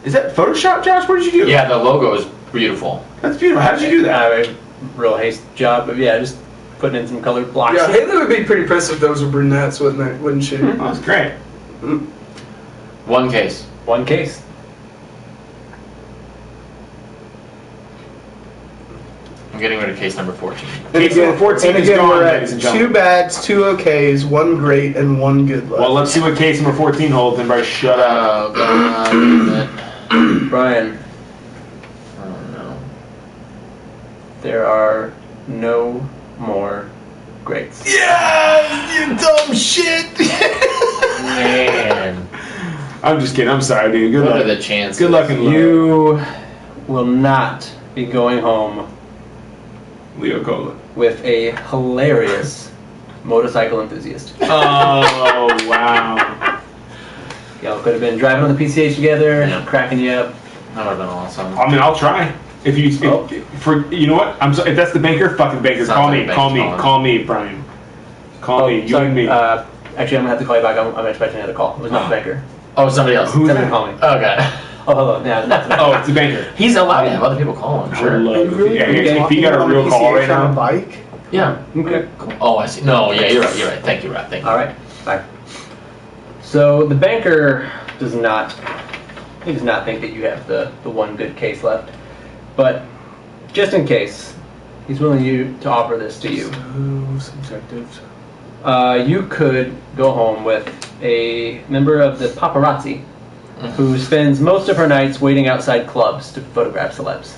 Is that Photoshop, Josh? What did you do? Yeah, the logo is beautiful. That's beautiful. How did you do that? Real haste job, but yeah, just putting in some colored blocks. Yeah, Haley would be pretty pissed if those were brunettes, wouldn't she? Oh, that's great. One case. One case. I'm getting rid of case number 14. Case number 14 and is again, gone, we're ladies and at gentlemen. 2 bads, 2 okays, 1 great, and 1 good left. Well, let's see what case number 14 holds. Everybody shut up. Oh, God. Damn it. Brian, Oh, no. there are no more greats. Yeah, you dumb shit. Man. I'm just kidding. I'm sorry, dude. Good What are luck. the chances? Good luck in love. You will not be going home Leo Cola. with a hilarious motorcycle enthusiast. Oh, wow. Y'all could have been driving on the PCH together, Yeah. cracking you up. That would have been awesome. I mean, I'll try. If you, Oh. you know what? If that's the banker, fucking banker. Sounds Call like me, a call me, banker's call me, Brian. Call me, you sorry, and me. actually, I'm gonna have to call you back. I'm expecting another call. It was not the banker. Oh, somebody else. Who's Somebody that? call me. Okay. Oh, hello. Yeah, not the banker. Oh, it's the banker. He's allowed to have other people call him, I would sure. love Are you really if, gonna be if he got a walking real around call PCH right on a now. bike? Yeah. Okay. Oh, I see. No, yeah, you're right. You're right. Thank you, Rob. Thank you. All right. Bye. So the banker does not think that you have the one good case left, but just in case, he's willing to offer this to you. So subjective. You could go home with a member of the paparazzi who spends most of her nights waiting outside clubs to photograph celebs.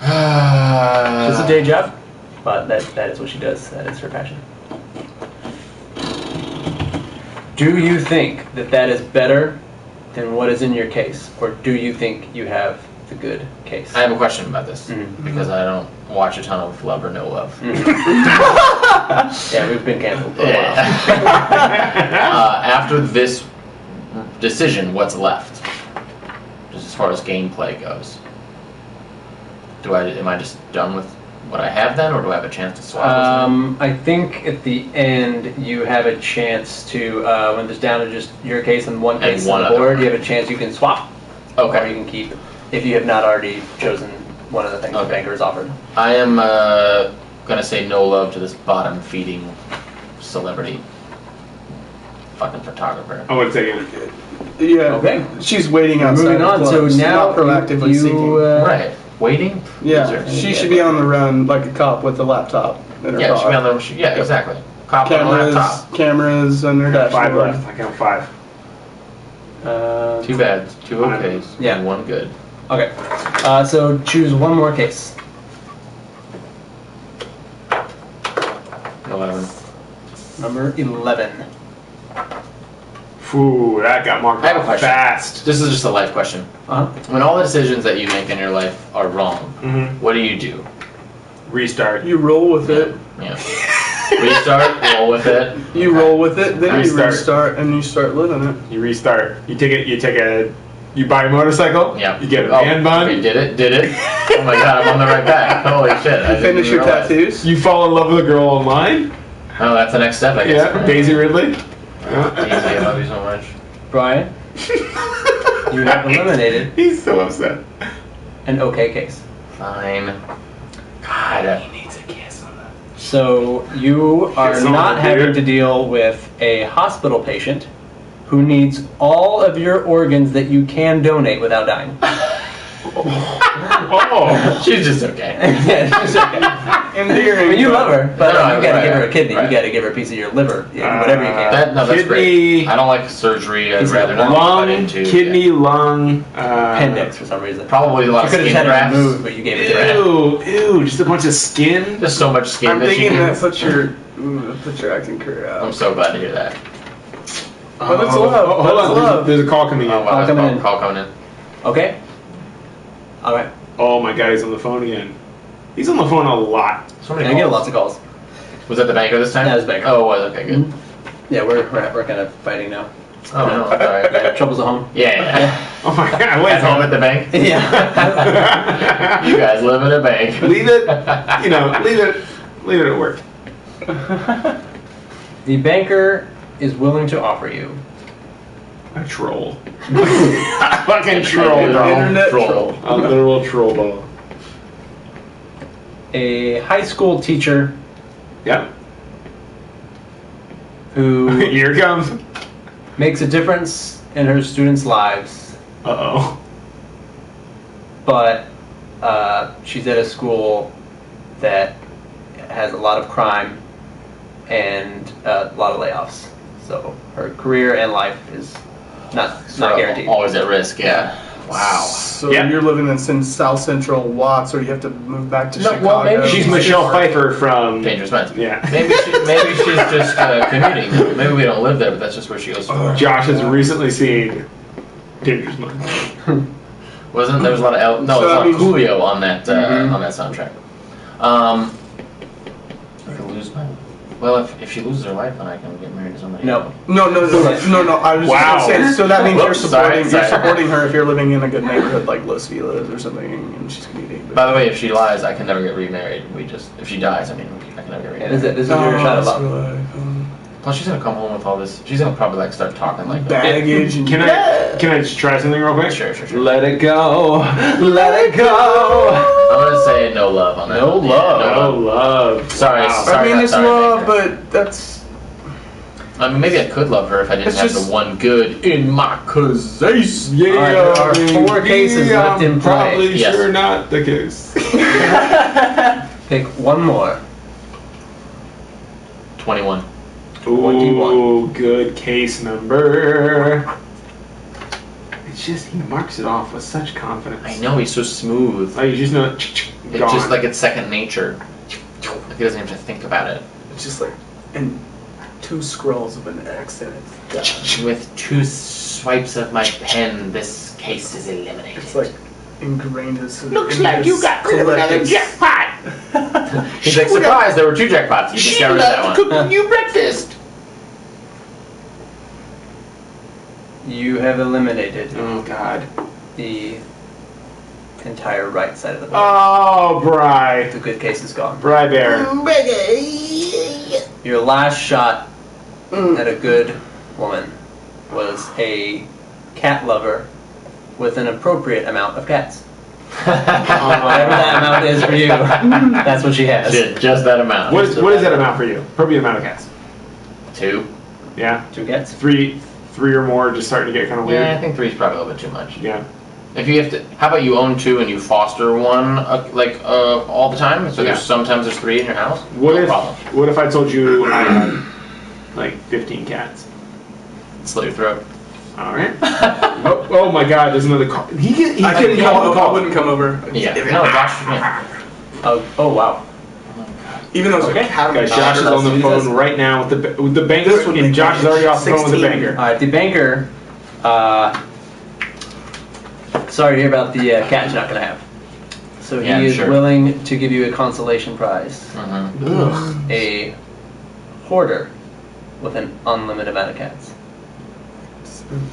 Just a day job, but that is what she does. That is her passion. Do you think that is better than what is in your case, or do you think you have the good case? I have a question about this Mhm. because I don't watch a ton of Love or No Love. Yeah, we've been canceled for a while. Yeah. After this decision, what's left? Just as far as gameplay goes. Am I just done with what I have then, or do I have a chance to swap with I think at the end you have a chance to, when there's down to just your case and one And case one on the other board, one. you have a chance you can swap. Okay. Or you can keep, if you have not already chosen one of the things the Okay. banker has offered. I am gonna say no love to this bottom feeding celebrity fucking photographer. I would take it. Yeah. Okay. She's waiting outside. Moving on, of so clubs, now not proactively you, seeking. Right. Waiting? Yeah, Loser. she should be on the run like a cop with a laptop in her Yeah, car. she be on the. Yeah, exactly. Cop on a laptop. Cameras on her dashboard. 5 left. I count 5. Two bad, two okays, Yeah. and one good. Okay. So choose one more case. 11. Number 11. Ooh, that got marked I have a off question. fast. This is just a life question. Uh-huh. When all the decisions that you make in your life are wrong, Mm-hmm. what do you do? Restart. You roll with it. Yeah. Restart, roll with it. You roll with it, then Restart. you restart and you start living it. You restart. You you buy a motorcycle. Yeah. You get a man bun. Okay, did it? Oh my god, I'm on the right path. Holy shit. I didn't Finish even your realize. tattoos. You fall in love with a girl online. Oh, that's the next step, I guess. Yeah. Daisy Ridley. Easy, I love you so much. Brian, you have eliminated He's so upset. an okay case. Fine. God. He needs a kiss on that. So you are Kiss on not the having beard. to deal with a hospital patient who needs all of your organs that you can donate without dying. Oh. She's just okay. Yeah, it's okay. I Endearing. mean, you love her, but No, you gotta right, give her a kidney. right. You gotta give her a piece of your liver. Yeah, whatever you can. That's Kidney. great. I don't like surgery. I'd He's rather not Lung, cut into. kidney, lung. Appendix for some reason. Probably a lot You of could have skin just had it grafts. removed, but you gave it to her. Ew, just a bunch of skin. Just so much skin I'm that you thinking can. that puts your acting career I'm out. so glad to hear that. But it's love. Hold That's on, love. there's a call coming in. Oh, wow, Call coming in. Call coming in. Okay. All right. Oh my god, he's on the phone again. He's on the phone a lot. So many I get calls. lots of calls. Was that the banker this time? Yeah, it was the banker. Oh, it was. Okay, good. Yeah, we're kind of fighting now. Oh, no, it's alright. Yeah, troubles at home. Yeah. Oh my god, wait. At home at the bank? Yeah. You guys live at a bank. Leave it, leave it at work. The banker is willing to offer you A troll. Fucking troll, bro. Internet troll. A literal troll ball. a high school teacher Yep. who Here it comes. makes a difference in her students' lives, Uh-oh. but she's at a school that has a lot of crime and a lot of layoffs. So her career and life is not guaranteed. Always at risk, yeah. Wow. So Yeah. you're living in South Central Watts, or you have to move back to No, Chicago. well, maybe She's Michelle Pfeiffer from... Dangerous Minds. Yeah. Maybe she's just commuting. Maybe we don't live there, but that's just where she goes to work. Josh has recently seen Dangerous Minds. Wasn't there was a lot of there was a lot of Julio on that soundtrack. I could lose my. Well, if she loses her life, then I can get married to somebody. No. I was just gonna say. So that means you're supporting her if you're living in a good neighborhood like Los Feliz or something, and she's gonna be. By the way, if she lies, I can never get remarried. If she dies, I can never get remarried. This is your shot of love. Plus, she's gonna come home with all this. She's gonna probably like start talking like baggage. Can I just try something real quick? Sure. Let it go. Let it go. I'm gonna say no love on that. No love. Sorry. Wow. Sorry. I mean, it's love, but that's. I mean, maybe I could love her if I didn't have the one good in my case. Yeah, there are 4 cases left in play. Probably sure not the case. Pick one more. 21. Ooh, good case number. It's just he marks it off with such confidence. I know, he's so smooth. Oh, you just know It's just like it's second nature. Like he doesn't have to think about it. It's just like, and 2 scrolls of an X in it. With 2 swipes of my pen, this case is eliminated. It's like ingrained as. Looks like you got rid of another jackpot. He's like, surprise! There were 2 jackpots. You just got rid of that one. Cooking you breakfast. You have eliminated Oh God. the entire right side of the board. Oh, Bri. The good case is gone. Bri Bear. Your last shot at a good woman was a cat lover with an appropriate amount of cats. Whatever that amount is for you, that's what she has. Shit, just that amount. What is that amount for you? Appropriate amount of cats. 2. Yeah. 2 cats. 3 or more, just starting to get kind of weird. Yeah, I think 3 is probably a little bit too much. Yeah. If you have to, how about you own 2 and you foster one all the time? So sometimes there's 3 in your house. What problem. What if I told you I had like 15 cats? Slit your throat. All right. oh my God! There's another call. He couldn't come over. I wouldn't come over. Yeah. No, Josh. Yeah. Oh wow. Even though it's Okay. a cat. Guys, Josh is on the phone right now with the banker, This would and make Josh is already off the phone with the 16. banker. All right, the banker. Sorry to hear about the cat you're not going to have. So he is willing to give you a consolation prize. Mm-hmm. A hoarder with an unlimited amount of cats.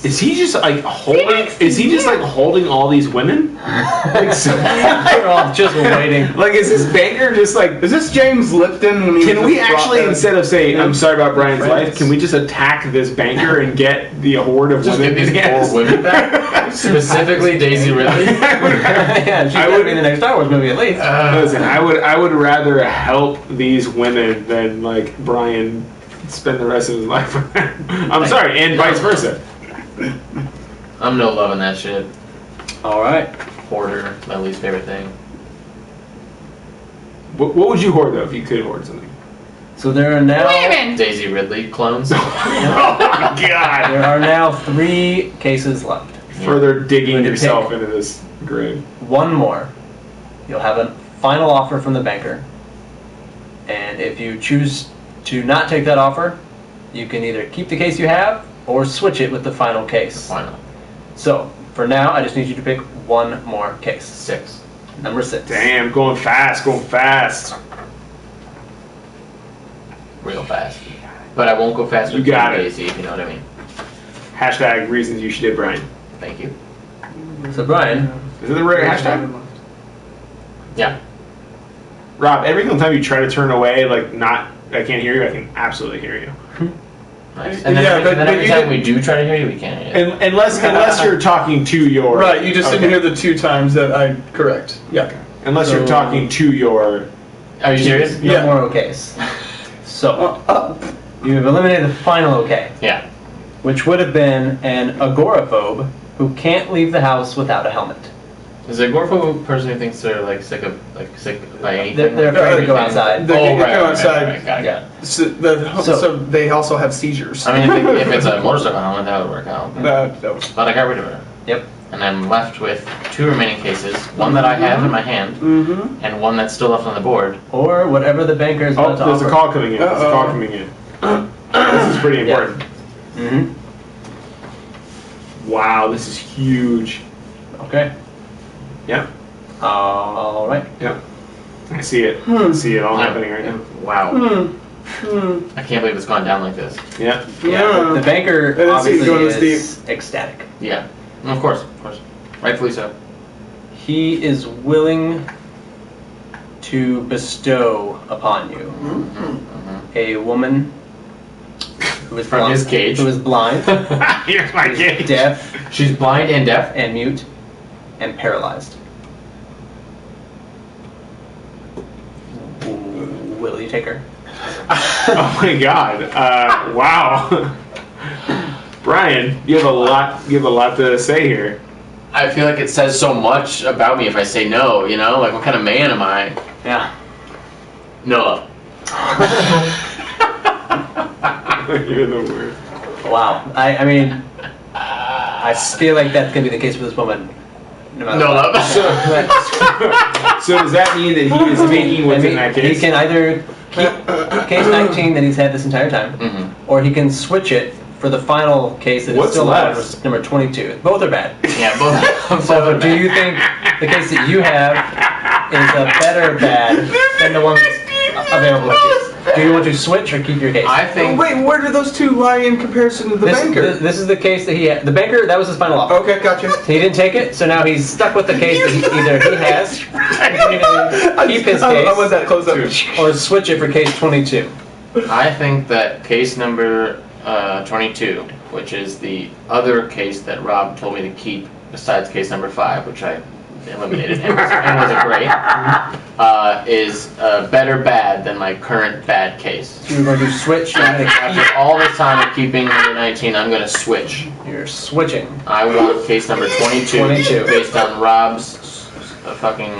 Is he just like holding? Is he just like holding all these women? Like, so, They're all just waiting. like, is this banker just like? Is this James Lipton? When he Can was we the actually, instead of saying "I'm sorry about Brian's friends. life," can we just attack this banker and get the horde of Just women? get these 4 women back. Specifically, Daisy Ridley. Yeah, she's going to be in the next Star Wars movie at least. Listen, I would rather help these women than like Brian spend the rest of his life with them. I'm sorry, and vice versa. I'm no loving that shit. All right. Hoarder, my least favorite thing. What would you hoard though if you could hoard something? So there are now Daisy Ridley clones. Oh my God! there are now 3 cases left. Further digging Going to yourself pick. into this grave. One more. You'll have a final offer from the banker. And if you choose to not take that offer, you can either keep the case you have or switch it with the final case. Final. So, for now, I just need you to pick one more case. 6. Number 6. Damn, going fast. Real fast. But I won't go fast with You got it. Daisy, if you know what I mean. Hashtag reasons you should hit Brian. Thank you. So, Brian, Is it the right hashtag? Yeah. Rob, every single time you try to turn away, like not, I can't hear you, I can absolutely hear you. Nice. And then, Yeah, every, but every you time did- we do try to hear you, we can't hear you. And, unless you're talking to your... Right, you just okay. didn't hear the 2 times that I correct. Yeah. Unless you're So- talking to your... Are you serious? no Yeah. more okays. So, you have eliminated the final okay, Yeah. which would have been an agoraphobe who can't leave the house without a helmet. Is it a agoraphobe person who thinks they're like sick by anything? They're afraid to go outside. They Oh, can right, go right, outside. right, got it. Yeah. So they also have seizures. I mean, if it's a motorcycle helmet, that would work out. That was. But I got rid of it. Yep. And I'm left with 2 remaining cases. One that I have in my hand, Mm-hmm. and one that's still left on the board. Or whatever the banker is Oh, about to there's offer. a call coming in. There's a Uh-oh. call coming in. This is pretty Yeah. important. Mm-hmm. Wow, this is huge. Okay. Yeah. All right. Yeah. I see it. I see it all happening right now. Wow. I can't believe it's gone down like this. Yeah. Yeah. The banker And it's going obviously to is ecstatic. Yeah. Of course. Rightfully so. He is willing to bestow upon you a woman who is From blind, his cage. who is blind, Here's my cage. deaf, She's blind and deaf. and mute, and paralyzed. Will you take her? Oh my God! Wow, Brian, you have a lot. You have a lot to say here. I feel like it says so much about me if I say no, you know? Like, what kind of man am I? Yeah. No. You're the worst. Wow. I mean, I feel like that's gonna be the case for this woman. No matter No what. love. So does that mean that he is taking what's in that He case? can either keep case 19 that he's had this entire time, or he can switch it for the final case that is What's still left? left, number 22. Both are bad. Yeah, both. So do you think the case that you have is a better bad than the one that's available to you? Do you want to switch or keep your case? I think. Wait, where do those two lie in comparison to the banker? This is the case that he had. The banker, that was his final offer. Okay, gotcha. He didn't take it, so now he's stuck with the case that either he has, keep his I want case, that close up. or switch it for case 22. I think that case number 22, which is the other case that Rob told me to keep besides case number 5, which I eliminated and wasn't great, is better bad than my current bad case. So you're going to switch. After all this time of keeping number 19, I'm going to switch. You're switching. I want case number 22, 22. based on Rob's fucking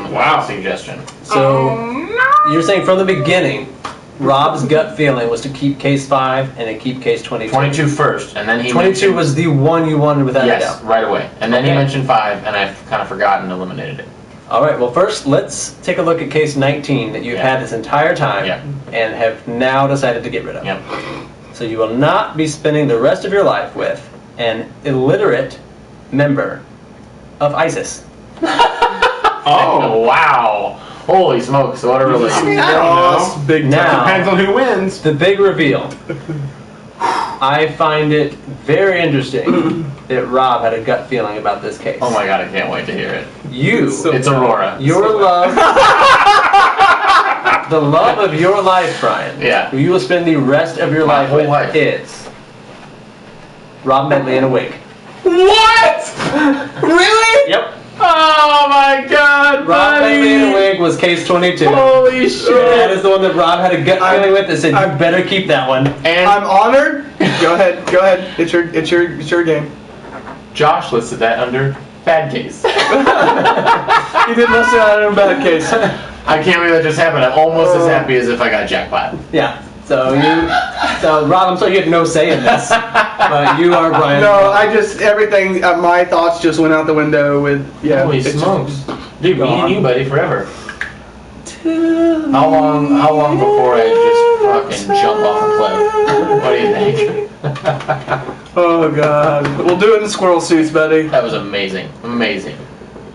suggestion. So you're saying from the beginning, Rob's gut feeling was to keep case 5 and to keep case 22. 22 first, and then he 22 mentioned, was the one you wanted without a yes, doubt. right away. And then he Okay. mentioned 5, and I've kind of forgotten and eliminated it. All right. Well, first let's take a look at case 19 that you've Yeah. had this entire time Yeah. and have now decided to get rid of. Yep. So you will not be spending the rest of your life with an illiterate member of ISIS. Oh, wow. Holy smokes, what a relief. I mean, I don't know. Big Now- Depends on who wins. The big reveal. I find it very interesting that Rob had a gut feeling about this case. Oh my god, I can't wait to hear it. You, It's Aurora. your love, the love of your life, Brian, Yeah. who you will spend the rest of your My life whole with, life. is Rob Medley in a wig. What? Really? Yep. Oh my god, Rob Medley in a buddy. wig was case 22. Holy shit. That is the one that Rob had a gut feeling with that said, you better keep that one. And I'm honored. Go ahead. It's your game. Josh listed that under bad case. You did listen out in a bad case. I can't believe that just happened. I'm almost as happy as if I got jackpot. Yeah. So Rob, I'm sorry you had no say in this, but you are Brian. No, everything. My thoughts just went out the window with Holy it's smokes. Dude, me gone. and you, buddy, forever. How long before I just fucking jump off a cliff? What do you think? Oh god, we'll do it in squirrel suits, buddy. That was amazing. Amazing.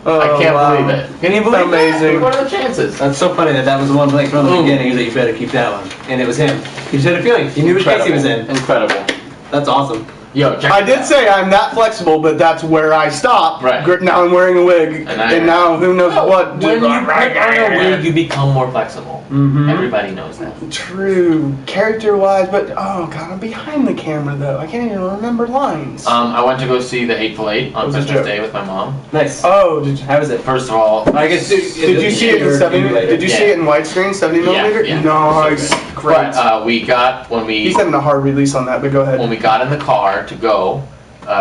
Oh, I can't wow. believe it. Can you believe Amazing. that? What are the chances? That's so funny that was one like from the beginning. He said you better keep that one, and it was him. He just had a feeling. He knew which case he was in. Incredible. That's awesome. Yo, check I this did out. say I'm that flexible, but that's where I stop. Right. Now I'm wearing a wig, and now who knows what. When you put on a wig, you become more flexible. Mm-hmm. Everybody knows that. True, character-wise, but oh god, I'm behind the camera though. I can't even remember lines. I went to go see The Hateful Eight on That was a Christmas joke. Day with my mom. Nice. Oh, did you? How was it? First of all, I guess. Did you see it in 70? Did you see it in widescreen, 70 millimeter? yeah. Nice, great. but we got when we He's having a hard release on that, but go ahead. when we got in the car to go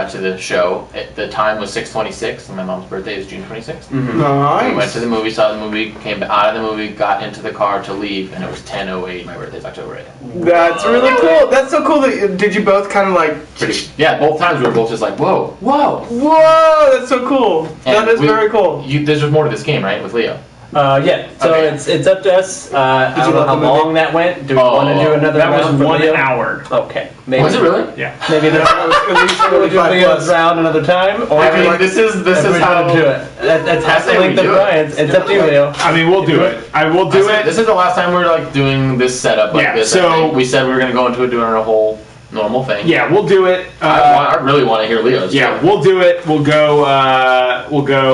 to the show, the time was 6:26, and my mom's birthday is June 26th. Nice. We went to the movie, saw the movie, came out of the movie, got into the car to leave, and it was 10:08. My birthday's October 8th. That's really cool. That's so cool. Did you both kind of like? Yeah, both times we were both just like, whoa, whoa. Whoa, that's so cool. That And is very cool. There's more to this game, right, with Leo? Yeah, so Okay. it's up to us. I don't know love how the movie? long that went. Do we want to do another That was round for 1 Leo? hour. Okay. Maybe, Was it really? Yeah. Maybe At least we'll do 45 Leo's plus. round another time. Or I do you mean, want- this is if we how. want to do it. That's I half the say we length of do it. Brian's. It's up to you, Leo. I mean, we'll do it. I will do it. This is the last time we're like doing this setup like Yeah, this. so- I think. We said we were gonna go into it doing a whole normal thing. Yeah, we'll do it. I really want to hear Leo's. Yeah, too. we'll do it. We'll go,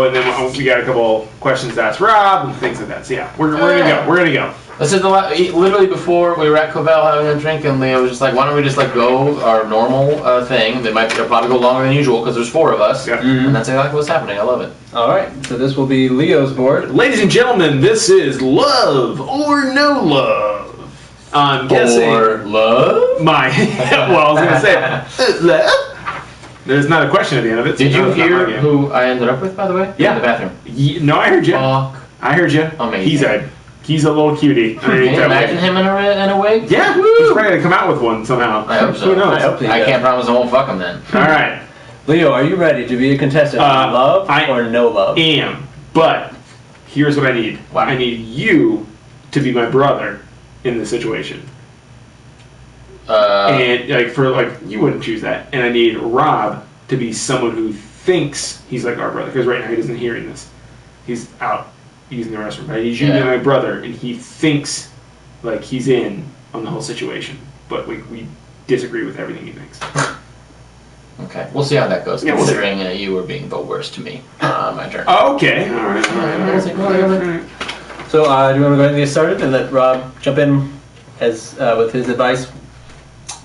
and then we got a couple questions to ask Rob and things like that. So yeah, we're gonna go. We're gonna go. This is the literally before we were at Covell having a drink, and Leo was just like, "Why don't we just like go our normal thing? It'll probably go longer than usual because there's 4 of us." Yeah. And that's exactly what's happening. I love it. All right. So this will be Leo's board. Ladies and gentlemen, this is Love or No Love. I'm guessing Or love. my. Well, I was gonna say love. There's not a question at the end of it. so Did you no, it's not hear my game. who I ended up with, by the way? Yeah. In the bathroom. No, I heard you. Fuck. I heard you. Amazing. He's a little cutie. Can you imagine him in a wig? Yeah, he's probably gonna come out with one somehow. I hope so. Who knows? I hope he I does. can't promise I won't fuck him then. All right, Leo, are you ready to be a contestant? Love or no love? am. But here's what I need. Wow. I need you to be my brother in this situation. And you wouldn't choose that. And I need Rob to be someone who thinks he's like our brother, because right now he isn't hearing this. He's out using the restroom. But I need you to be my brother, and he thinks like he's in on the whole situation, but we disagree with everything he thinks. Okay, we'll see how that goes. Yeah, we'll see. Considering you were being the worst to me. My turn. Okay. All right. So do you want to go ahead and get started and let Rob jump in as with his advice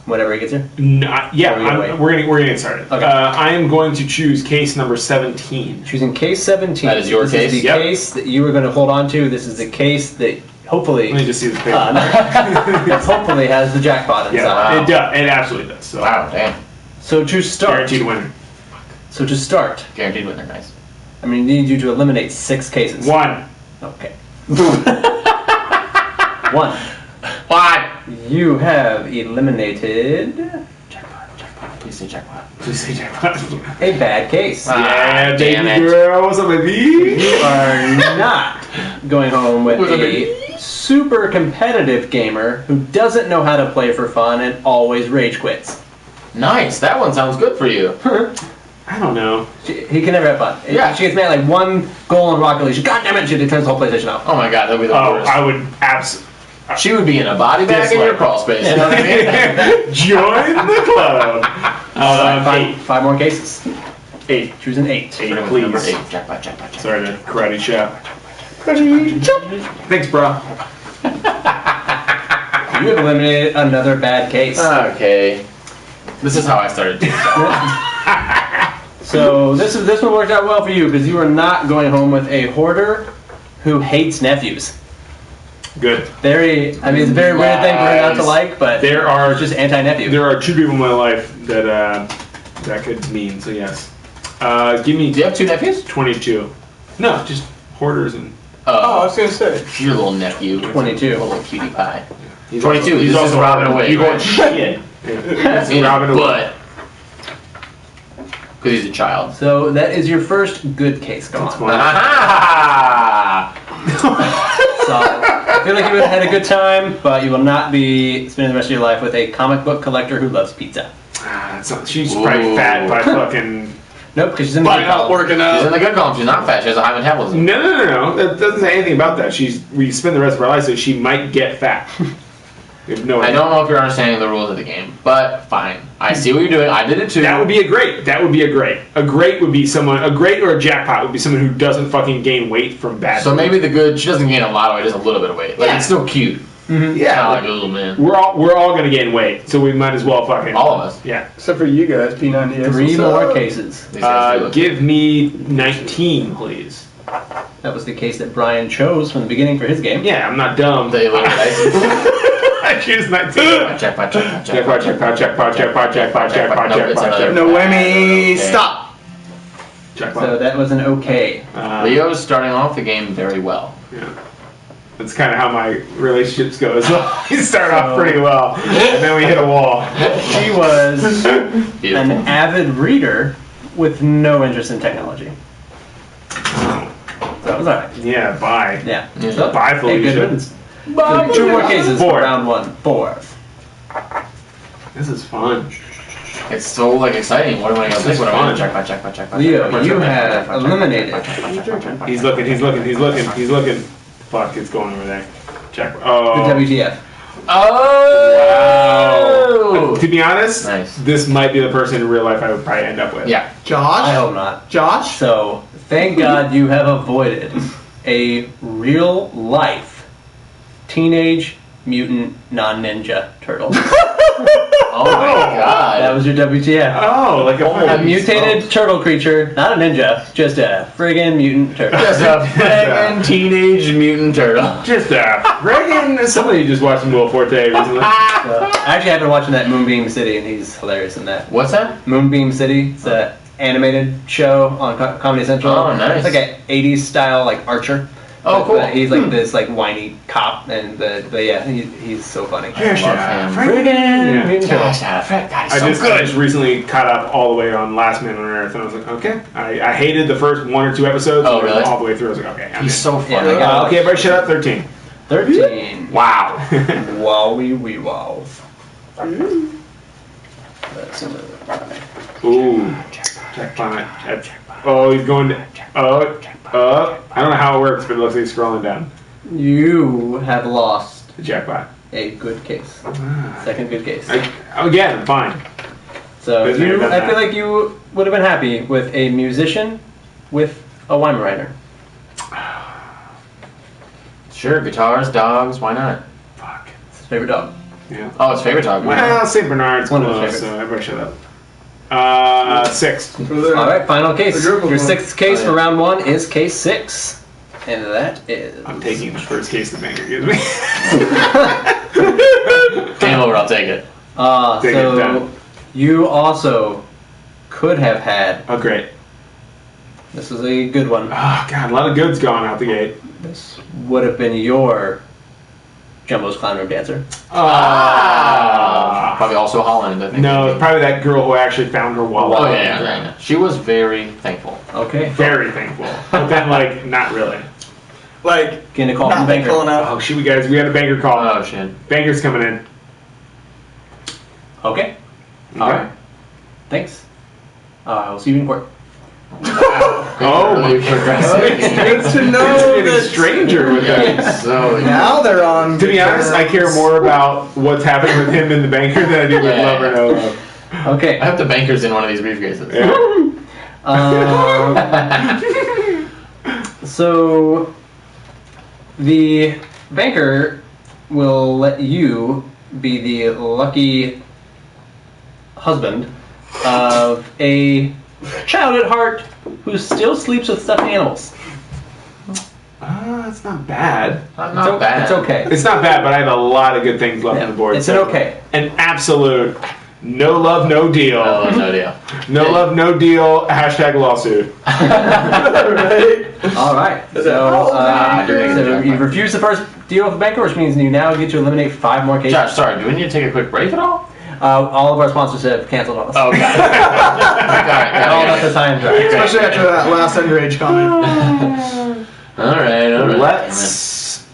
whenever he gets here? We're gonna get started. Okay. I am going to choose case number 17. Choosing case 17. That is your this case? Is the Yep. case that you were going to hold on to. This is the case that hopefully Let me just see the paper. that hopefully has the jackpot inside. Yeah, it does. It absolutely does. So Wow, damn. So to start, guaranteed winner. Guaranteed winner, nice. I'm going to need you to eliminate 6 cases. 1. Okay. 1. What? You have eliminated Please say jackpot. Please say jackpot. a bad case. Yeah, damn baby it. girl. What's up, baby? You are not going home with What's up, a baby? super competitive gamer who doesn't know how to play for fun and always rage quits. Nice, that one sounds good for you. I don't know. He can never have fun. Yeah. She gets mad at like one goal in Rocket League. She, God damn it, she turns the whole PlayStation off. Oh my god, that'd be the Oh, worst. I would absolutely. She would be in a body bag in your Dislike. crawl space. You know what I mean? Join the club. Five more cases. 8. Choose an 8. 8, Number please. 8. Jackpot, jackpot, jackpot. Sorry to karate chop. Thanks, bro. You have eliminated another bad case. Okay. This is how I started too. So this one worked out well for you because you are not going home with a hoarder who hates nephews. Good. It's a very weird thing for her not to Nice. like, but There are it's just anti-nephew. There are 2 people in my life that could mean. So yes. Give me Do you have 2 nephews? 22. No, just hoarders and. Oh, I was going to say. Your little nephew. 22. Your little cutie pie. He's 22, Also, he's this is also Robin Away, You right? going shit? Yeah. In Robin a Away. butt. Because he's a child. So that is your first good case gone. That's fine. Ah! So I feel like you would have had a good time, but you will not be spending the rest of your life with a comic book collector who loves pizza. She's probably Ooh. fat by fucking. Nope, because she's in the By good not column. working She's out. in the good column. She's not fat. She has a high metabolism. No. That doesn't say anything about that. We spend the rest of our life, so she might get fat. We have no I idea. don't know if you're understanding the rules of the game, but fine. I see what you're doing. I did it too. That would be a great. A great would be someone. A great or a jackpot would be someone who doesn't fucking gain weight from bad. So food. maybe the good. She doesn't gain a lot of weight. Just a little bit of weight. Like Yeah. it's still cute. Yeah. Not like a little man. We're all gonna gain weight, so we might as well fucking. All of us. Yeah. Except for you guys, P90X. 3 what's more up? cases. These guys do look Give me 19, please. That was the case that Brian chose from the beginning for his game. Yeah, I'm not dumb. They look nice. I choose 19. Jackpot, jackpot, Jackpot, jackpot, jackpot, jackpot, jackpot, jackpot, No, it's jackpot, another- No, Whammy, Okay. stop. So jackpot. that was an okay. Leo's starting off the game very well. Yeah. That's kind of how my relationships go as well. We start off pretty well, and then we hit a wall. She was an Beautiful. avid reader with no interest in technology. So it was alright. Yeah, bye. Yeah. Yeah. So, Bye, hey, Felicia. good riddance. So 2 more cases Four. for round 1. 4. This is fun. It's so like exciting. What do I This is What do I fun. check. Leo, you have eliminated. He's looking. Fuck, it's going over there. Check. The Oh. WTF. Oh! To be honest, Nice. this might be the person in real life I would probably end up with. Yeah. Josh? I hope not. Josh? So, thank God you have avoided a real life Teenage Mutant Non-Ninja Turtle. Oh my god. That was your WTF. Oh, like a A mutated turtle creature, not a ninja, just a friggin' mutant turtle. Just a friggin' teenage mutant turtle. Just a friggin' somebody just watched Will Forte recently. I actually have been watching that Moonbeam City, and he's hilarious in that. What's that? Moonbeam City, it's an animated show on Comedy Central. Oh, nice. It's like an 80s style, like Archer. Oh, cool. He's like this like whiny cop, and but yeah, he's so funny. Love him. Yeah. Mutant turtle. Gosh, that effect, God, I he's so just recently caught up all the way on Last Man on Earth, and I was like, okay. I hated the first 1 or 2 episodes. Oh, and really? all the way through, I was like, okay. I'm He's in. so funny. Yeah, that guy- Okay, everybody shut up. 13. 13. Wow. Wowie wee wow. That's Ooh. Checkpoint. Oh, he's going to. I don't know how it works, but it looks like he's scrolling down. You have lost The jackpot. a good case. Second good case. Again, fine. So Been there, done I feel that. like you would have been happy with a musician with a Weimaraner. Sure, guitars, dogs, why not? Fuck. It's his favorite dog. Yeah. Oh, it's favorite dog. Well, St. Bernard's One of his close, favorites. so everybody shut up. 6. All right, final case. The Drupal Your one. 6th case Oh, for yeah. round 1 is case 6. And that is... I'm taking the first case the banker gives me. Game over, I'll take it. Take it, so done. you also could have had... Oh, great. This was a good one. Oh, God, a lot of goods going out the gate. This would have been your Jumbo's Clown Room Dancer. Probably also Holland, I think. No, probably that girl who actually found her wallet. Oh, yeah. She was very thankful. Okay. Very thankful. But then, like, not really. Like, Getting a call from not the banker. pulling out. Oh, shoot, guys, we had a banker call. Oh, shit. Banker's coming in. Okay. All right. Thanks. I'll see you in court. Oh, Really my progressive. Good to know It's getting that stranger with that. Yeah, so now they're on. To be honest, I care more about what's happening with him and the banker than I do with Yeah. Love or No Love. Okay. I hope the banker's in one of these briefcases. So the banker will let you be the lucky husband of a child at heart who still sleeps with stuffed animals. It's not bad. Not bad. It's okay. It's not bad, but I have a lot of good things left on the board. It's an okay. An absolute no love, no deal. Oh, no deal. No love, no deal. Hashtag lawsuit. All right. So you refuse the first deal with the banker, which means you now get to eliminate 5 more cases. Josh, sorry, do we need to take a quick break at all? All of our sponsors have canceled on us. Oh, got it. All at the time. Especially after that last underage comment. All right. Let's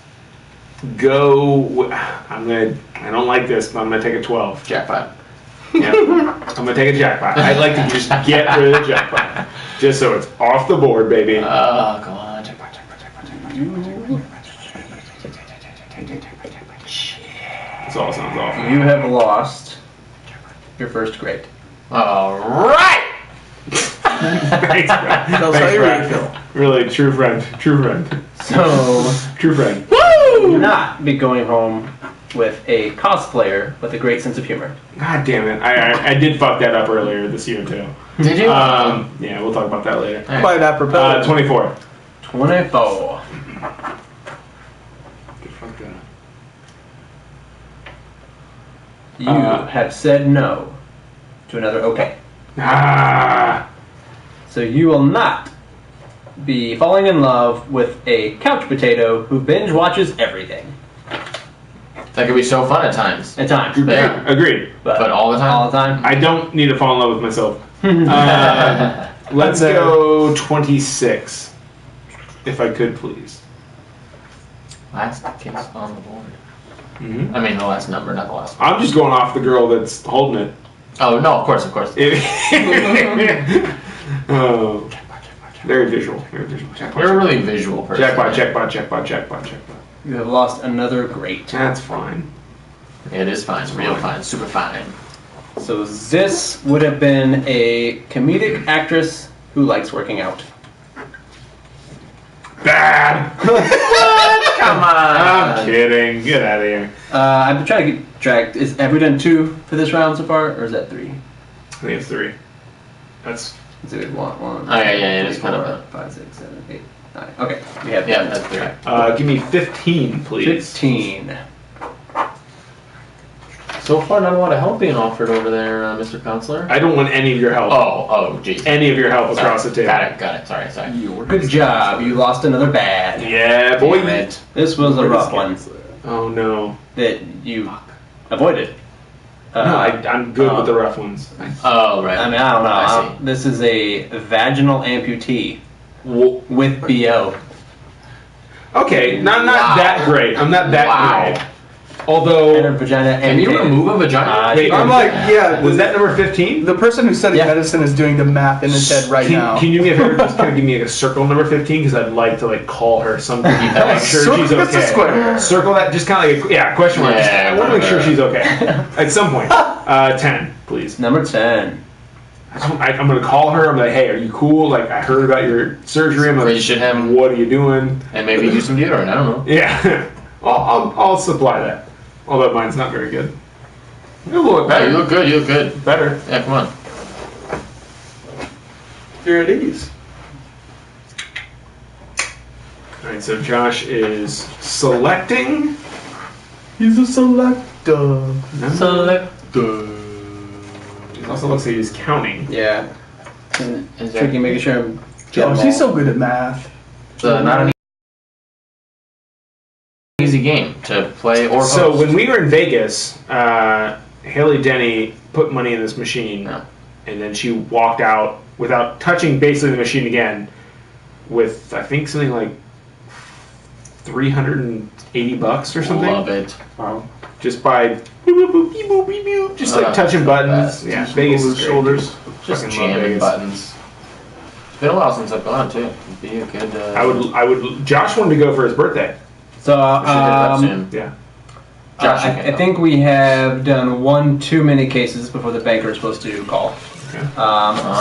go. I don't like this, but I'm gonna take a 12. Jackpot. Yeah. I'm gonna take a jackpot. I'd like to just get rid of the jackpot, just so it's off the board, baby. Oh, come on. Jackpot. This all sounds awful. You have lost your first grade. All right. Thanks, bro. Tell us how you really feel. Really, true friend. True friend. So, True friend. you will not be going home with a cosplayer with a great sense of humor. God damn it. I did fuck that up earlier this year, too. Did you? Yeah, we'll talk about that later. Quite apropos. 24. 24. Fuck that. You have said no to another okay. Ah. So you will not be falling in love with a couch potato who binge watches everything That could be so fun at times. at times. Yeah. Agreed. But all the time? All the time. I don't need to fall in love with myself. Let's go 26. if I could, please. Last case on the board. Mm-hmm. I mean, the last number, not the last one. I'm just going off the girl that's holding it. Oh, no, of course. Oh, very visual. Very visual. Jackpot. You're a really visual person. Jackpot. You have lost another great. That's fine. It is fine. Real fine. Super fine. So this would have been a comedic actress who likes working out. Bad. Come on. I'm kidding. Get out of here. I've been trying to get tracked. Have we done 2 for this round so far, or is that 3? I think it's 3. That's. So we want 1. Oh, yeah, it is kind of a... 5, 6, 7, 8, 9. Okay, we have. Yeah, that's 3. Give me 15, please. 15. So far, not a lot of help being offered over there, Mr. Counselor. I don't want any of your help. Oh, geez. Any of your help across the table. Got it. Sorry. Good job. You lost another bad. Yeah, boy. Damn it. This was a rough one Oh no. that you avoided. No, I'm good with the rough ones. Oh, right. I mean, I don't know. I see. This is a vaginal amputee Well, with BO. okay, not Wow. that great. I'm not that Wow. great. Although, And her vagina Can you amputated. remove a vagina? Wait, I'm like, yeah. was that number 15? The person who studied Yeah. medicine is doing the math in his head right now. Can you do me a favor? Just kind of give me like a circle number 15 because I'd like to call her something. Make sure Circle she's that's a okay. square. Circle that. Just kind of question mark. Yeah, I want to make sure she's okay at some point. 10, please. Number 10. I'm gonna call her. I'm like, hey, are you cool? Like, I heard about your surgery. I'm like, Ration him. what are you doing? And maybe use some deodorant. I don't know. Yeah, I'll supply that. Although mine's not very good. You look Hey, better. you look good. You look good. Better. Yeah, come on. You're at ease. All right, so Josh is selecting. He's a selector. It also looks like he's counting. Yeah. Is that- Tricky making sure I'm getting Josh, them he's all. so good at math. Not an easy game to play or host. So when we were in Vegas, Haley Denny put money in this machine, Yeah. and then she walked out without touching basically the machine again, with I think something like $380 or something, Love it. just by boop, boop, boop, beep, boop, beep, boop, just like touching buttons. best. Yeah, Just Vegas over is the great. shoulders. Just Fucking love jamming Vegas. buttons. It's been a while since I've gone too. It'd be a good. I would. Josh wanted to go for his birthday. So, We should hit it up soon. Yeah. Josh, you I can think we have done 1 too many cases before the banker is supposed to call. Okay.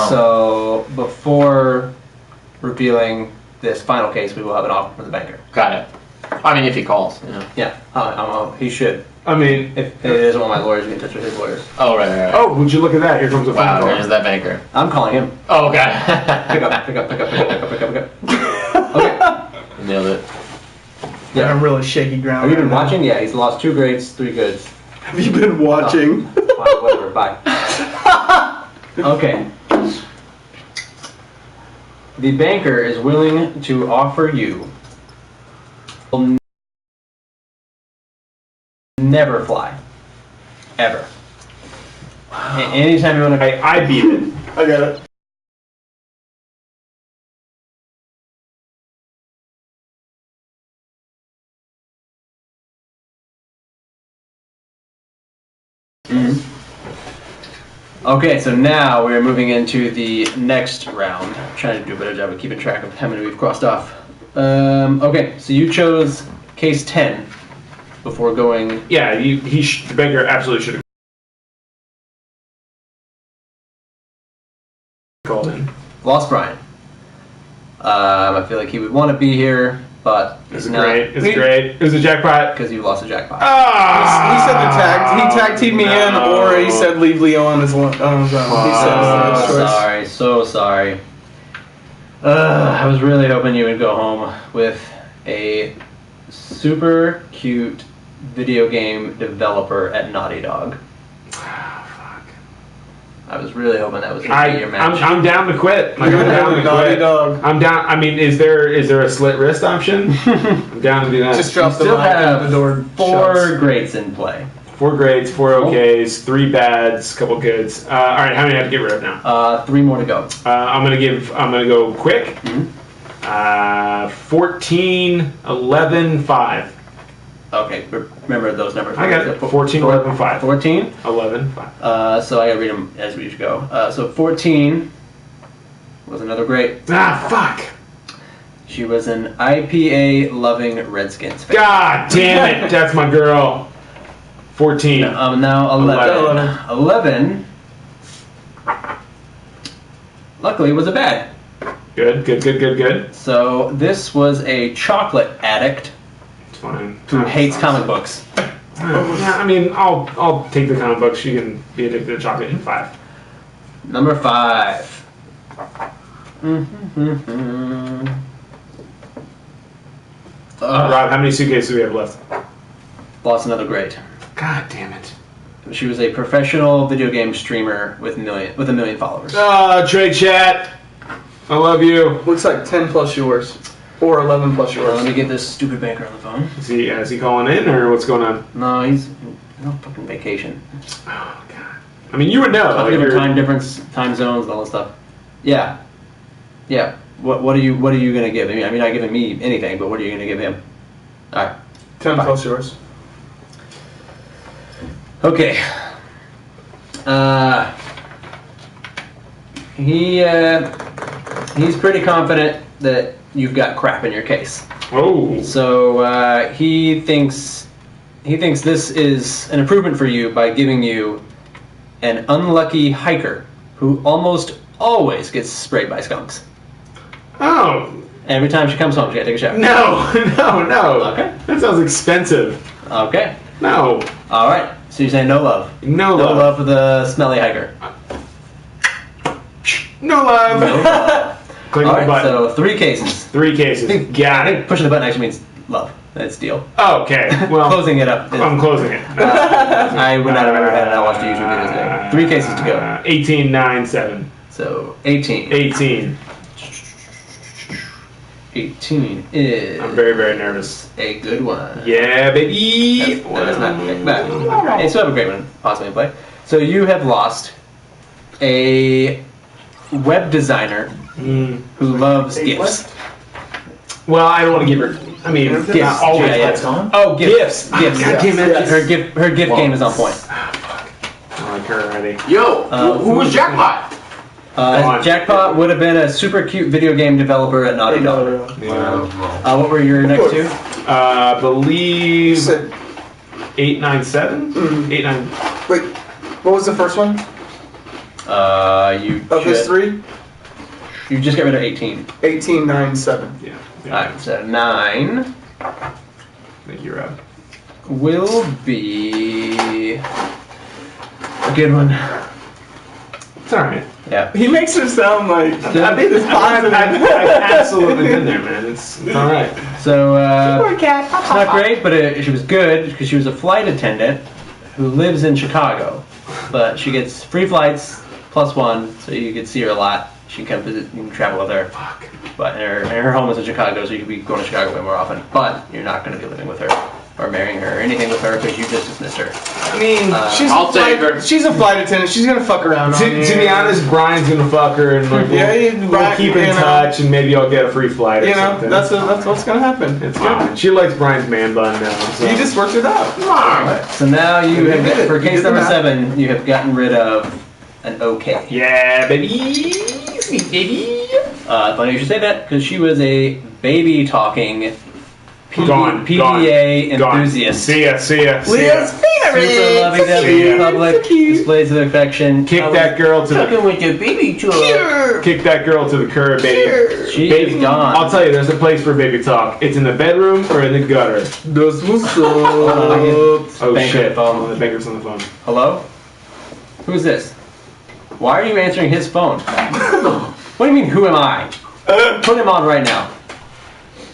So before revealing this final case, we will have an offer from the banker. Got it. I mean, if he calls. Yeah. Yeah, he should. I mean, If he doesn't want my lawyers to get in touch with his lawyers. Oh, right. oh, would you look at that? Here comes a phone Wow, call. there's that banker. I'm calling him. Oh, God. Pick up. Okay. Nailed it. Yeah, I'm really shaky ground. Have you been right now. watching? Yeah, he's lost 2 grades, 3 goods. Have you been watching? Fine, whatever, bye. Okay. The banker is willing to offer you will never fly. Ever. Anytime you want to... I beat it. I got it. Okay, so now we're moving into the next round. I'm trying to do a better job of keeping track of how many we've crossed off. Okay, so you chose case 10 before going... Yeah, the banker absolutely should have called in. Lost Brian. I feel like he would want to be here, but It's he's not great. It's great. It was a jackpot. because you lost a jackpot. Ah! He said he tag teamed me in, or he said leave Leo on his own. He said his choice. Sorry, so sorry. I was really hoping you would go home with a super cute video game developer at Naughty Dog. I was really hoping that was going to be your match. I'm down to quit. Like, I'm down to Naughty quit. Dog. I'm down. I mean, is there a slit wrist option? I'm down to do that. Just drop the Still mic and have the door 4 shuts. greats in play. 4 grades, 4 okays, 3 bads, couple goods. All right, how many do I have to get rid of now? 3 more to go. I'm gonna go quick. 14, 11, 5. Okay, remember those numbers. I got it. 14, 11, 5. 14? 11, 5. So I gotta read them as we go. So 14 was another great. Ah, fuck. She was an IPA-loving Redskins fan. God damn it. That's my girl. 14. Now 11. 11. Luckily, was a bad. Good. So this was a chocolate addict It's fine. who hates comic books. Yeah, I mean, I'll take the comic books. She can be addicted to chocolate in 5. Number 5. Rob, how many suitcases do we have left? Lost another great. God damn it. She was a professional video game streamer with a million followers. Trade chat. I love you. Looks like 10 plus yours. Or 11 plus yours. Let me get this stupid banker on the phone. Is he calling in, or what's going on? No, he's on fucking vacation. Oh, God. I mean, you would know. Couple different time difference, time zones, and all that stuff. Yeah. What are you gonna give? I mean, not giving me anything, but what are you gonna give him? All right. 10 plus yours. Okay. He's pretty confident that you've got crap in your case. Oh. So he thinks this is an improvement for you by giving you an unlucky hiker who almost always gets sprayed by skunks. Oh. Every time she comes home, she gotta take a shower. No. Okay. That sounds expensive. Okay. No. All right. So you're saying no love? No No love. love for the smelly hiker. No love. No love. Click All the right. button. So 3 cases. 3 cases. I Got think it. pushing the button actually means love. That's deal. Okay. Well, Closing it up. I'm closing it. I would not have ever had it. I watched the YouTube videos today. 3 cases to go. 18, 9, 7. So 18. 18. 18 is I'm very, very nervous. a good one. Yeah, baby. That's not bad. You still have a great one possibly in play. So you have lost a web designer who loves gifts. Well, I don't want to give her. I mean, Gifts. not always. Yeah. Oh, gifts. Gifts. God damn it. Yes. Her gift game is on point. I like her already. Yo, who was Jackpot? on. Jackpot would have been a super cute video game developer at Naughty Dog. Yeah. What were your next two? Believe Said- 897. 89. Wait, what was the first one? You Of his should- 3? You just got rid of 18. 18, 9, 7. Yeah. Alright, so 9 Thank you, Rob. will be a good one. It's alright. Yeah. He makes her sound like I've absolutely been there, man. It's alright. So, it's not great, but she was good because she was a flight attendant who lives in Chicago. But she gets free flights +1, so you could see her a lot. She can come visit, you can travel with her. Fuck. But her home is in Chicago, so you could be going to Chicago way more often. But you're not going to be living with her or marrying her or anything with her because you just dismissed her. I mean, I'll take her. She's a flight attendant. She's gonna fuck around. To be honest, Brian's gonna fuck her, and like, we'll keep in touch, and maybe I'll get a free flight or you know, something. that's what's gonna happen. It's fine. She likes Brian's man bun now. So. You just worked it out. So now you You have, did it. for You case did the number math. 7, you have gotten rid of an OK. Yeah, baby. Sweet baby. Funny you should say that because she was a baby talking Gone. PDA Gone. enthusiast. See ya. Super loving public displays of affection. Kick that girl to the with your baby tour. kick that girl to the curb, baby. She Baby, is gone. I'll tell you, there's a place for baby talk. It's in the bedroom or in the gutter. Those was Oh Banker shit! phone. The banker's on the phone. Hello? Who's this? Why are you answering his phone? What do you mean, who am I? Put him on right now.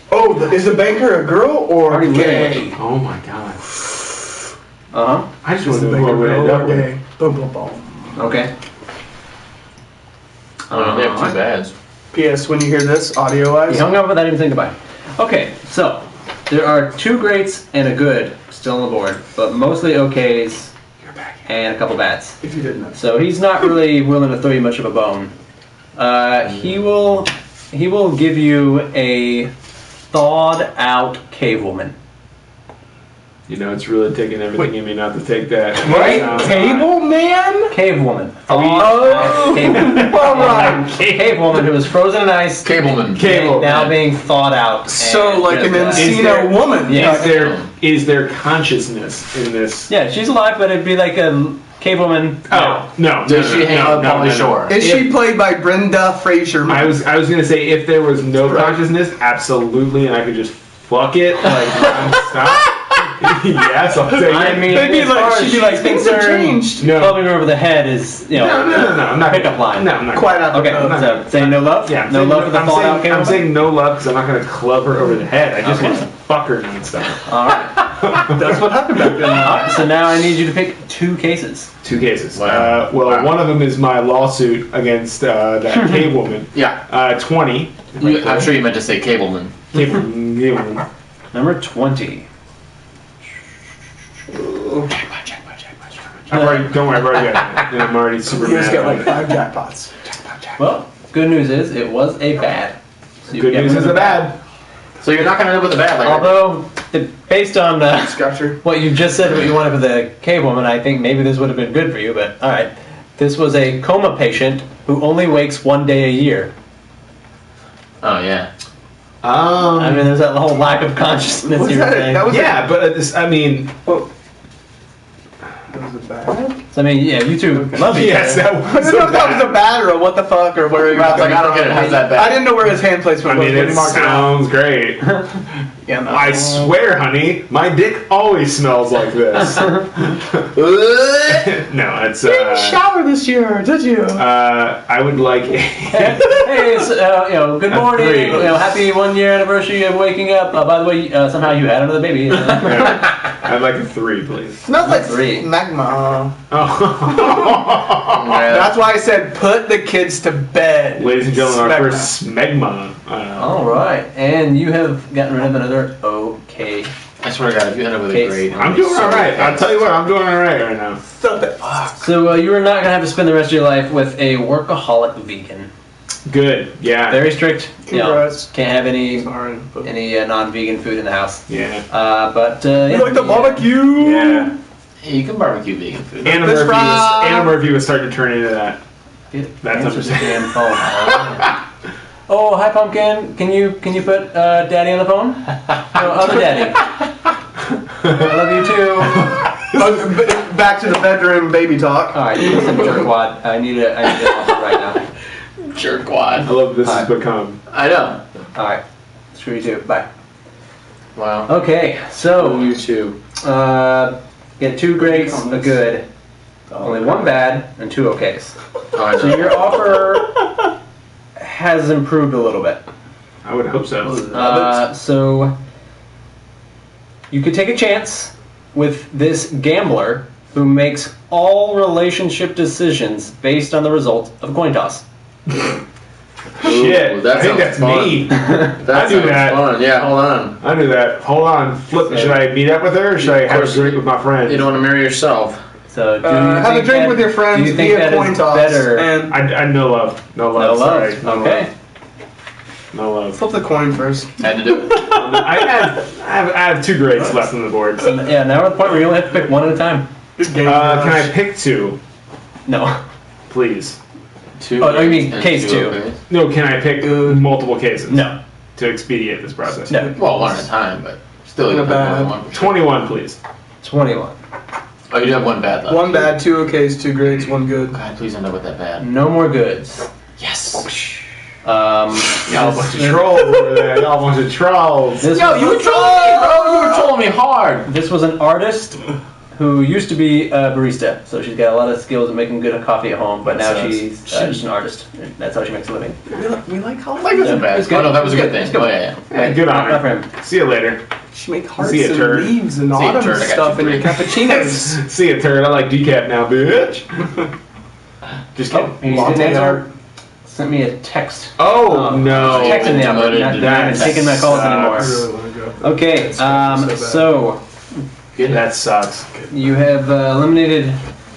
Oh, is the banker a girl or Already gay? Oh my god! Uh-huh. I just Is want the to know who banker we're girl end up or with. gay? Boom, boom, boom. Okay. They have two bads. P.S. When you hear this, audio He wise, hung up without even saying goodbye. Okay, so there are 2 greats and a good still on the board, but mostly OKs and a couple bats. if you didn't know. So he's not really willing to throw you much of a bone. He will he will give you a thawed out cave woman. You know, it's really taking everything in me not to take that. Right? Cable man? Cave woman. Oh! Cave woman. Alright. Cave woman who was frozen in ice. Cableman. Cable. Now being thawed out. So, and like an just, Encino woman. Yeah. Is there consciousness in this? Yeah, she's alive, but it'd be like a cave woman. Oh, no. Does she hang up on the shore? Is she played by Brenda Fraser? I was gonna say if there was no consciousness, absolutely, and I could just fuck it like nonstop. Yes, I'll take I it. mean, Maybe as like far as she'd she be like like, thinks things have her changed. No. clubbing her over the head is, you know, No, I'm not pickup line. No, I'm not. Quite Okay, apropos. so saying no love? Yeah, No love for the thawed out cave I'm woman? saying no love because I'm not gonna club her over the head. I just Okay. want to fuck her nonstop. Alright. That's what happened back then. Alright, so now I need you to pick 2 cases. 2 cases. Wow. Well, Wow. one of them is my lawsuit against that cave woman. Yeah. 20. I'm sure you meant to say Cableman. Cave woman. Number 20. I've already, don't worry, I've already got it. And I'm already super You just mad got like about 5 jackpots. Well, good news is it was a bad. So it. you Good get news rid is of a bad. So you're not going to live with the bad, like Although, based on Scotcher. what you just said, what you wanted for the cave woman, I think maybe this would have been good for you, but alright. This was a coma patient who only wakes 1 day a year. Oh yeah. I mean, there's that whole lack of consciousness Was you were that- saying. that was- yeah, but this, I mean, Well, that was a bad? So, I mean, yeah, you two love each yes, other. that I was didn't know so if that was a bad. bad or a what the fuck or where he I was like, I don't get it. How's that bad? I didn't know where his hand placement I was mean, when it he marked it out. sounds great. Yeah, no. I swear, honey, my dick always smells like this. No, it's You didn't shower this year, did you? I would like Hey, so, you know, good morning. Three. You know, happy 1 year anniversary of waking up. By the way, somehow you had another baby. I'd like a 3, please. Smells like 3. magma. Oh. That's why I said put the kids to bed. Ladies and gentlemen, our Smegma. first smegma. All right, and you have gotten rid of another okay. I swear to God, if you end up with a Case. grade, I'm doing all right. I'll tell you what, I'm doing all right right now. Stop it. So you are not gonna have to spend the rest of your life with a workaholic vegan. Good. Yeah. Very strict. You know, Congrats. can't have any Sorry. But non-vegan food in the house. Yeah. But you yeah, like the barbecue? Yeah. you can barbecue vegan food. Anna This Murphy, round. Anna Murphy was starting to turn into that. That's Answer the understandable. damn phone. Oh, hi Pumpkin. Can you put Daddy on the phone? No, other Daddy. I love you too. Back to the bedroom baby talk. All right, listen, jerkwad. I need an offer right now. Jerkwad. I love this Hi. has become. I know. All right, screw you too. Bye. Wow. Okay, so You too. get 2 greats, a good, only 1 bad, and 2 okays. Oh, I So know. your offer has improved a little bit. I would hope so. So you could take a chance with this gambler who makes all relationship decisions based on the result of a coin toss. Shit. Ooh, that I think sounds that's fun. me. That I do sounds that. fun. Yeah, hold on. I do that. Hold on. Flip. Should I meet up with her or should I have a course. drink with my friends? You don't want to marry yourself. So do you Have a think drink that- with your friends do you think via that coin is toss. better? And I no love. No No love. love. Sorry. No Okay. love. No love. flip the coin first. Had to do it. I have 2 grades left on the board. Yeah, now we're at the point where you only have to pick 1 at a time. Can I pick 2, No. please? 2. Oh, you mean and case 2. okay. No, can I pick multiple cases? No. To expedite this process. No. Well, 1 at a time, but still, you Not have more bad. than 1. 21, please. 21. Oh, you do have 1 bad left. 1 bad, 2 okays, 2 greats, 1 good. God, please end up with that bad. No more goods. Yes. Y'all a bunch of trolls over there. Y'all a bunch of trolls. This Yo, was- you were trolling me, bro. You were trolling me hard. This was an artist who used to be a barista, so she's got a lot of skills at making good coffee at home, but now That she's just an artist. That's how she makes a living. We like how Like, that's Yeah, a bad. it's good. Oh, no, that was a good It's thing. good. Oh, yeah, yeah. Yeah, good on Not for her. him. See you later. she make hearts See ya, and turd. leaves and See ya, autumn turd. I got stuff you in your three. cappuccinos. See you, turd. I like decaf now, bitch. Just Oh, kidding. he didn't answer. Sent me a text. Oh, no. Text in the hour. demoted Not to not even that. taking my calls Sucks. anymore. I really want to go. Okay, so That sucks. you have eliminated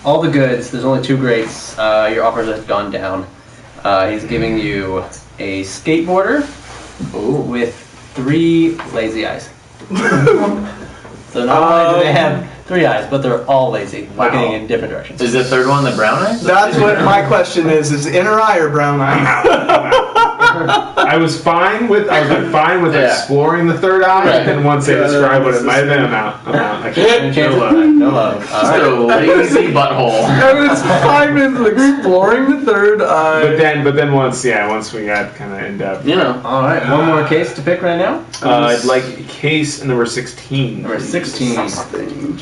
all the goods. There's only 2 greats. Your offers have gone down. He's giving you a skateboarder Ooh. with 3 lazy eyes. So not only do they have 3 eyes, but they're all lazy, looking in different directions. Is the third one the brown eyes? That's what my question is inner eye or brown eye? I was fine with Yeah. exploring the third eye, Right. and then once they describe what it might have been, I'm out. I can't. No No love. love. No love. All Just right. a lazy butthole. I was 5 minutes exploring the third eye. But then once we got kind of in depth. You know. All right. One more case to pick right now. I'd like case number 16. Number 16. Thing.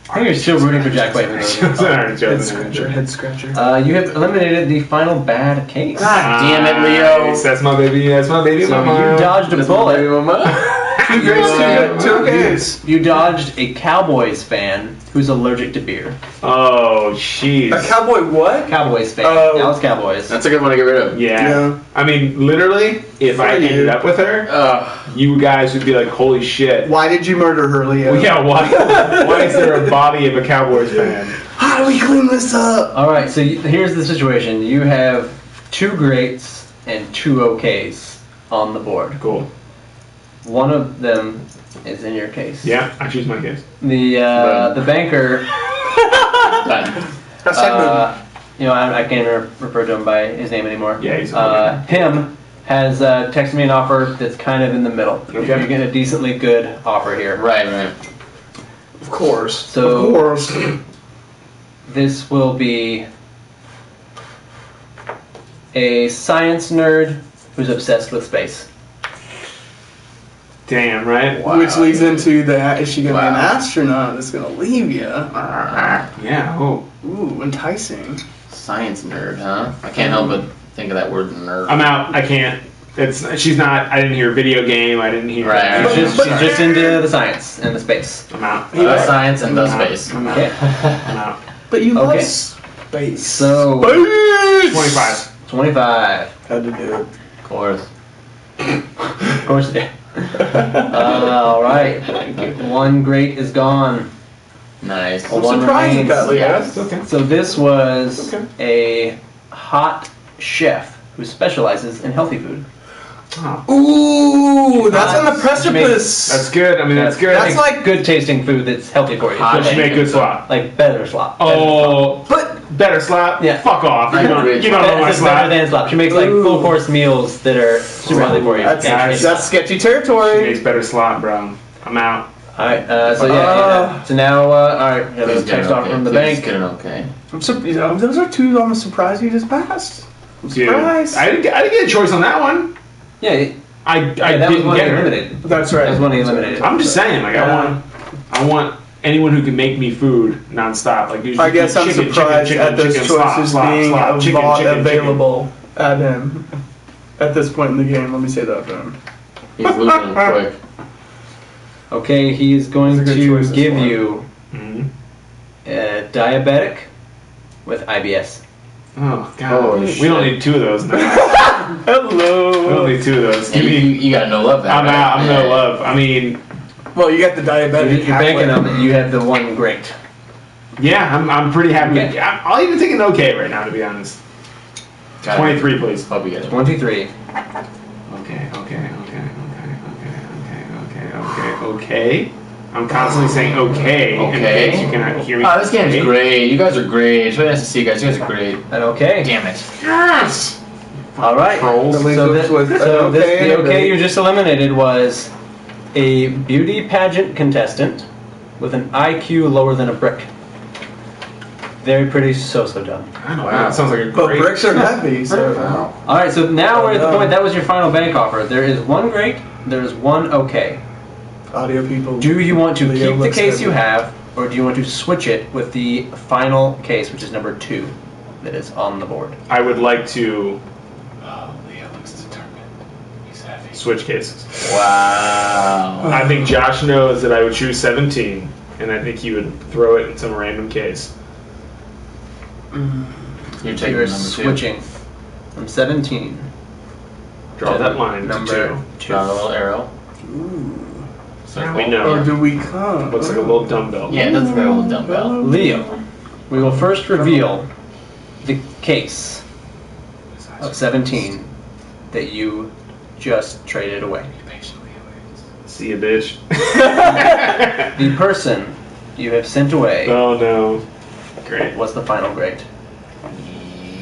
I think you're still rooting for Jack White. Sorry, Joe. Head scratcher, head scratcher. You have eliminated the final bad case. God damn it, Leo. Nice. That's my baby. That's my baby So mama. you dodged a bullet. Two grades, two Ks. You dodged a Cowboys fan who's allergic to beer. Oh, jeez. A cowboy what? Cowboys fan. Oh. Dallas Cowboys. That's a good one to get rid of. Yeah. Yeah. I mean, literally, if I you. ended up with her, you guys would be like, holy shit. Why did you murder her, Leo? Well, yeah, why is there a body of a Cowboys fan? How do we clean this up? All right. So here's the situation. You have 2 greats and 2 okays on the board. Cool. One of them is in your case. Yeah, I choose my case. The banker. Done. You know, I can't refer to him by his name anymore. Yeah, he's him has texted me an offer that's kind of in the middle. Okay. You're getting a decently good offer here. Right. Of course. So- of course. This will be a science nerd who's obsessed with space. Damn, right? Wow. Which leads into the is she gonna be an Wow. astronaut that's gonna leave you? Yeah, oh. Ooh, enticing. Science nerd, huh? I can't help but think of that word nerd. I'm out. I can't. She's not. I didn't hear video game. I didn't hear. Right. She's just into the science and the space. I'm out. The science and the space. Okay. I'm out. But you Okay. love space. So 25. 25. Had to do it. Of course. Of course it did. All right. 1 great is gone. Nice. I'm One surprised remains. at that, Leo. It's okay. So this was Okay. a hot chef who specializes in healthy food. Ooh, that's on the She precipice. That's good. I mean, that's good. That's like good tasting food that's healthy for you. Hot She make good slop. Like better slop. Oh, but better slop? Yeah. Fuck off. I You don't agree. know my It's better slop. than slop. She makes like Ooh. full course meals that are super healthy for you. that's sketchy She territory. makes better slop, bro. I'm out. Alright, so now, alright, yeah, there's a Please get text an offer okay. from the Please bank. get an okay. Those are 2 I'm surprised you just passed. I'm Dude, surprised. I didn't get a choice on that one. Yeah, I that was didn't one he get her. eliminated. That's right. That was one he eliminated. I'm just saying, like, Yeah. I want anyone who can make me food nonstop. Like, I guess I'm surprised at those choices being available at him at this point in the game. Let me say that for him. He's losing quick. Okay, he is going Those are good to choices give for him. you Mm-hmm. a diabetic with IBS. Oh god, Holy we don't shit. need 2 of those now. We Hello. don't need 2 of those. And you got no love that. I'm out. I'm no love. I mean, Well, you got the diabetic. You're banking halfway. on it. You have the 1 great. yeah, I'm pretty happy. Okay. I'll even take an okay right now, to be honest. 23, please. Hope you get it. 23. Okay. I'm constantly saying okay. In Okay. case you cannot hear me. Oh, this game's Okay. great. You guys are great. It's really nice to see you guys. You guys are great. An okay. Damn it. Yes. Alright. Trolls. The leads So, us with an the and a okay big. you just eliminated was a beauty pageant contestant with an IQ lower than a brick. Very pretty, so done. I know. Wow. That sounds like a But great. bricks are heavy, so. Wow. All right, so now we're at the no. point. That was your final bank offer. There is 1 great. There is 1 okay. Audio people. Do you want to Leo keep the looks case heavy. you have, or do you want to switch it with the final case, which is number 2, that is on the board? I would like to. Oh, Leo looks determined. He's heavy. Switch cases. Wow. I think Josh knows that I would choose 17, and I think he would throw it in some random case. You're taking You're number 2. switching from 17. Draw to that line to number 2. Draw a little arrow. So we Or know. do we come? Looks like a little dumbbell. Yeah, that's a little dumbbell. Leo, we will first reveal the case. of 17 that you just traded away. See you, bitch. The person you have sent away Oh no. Great. was the final grade.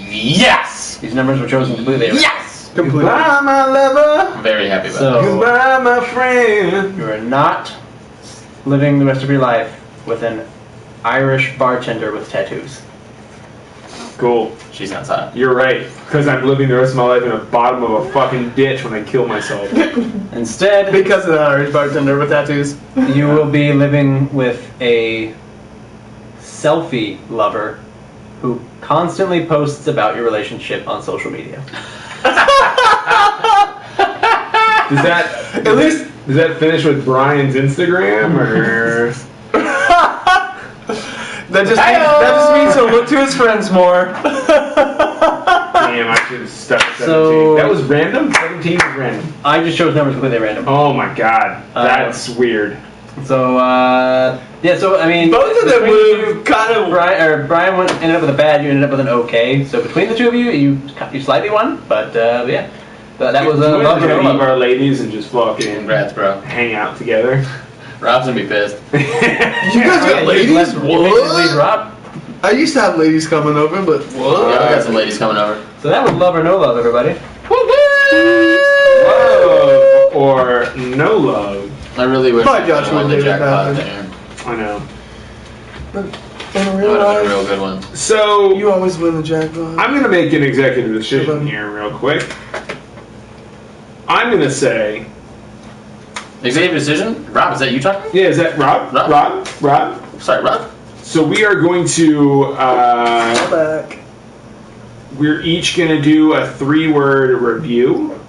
Yes! These numbers were chosen completely. Yes! Completely. Goodbye, my lover. I'm very happy about So- that. Goodbye, my friend. You are not living the rest of your life with an Irish bartender with tattoos. Cool. She sounds hot. You're right. Because I'm living the rest of my life in the bottom of a fucking ditch when I kill myself. Instead, Because of that Irish bartender with tattoos. you will be living with a selfie lover who constantly posts about your relationship on social media. Does that finish with Brian's Instagram or? That just means he'll look to his friends more. Damn, I should have stuck 17. So- That was random? 17 was random. I just chose numbers completely random. Oh my god. That's weird. So, yeah, so, I mean... Both of them between would you, have kind of. Brian ended up with a bad, you ended up with an okay. So between the two of you, you slightly won, but yeah. But that was a love and leave love. our ladies and just fucking Congrats, bro. hang out together. Rob's gonna be pissed. You guys got ladies? You basically lead What? Rob. I used to have ladies coming over, but what? Yeah, we got some ladies coming over. So that was love or no love, everybody. Love or no love. I really wish Probably I Josh won the would do that. jackpot there. I know. In That real would have been a life, real good one. So you always win the jackpot. I'm gonna make an executive decision here real quick. I'm gonna say, Executive decision? Rob, is that you talking? yeah, is that Rob? Rob? Rob? Sorry, Rob. So we are going to Back. we're each gonna do a 3-word review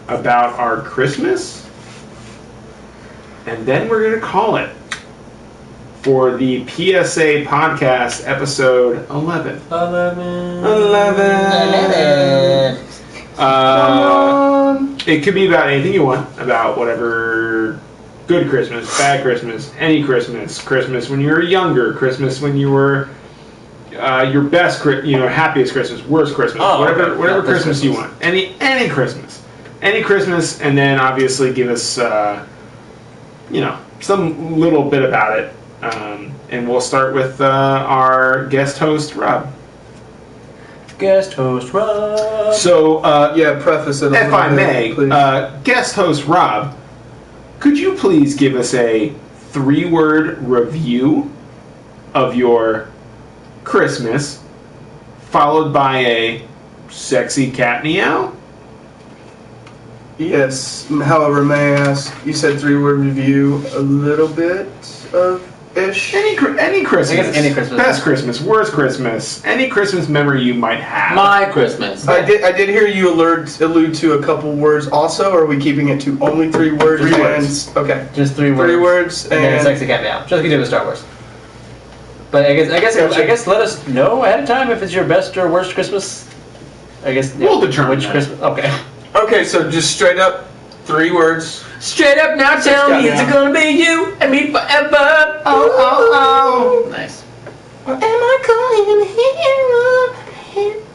about our Christmas, and then we're gonna call it for the PSA podcast episode 11. 11. It could be about anything you want, about whatever. Good Christmas, bad Christmas, any Christmas, Christmas when you were younger, Christmas when you were your best, happiest Christmas, worst Christmas, whatever Yeah, Christmas you want, any Christmas, and then obviously give us some little bit about it, and we'll start with our guest host Rob. Guest host Rob. So Yeah, preface it a if little I bit, may, please. guest host Rob, could you please give us a 3-word review of your Christmas, followed by a sexy cat meow? Yes. However, may I ask? You said 3-word review. A little bit of ish. Any Christmas. I guess any Christmas. Best Christmas, worst Christmas, any Christmas memory you might have. My Christmas. I did hear you allude to a couple words also, or are we keeping it to only 3 words? 3 and- words. Okay. Just 3 words. 3 words And then a and sexy cat meow. Just like you did with Star Wars. But I guess let us know ahead of time if it's your best or worst Christmas. I guess We'll determine which that. Christmas. Okay. okay, so just straight up 3 words. Straight up now, tell me, is it gonna be you and me forever? Oh. Nice. Am I calling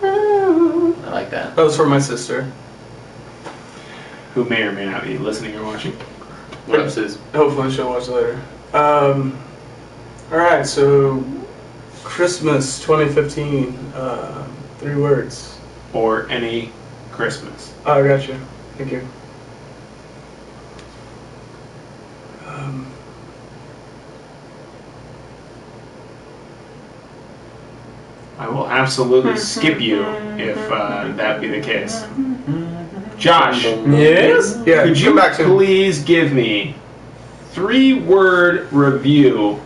hero? I like that. That was for my sister. Who may or may not be listening or watching. What up, Sis? Hopefully she'll watch later. Alright, so Christmas 2015, 3 words. Or any Christmas. Oh, I got you. Thank you. I will absolutely skip you if that be the case. Josh, Yes. Yeah, could you come back to me. please give me 3-word review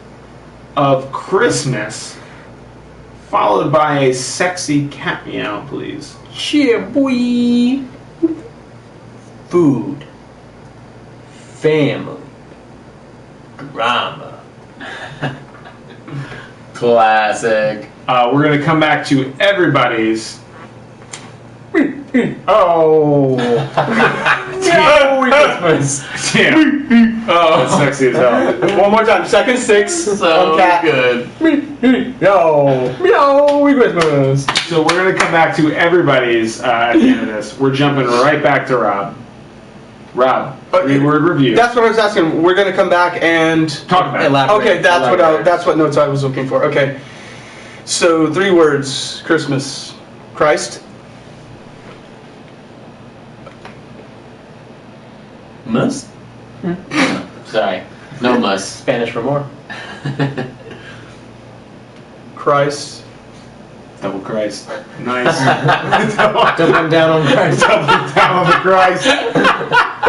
of Christmas, followed by a sexy cat meow, please? Yeah, boy. Food. Family. Drama. Classic. We're going to come back to everybody's. Oh. Merry Christmas. Damn. Oh, that's sexy as hell. One more time. Second 6. So on cat. good. Yo. Yo, we Christmas. So we're going to come back to everybody's at the end of this. We're jumping right back to Rob. Rob, 3-word review. That's what I was asking. We're going to come back and Talk about it. Elaborate. Okay, that's what notes I was looking for. Okay. So 3 words. Christmas. Christ. Mus? Sorry. No muss. Spanish for more. Christ. Double Christ. Nice. Doubling down on Christ. Double down on the Christ.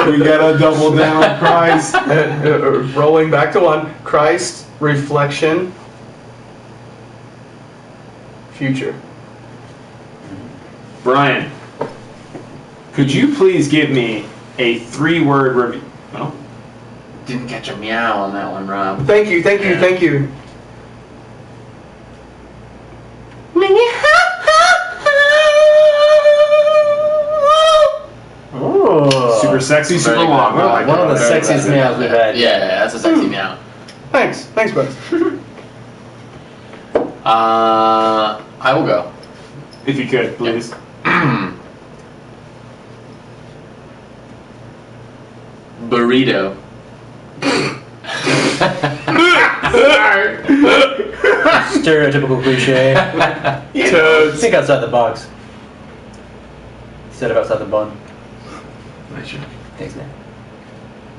We gotta double down on Christ. Rolling back to 1. Christ. Reflection. Future. Brian, could you please give me a 3-word review? No? Didn't catch a meow on that one, Rob. Thank you. Oh. Super sexy, super Very long. good. I like One of the that. sexiest meows we've had. Yeah, that's a sexy meow. Thanks, bud. I will go. If you could, please. Burrito. Stereotypical cliche. Toads. Think outside the box. Instead of outside the bun. Thanks, man.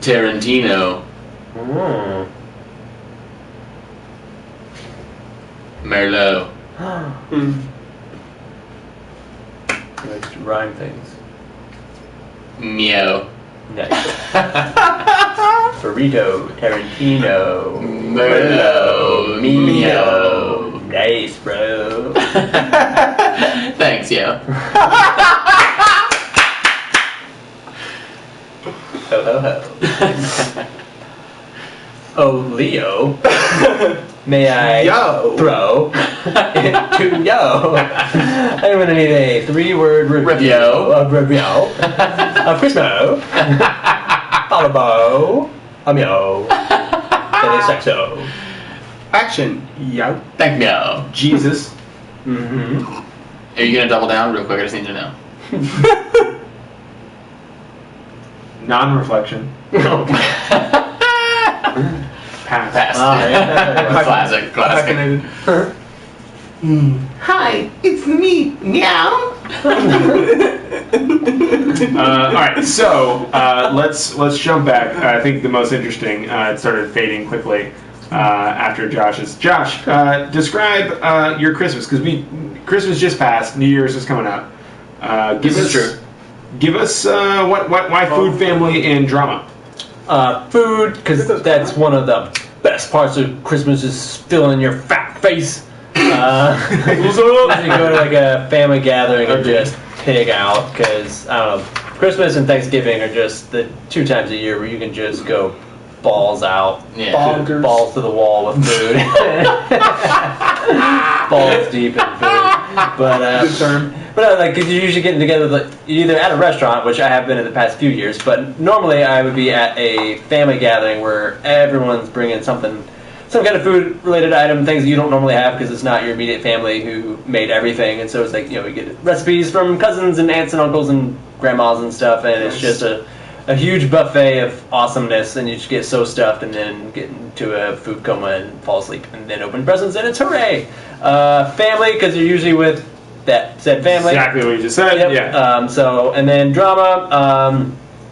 Tarantino. Mm. Merlot. He likes to rhyme things. Meow. Nice. Burrito, Tarantino, Merlot. Meow. Nice, bro. Thanks, yo. Ho ho ho. Oh, Leo. May I Yo. throw into yo? I'm gonna need a 3-word review Review. of Christmas. Follow yo. That is sexo. Action. Yep. Thank meow. Jesus. Mm-hmm. Are you gonna double down real quick? I just need to know. Non-reflection. Pass. Pass. Classic. Hyphenated. Hi, it's me, meow. All right, so let's jump back. I think the most interesting. It started fading quickly after Josh's. Josh, describe your Christmas because Christmas just passed. New Year's is coming up. This is true. Give us why food, family, and drama. Food, because that's one of the best parts of Christmas is filling your fat face. You go to like a family gathering and just pig out because I don't know. Christmas and Thanksgiving are just the 2 times a year where you can just go balls out, Yeah. Bonkers. balls to the wall with food, balls deep in food. But Good term. like, cause you're usually getting together with, either at a restaurant, which I have been in the past few years, but normally I would be at a family gathering where everyone's bringing some kind of food-related item, things that you don't normally have because it's not your immediate family who made everything, and so it's like, we get recipes from cousins and aunts and uncles and grandmas and stuff, and it's just a huge buffet of awesomeness, and you just get so stuffed and then get into a food coma and fall asleep, and then open presents, and it's hooray! Family, because you're usually with that said family. Exactly what you just said. Yep. Yeah. And then drama.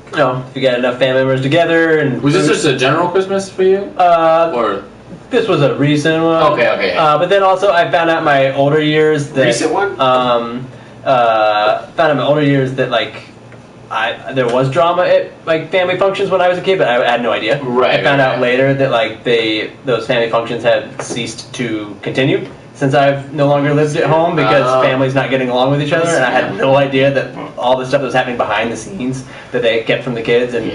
If you got enough family members together and Was this just a general Christmas for you? Or this was a recent one. Okay. But then also I found out in my older years that Recent one? found out in my older years that there was drama at like family functions when I was a kid, but I had no idea. Right, I found right, out later that those family functions have ceased to continue since I've no longer lived at home because families not getting along with each other, and I had no idea that all the stuff that was happening behind the scenes that they kept from the kids, and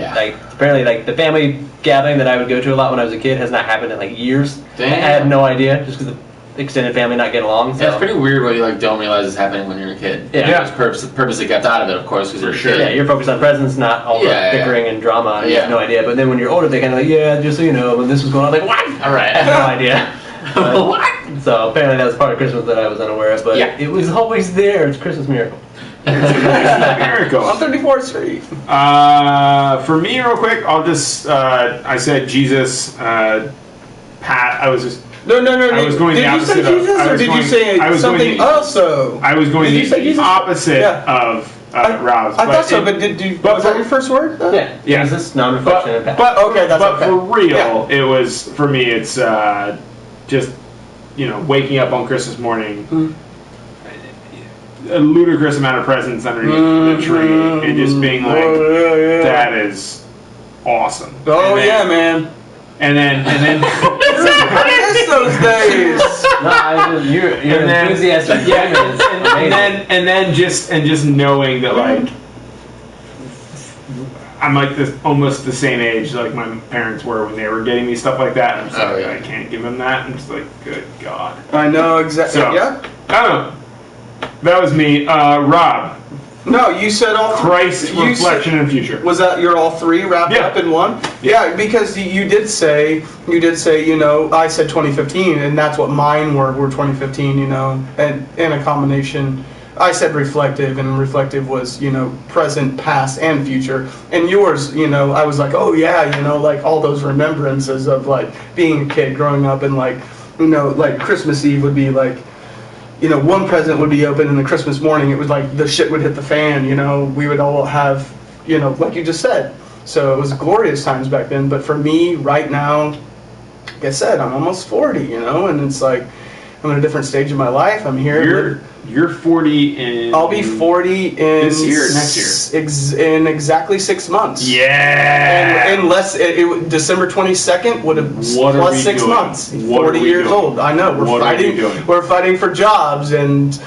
apparently the family gathering that I would go to a lot when I was a kid has not happened in years. Damn. I had no idea just because the extended family not getting along. So. Yeah, it's pretty weird when you don't realize it's happening when you're a kid. Yeah. It's purposely kept out of it, of course, because you're a kid. Yeah, you're focused on presents, not all the bickering and drama. And you have no idea. But then when you're older, they kind of just so you know, when this was going on, what? All right. I have no idea. What? So apparently that was part of Christmas that I was unaware of, but Yeah. it was always there. It's a Christmas miracle. Miracle. On 34th Street. For me, real quick, I'll just I said Jesus. Pat, I was just. No. I was going the opposite Did you say Jesus, of. or did you say something also? I was going Did you say the Jesus? opposite Yeah. of Rob's. I thought so, but was that your first word? Yeah. Yeah. Jesus, non-reflection, and Pat. But Okay, that's but okay. for real, Yeah. it was for me. It's just waking up on Christmas morning, a ludicrous amount of presents underneath the tree, and just being like, that is awesome. Oh And then- yeah, man. And then I miss those days. No, you're And then- enthusiastic. and then just knowing that like I'm like this almost the same age like my parents were when they were getting me stuff like that. I'm just Oh, like, yeah. I can't give them that. I'm just like, good God. I know exactly. So- Yeah. I don't know. That was me. Rob, No, you said all three. Christ, You reflection, said- and future. Was that you're all three wrapped Yeah. up in one? Yeah, because you did say, I said 2015, and that's what mine were 2015, and in a combination. I said reflective, and reflective was, present, past, and future. And yours, I was like, oh yeah, like all those remembrances of like being a kid growing up, and like, like Christmas Eve would be like, one present would be open, and the Christmas morning, it was like the shit would hit the fan, we would all have, like you just said. So it was glorious times back then. But for me, right now, like I said, I'm almost 40, and it's like, I'm in a different stage of my life. I'm here. You're 40 in. I'll be 40 in this year or next year? In exactly 6 months. Yeah. And unless December 22nd would have What are plus we 6 doing? months. What 40 are we years doing? old. I know. We're What are we fighting. doing? We're fighting for jobs, and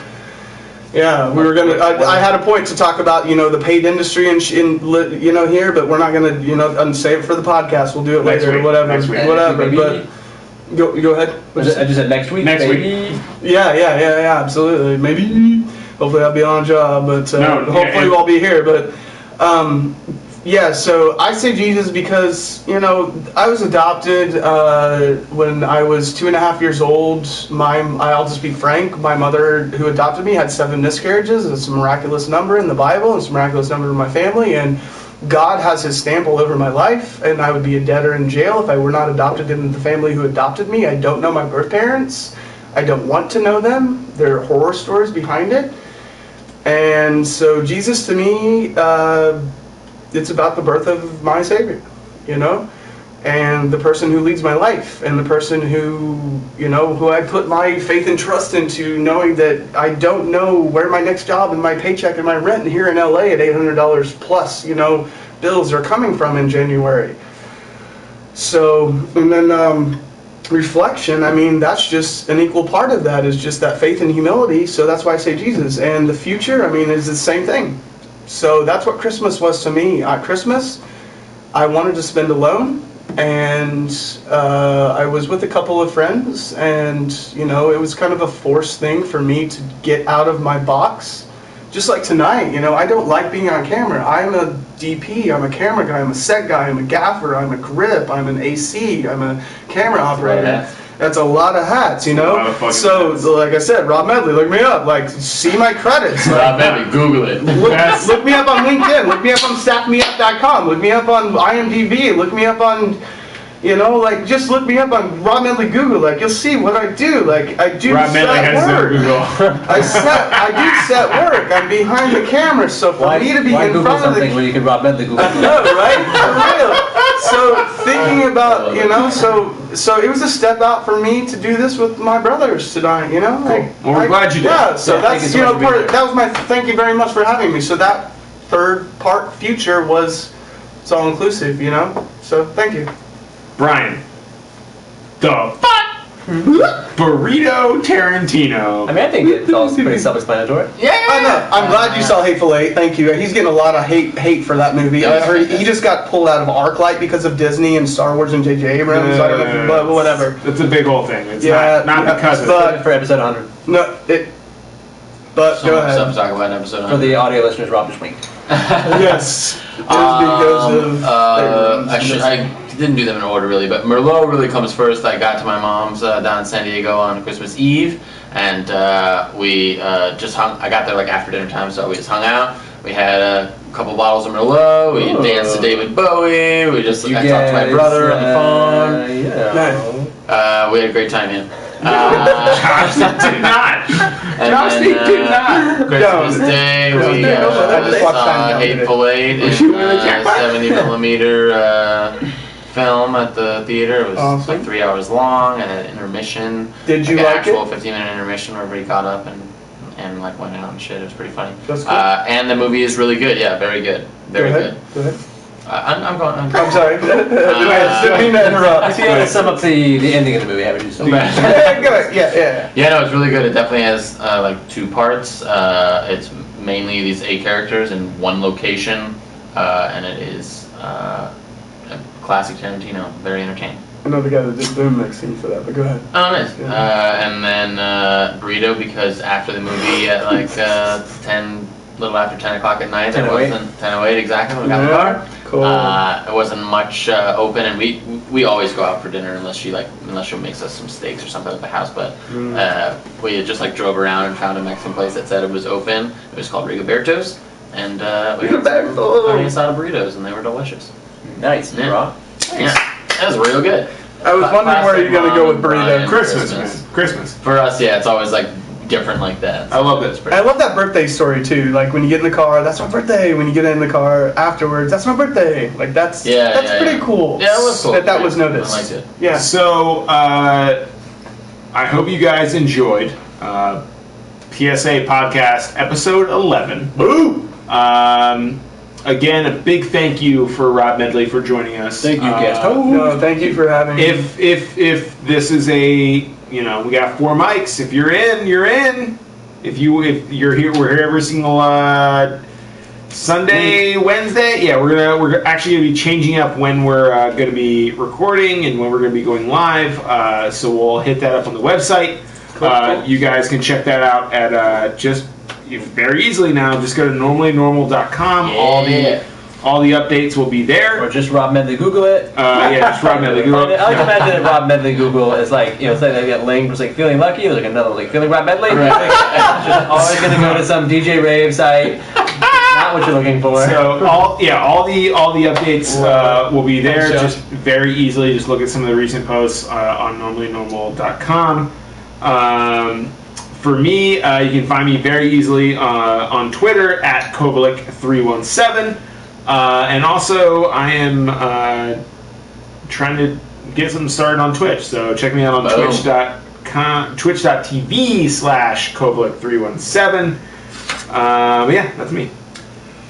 yeah, we were gonna. I had a point to talk about the paid industry and here, but we're not gonna save it for the podcast. We'll do it Next later week. or whatever. Next week. Whatever. Maybe. But go ahead. I just said next week. Next baby. Yeah, absolutely. Maybe. Hopefully I'll be on a job, but No, hopefully I'll be here. But yeah, so I say Jesus because I was adopted when I was 2.5 years old. I'll just be frank. My mother, who adopted me, had 7 miscarriages. It's a miraculous number in the Bible. It's a miraculous number in my family, and God has His stamp all over my life. And I would be a debtor in jail if I were not adopted into the family who adopted me. I don't know my birth parents. I don't want to know them. There are horror stories behind it. And so Jesus to me, it's about the birth of my Savior, and the person who leads my life, and the person who I put my faith and trust into, knowing that I don't know where my next job and my paycheck and my rent here in LA at $800 plus, bills are coming from in January. So, and then reflection, that's just an equal part of that, is just that faith and humility. So that's why I say Jesus. And the future, is the same thing. So that's what Christmas was to me. Christmas, I wanted to spend alone, and I was with a couple of friends, and it was kind of a forced thing for me to get out of my box. Just like tonight, I don't like being on camera. I'm a DP, I'm a camera guy, I'm a set guy, I'm a gaffer, I'm a grip, I'm an AC, I'm a camera operator. That's a lot of hats, lot of fucking So, hats. like I said, Rob Medley, look me up. Like, see my credits. Rob Medley, Google it. Look me up on LinkedIn. Look me up on staffmeup.com. Look me up on IMDb. Look me up on, just look me up on Rob Medley Google. Like, you'll see what I do. Like, I do Rob Medley set has work. no Google. I do set work. I'm behind the camera, so for me to be why in Google front of something the when you can Rob Medley Google? I know, right? For real. So thinking about, so it was a step out for me to do this with my brothers tonight, Like, Well, we're glad you did. Yeah, so Yeah, thank that's, you so much for being here. that was my, thank you very much for having me. So that third part, future, it's all inclusive, So thank you. Brian. The fuck? Burrito Tarantino. I think it's all pretty self-explanatory. I know. I'm glad you saw Hateful Eight. Thank you. He's getting a lot of hate for that movie. I heard he just got pulled out of ArcLight because of Disney and Star Wars and J.J. Abrams. I don't know, but whatever. It's a big whole thing. It's Yeah, not because of but- For episode 100. No, but go ahead. Some talk about an episode. For the audio listeners, Rob just winked. Yes. It was because of. I didn't do them in order really, but Merlot really comes first. I got to my mom's down in San Diego on Christmas Eve, and we just hung. I got there like after dinner time, so we just hung out. We had a couple bottles of Merlot. We danced to David Bowie. We just I talked to my brother on the phone. Nice. We had a great time, yeah. Josh did not. Josh did not. Christmas Day, we I just watched saw Time Hateful Eight in 70 millimeter film at the theater. It was like 3 hours long and an intermission. Did you like like an actual it? 15-minute intermission where everybody got up and like went out and shit. It was pretty funny. That's cool. And the movie is really good. Yeah, very good. Very good. Go ahead. I'm going. I'm sorry. Didn't mean to interrupt. If you had to sum up the ending of the movie, how would you sum it up? Go ahead. Yeah. Yeah, no, it's really good. It definitely has like 2 parts. It's mainly these 8 characters in one location, and it is a classic Tarantino. Very entertaining. I know the guy that did Boom next scene for that, but go ahead. Oh, nice. Yeah. And then Burrito, because after the movie at like 10, little after 10 o'clock at night, there 10:08. wasn't 10:08 exactly when we got in the car. Cool. It wasn't much open, and we always go out for dinner unless she makes us some steaks or something at the house. But we had just like drove around and found a Mexican place that said it was open. It was called Rigoberto's, and we had some carne asada burritos, and they were delicious. Nice. Yeah. Raw. Yeah, that was real good. I was wondering where you're gonna go with burrito. Christmas, man. Christmas. For us, yeah, it's always like different like that. I love it. I love that birthday story too. Like when you get in the car, that's my birthday. When you get in the car afterwards, that's my birthday. Like that's pretty cool. Yeah, it was cool. That was noticed. I liked it. Yeah. So, I hope you guys enjoyed PSA Podcast Episode 11. Boo! Again, a big thank you for Rob Medley for joining us. Thank you, guest. No, thank you for having me. If this is we got 4 mics. If you're in, you're in. If you're here, we're here every single Sunday, Wednesday. Yeah, we're actually gonna be changing up when we're gonna be recording and when we're gonna be going live. So we'll hit that up on the website. Cool. You guys can check that out at very easily now. Just go to normallynormal.com. Yeah. All the updates will be there. Or just Rob Medley Google it. Just Rob Medley Google it. I like to imagine that Rob Medley Google is like, it's like they get linked, it's like feeling lucky, there's like another like feeling Rob Medley. Right. It's just always gonna go to some DJ rave site. Not what you're looking for. So all the updates will be there. Just very easily, just look at some of the recent posts on normallynormal.com. For me, you can find me very easily on Twitter at Kovalik317. And also, I am trying to get something started on Twitch. So check me out on twitch.tv/Kovalik317. Yeah, that's me.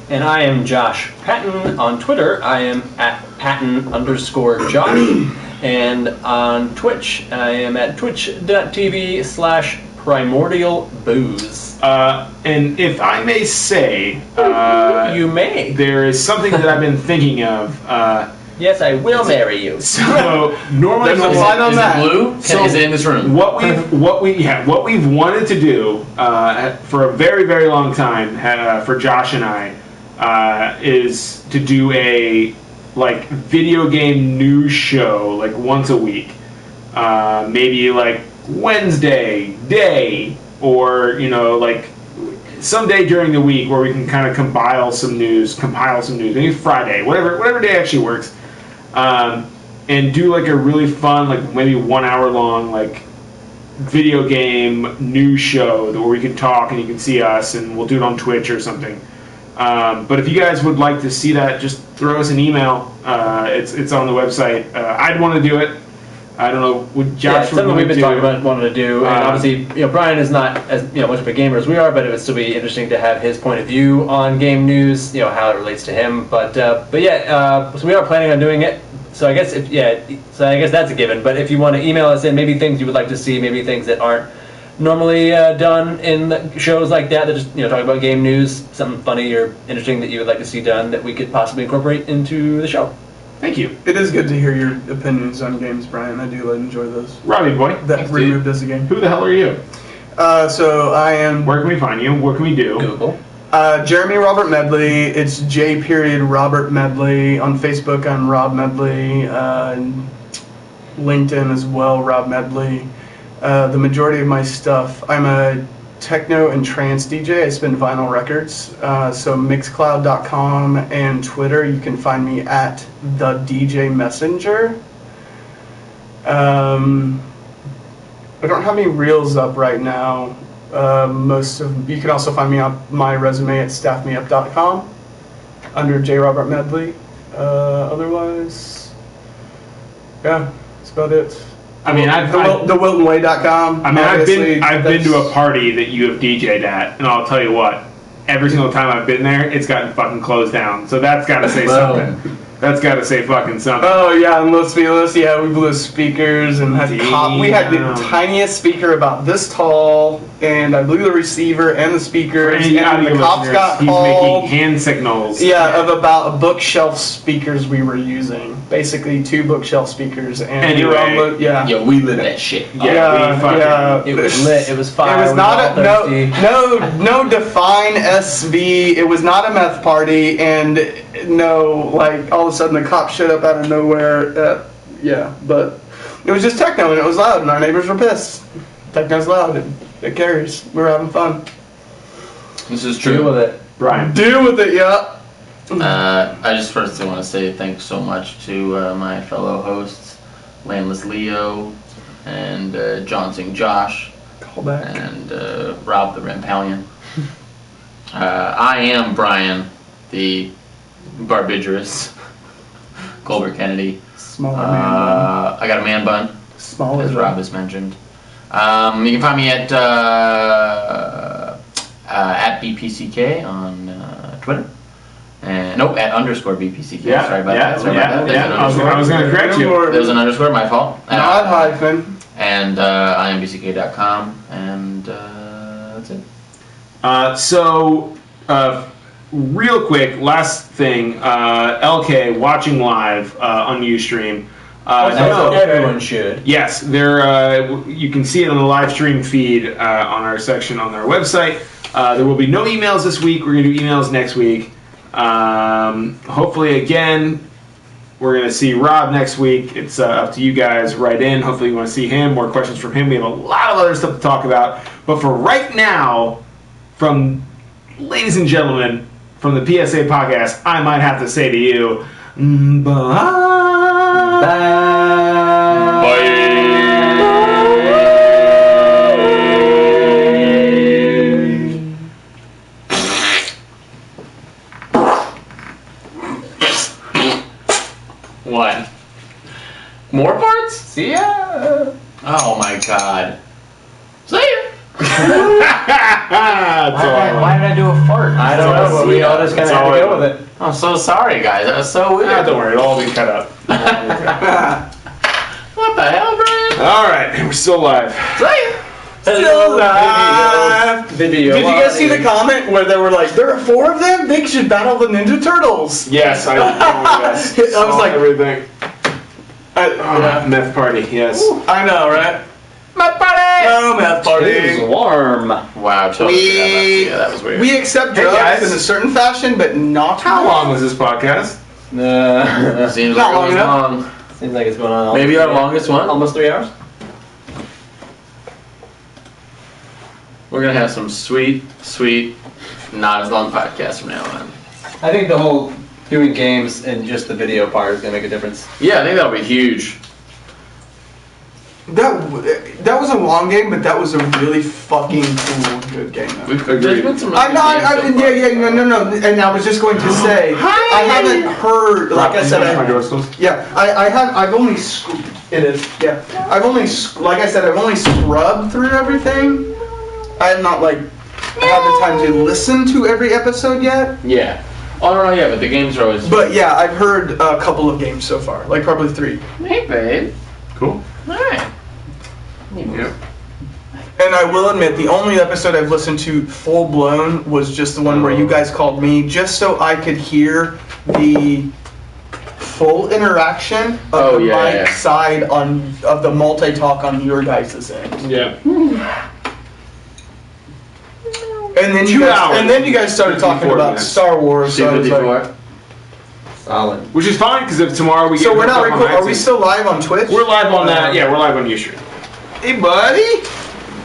And I am Josh Patton on Twitter. I am at Patton_Josh. And on Twitch, I am at twitch.tv/PrimordialBooze. And if I may say, you may. there is something that I've been thinking of. Yes, I will marry you. So normally, There's a line on Is that. it blue? Is it in this room? what we've wanted to do for a very, very long time for Josh and I is to do a like video game news show like once a week, maybe like Wednesday day, or like someday during the week where we can kind of compile some news, maybe Friday, whatever day actually works, and do like a really fun, like maybe 1 hour long like video game news show where we can talk and you can see us, and we'll do it on Twitch or something. But if you guys would like to see that, just throw us an email. It's on the website. I'd want to do it. I don't know. Would Josh? Something we've been talking about wanting to do, and obviously, Brian is not as much of a gamer as we are, but it would still be interesting to have his point of view on game news. How it relates to him. But so we are planning on doing it. So I guess so I guess that's a given. But if you want to email us in, maybe things you would like to see, maybe things that aren't normally done in shows like that just talk about game news, something funny or interesting that you would like to see done that we could possibly incorporate into the show. Thank you. It is good to hear your opinions on games, Brian. I do enjoy those. Robbie boy. That removed as a game. Who the hell are you? So I am. Where can we find you? What can we do? Google. Jeremy Robert Medley. It's J. Robert Medley. On Facebook, I'm Rob Medley. LinkedIn as well, Rob Medley. The majority of my stuff, I'm a techno and trance DJ. I spin vinyl records. So Mixcloud.com and Twitter, you can find me at the DJ Messenger. I don't have any reels up right now. You can also find me on my resume at staffmeup.com under J. Robert Medley. Otherwise, yeah, that's about it. I mean, TheWiltonWay.com. I mean, I've been to a party that you have DJ'd at, and I'll tell you what, every single time I've been there, it's gotten fucking closed down. So that's got to say something. That's got to say fucking something. Oh yeah, in Los Feliz, yeah, we blew speakers and had we had the tiniest speaker about this tall, and I blew the receiver and the speakers, and the cops got called. He's making hand signals. Yeah, of about a bookshelf speakers we were using. Basically, 2 bookshelf speakers, and anyway, Yo, we lit that shit. Yeah. It was lit. It was fire. It was not no define SV. It was not a meth party, and no, like all of a sudden the cops showed up out of nowhere. But it was just techno, and it was loud, and our neighbors were pissed. Techno's loud, it carries. We were having fun. This is true. Deal with it, Brian. Deal with it, yeah. I just first want to say thanks so much to my fellow hosts, Landless Leo, and Johnson Josh, and Rob the Rampallion. I am Brian, the Barbigerous, Goldberg Kennedy. Smaller man bun. I got a man bun, Smaller as Rob has mentioned. You can find me at BPCK on Twitter. And at _BPCK. Sorry about that. I was going to correct you. There's an underscore, my fault. Not hyphen. And IMBCK.com, and that's it. Real quick, last thing, LK watching live on Ustream. Everyone should. Yes, you can see it on the live stream feed on our section on our website. There will be no emails this week. We're going to do emails next week. Hopefully, again, we're going to see Rob next week. It's up to you guys. Write in. Hopefully, you want to see him. More questions from him. We have a lot of other stuff to talk about. But for right now, ladies and gentlemen, from the PSA podcast, I might have to say to you, bye. What? More parts? See ya. Oh my god. See ya! Why did I do a fart? I don't know, but we all just kind of had to go with it. I'm so sorry, guys. That was so weird. Don't worry, it'll all be cut up. What the hell, Brian? Alright, we're still live. See ya! Still alive. Video. Did you guys see the comment where they were like, there are 4 of them? They should battle the Ninja Turtles. Yes, I yes. I was like, everything. Meth party, yes. I know, right? Meth party! No, meth party. It was warm. Wow, totally. That was weird. We accept Hey, drugs guys. in a certain fashion, but not How long was this podcast? Seems Not like it was long enough. long. Seems like it's going on. Maybe our longest one. Almost 3 hours. We're gonna have some sweet, not as long podcasts from now on. I think the whole doing games and just the video part is going to make a difference. Yeah, I think that'll be huge. That was a long game, but that was a really fucking cool, good game. Though. There's been some No, and I was just going to say, I haven't heard, like I said, I've only scrubbed through everything. I have not, had the time to listen to every episode yet. Yeah. Oh, no, yeah, but the games are always... But yeah, I've heard a couple of games so far, probably 3. Hey, babe. Cool. Alright. Yeah. And I will admit, the only episode I've listened to full blown was just the one where you guys called me, just so I could hear the full interaction of the mic side of the multi-talk on your guys' end. Yeah. And then 2 hours. And then you guys started talking 54 about minutes. Star Wars. So I was like, 254. Solid. Which is fine because if tomorrow we get. so we're not hooked up on recording. Are we Hyacinth- still live on Twitch? We're live on that. Yeah, we're live on Ustream. Hey, buddy.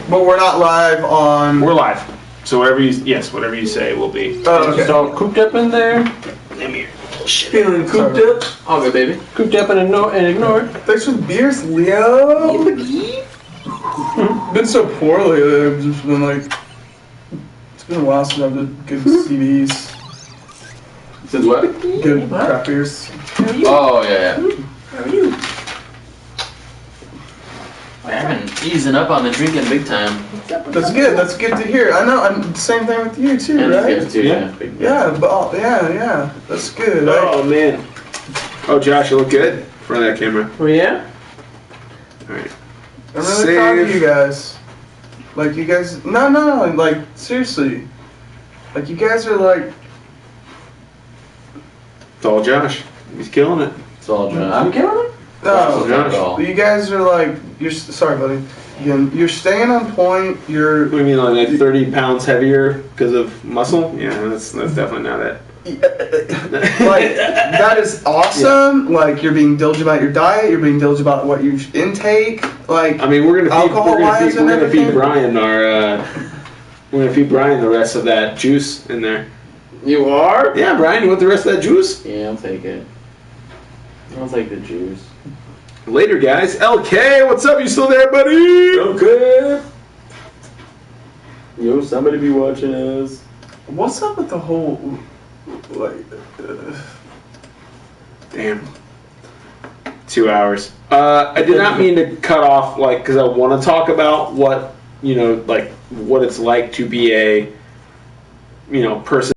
But we're not live on. We're live. So whatever you say will be. Oh, okay. Just all cooped up in there. Feeling cooped up. All good, baby. Cooped up and ignored. Thanks for the beers, Leo. Been so poorly that I've just been like. It's been a while since I've done good CDs. Since what? Good crap beers. Oh, yeah. How are you? I've been easing up on the drinking big time. That's good. That's good to hear. I know. I'm the same thing with you too, And right? it's good too, Yeah. Big Yeah, but yeah. That's good. Oh man. Oh Josh, you look good in front of that camera. Oh yeah. All right. I'm really proud of Save. you guys. Like you guys. No. Like seriously. Like you guys are like. It's all Josh. He's killing it. It's all John. I'm killing it. No. Josh. You guys are like. Sorry, buddy. You're staying on point. You're. What do you mean, like 30 pounds heavier because of muscle? Yeah, that's definitely not it. Like that is awesome. Like you're being diligent about your diet. You're being diligent about what you intake. Like I mean, we're gonna Alcohol-wise feed and everything? Brian our. We're gonna feed Brian the rest of that juice in there. You are? Yeah, Brian, you want the rest of that juice? Yeah, I'll take it. I'll take the juice. Later, guys. LK, what's up? You still there, buddy? Okay. Yo, somebody be watching us. what's up with the whole like? Damn. 2 hours. I did not mean to cut off, like, because I want to talk about what, like, what it's like to be a, person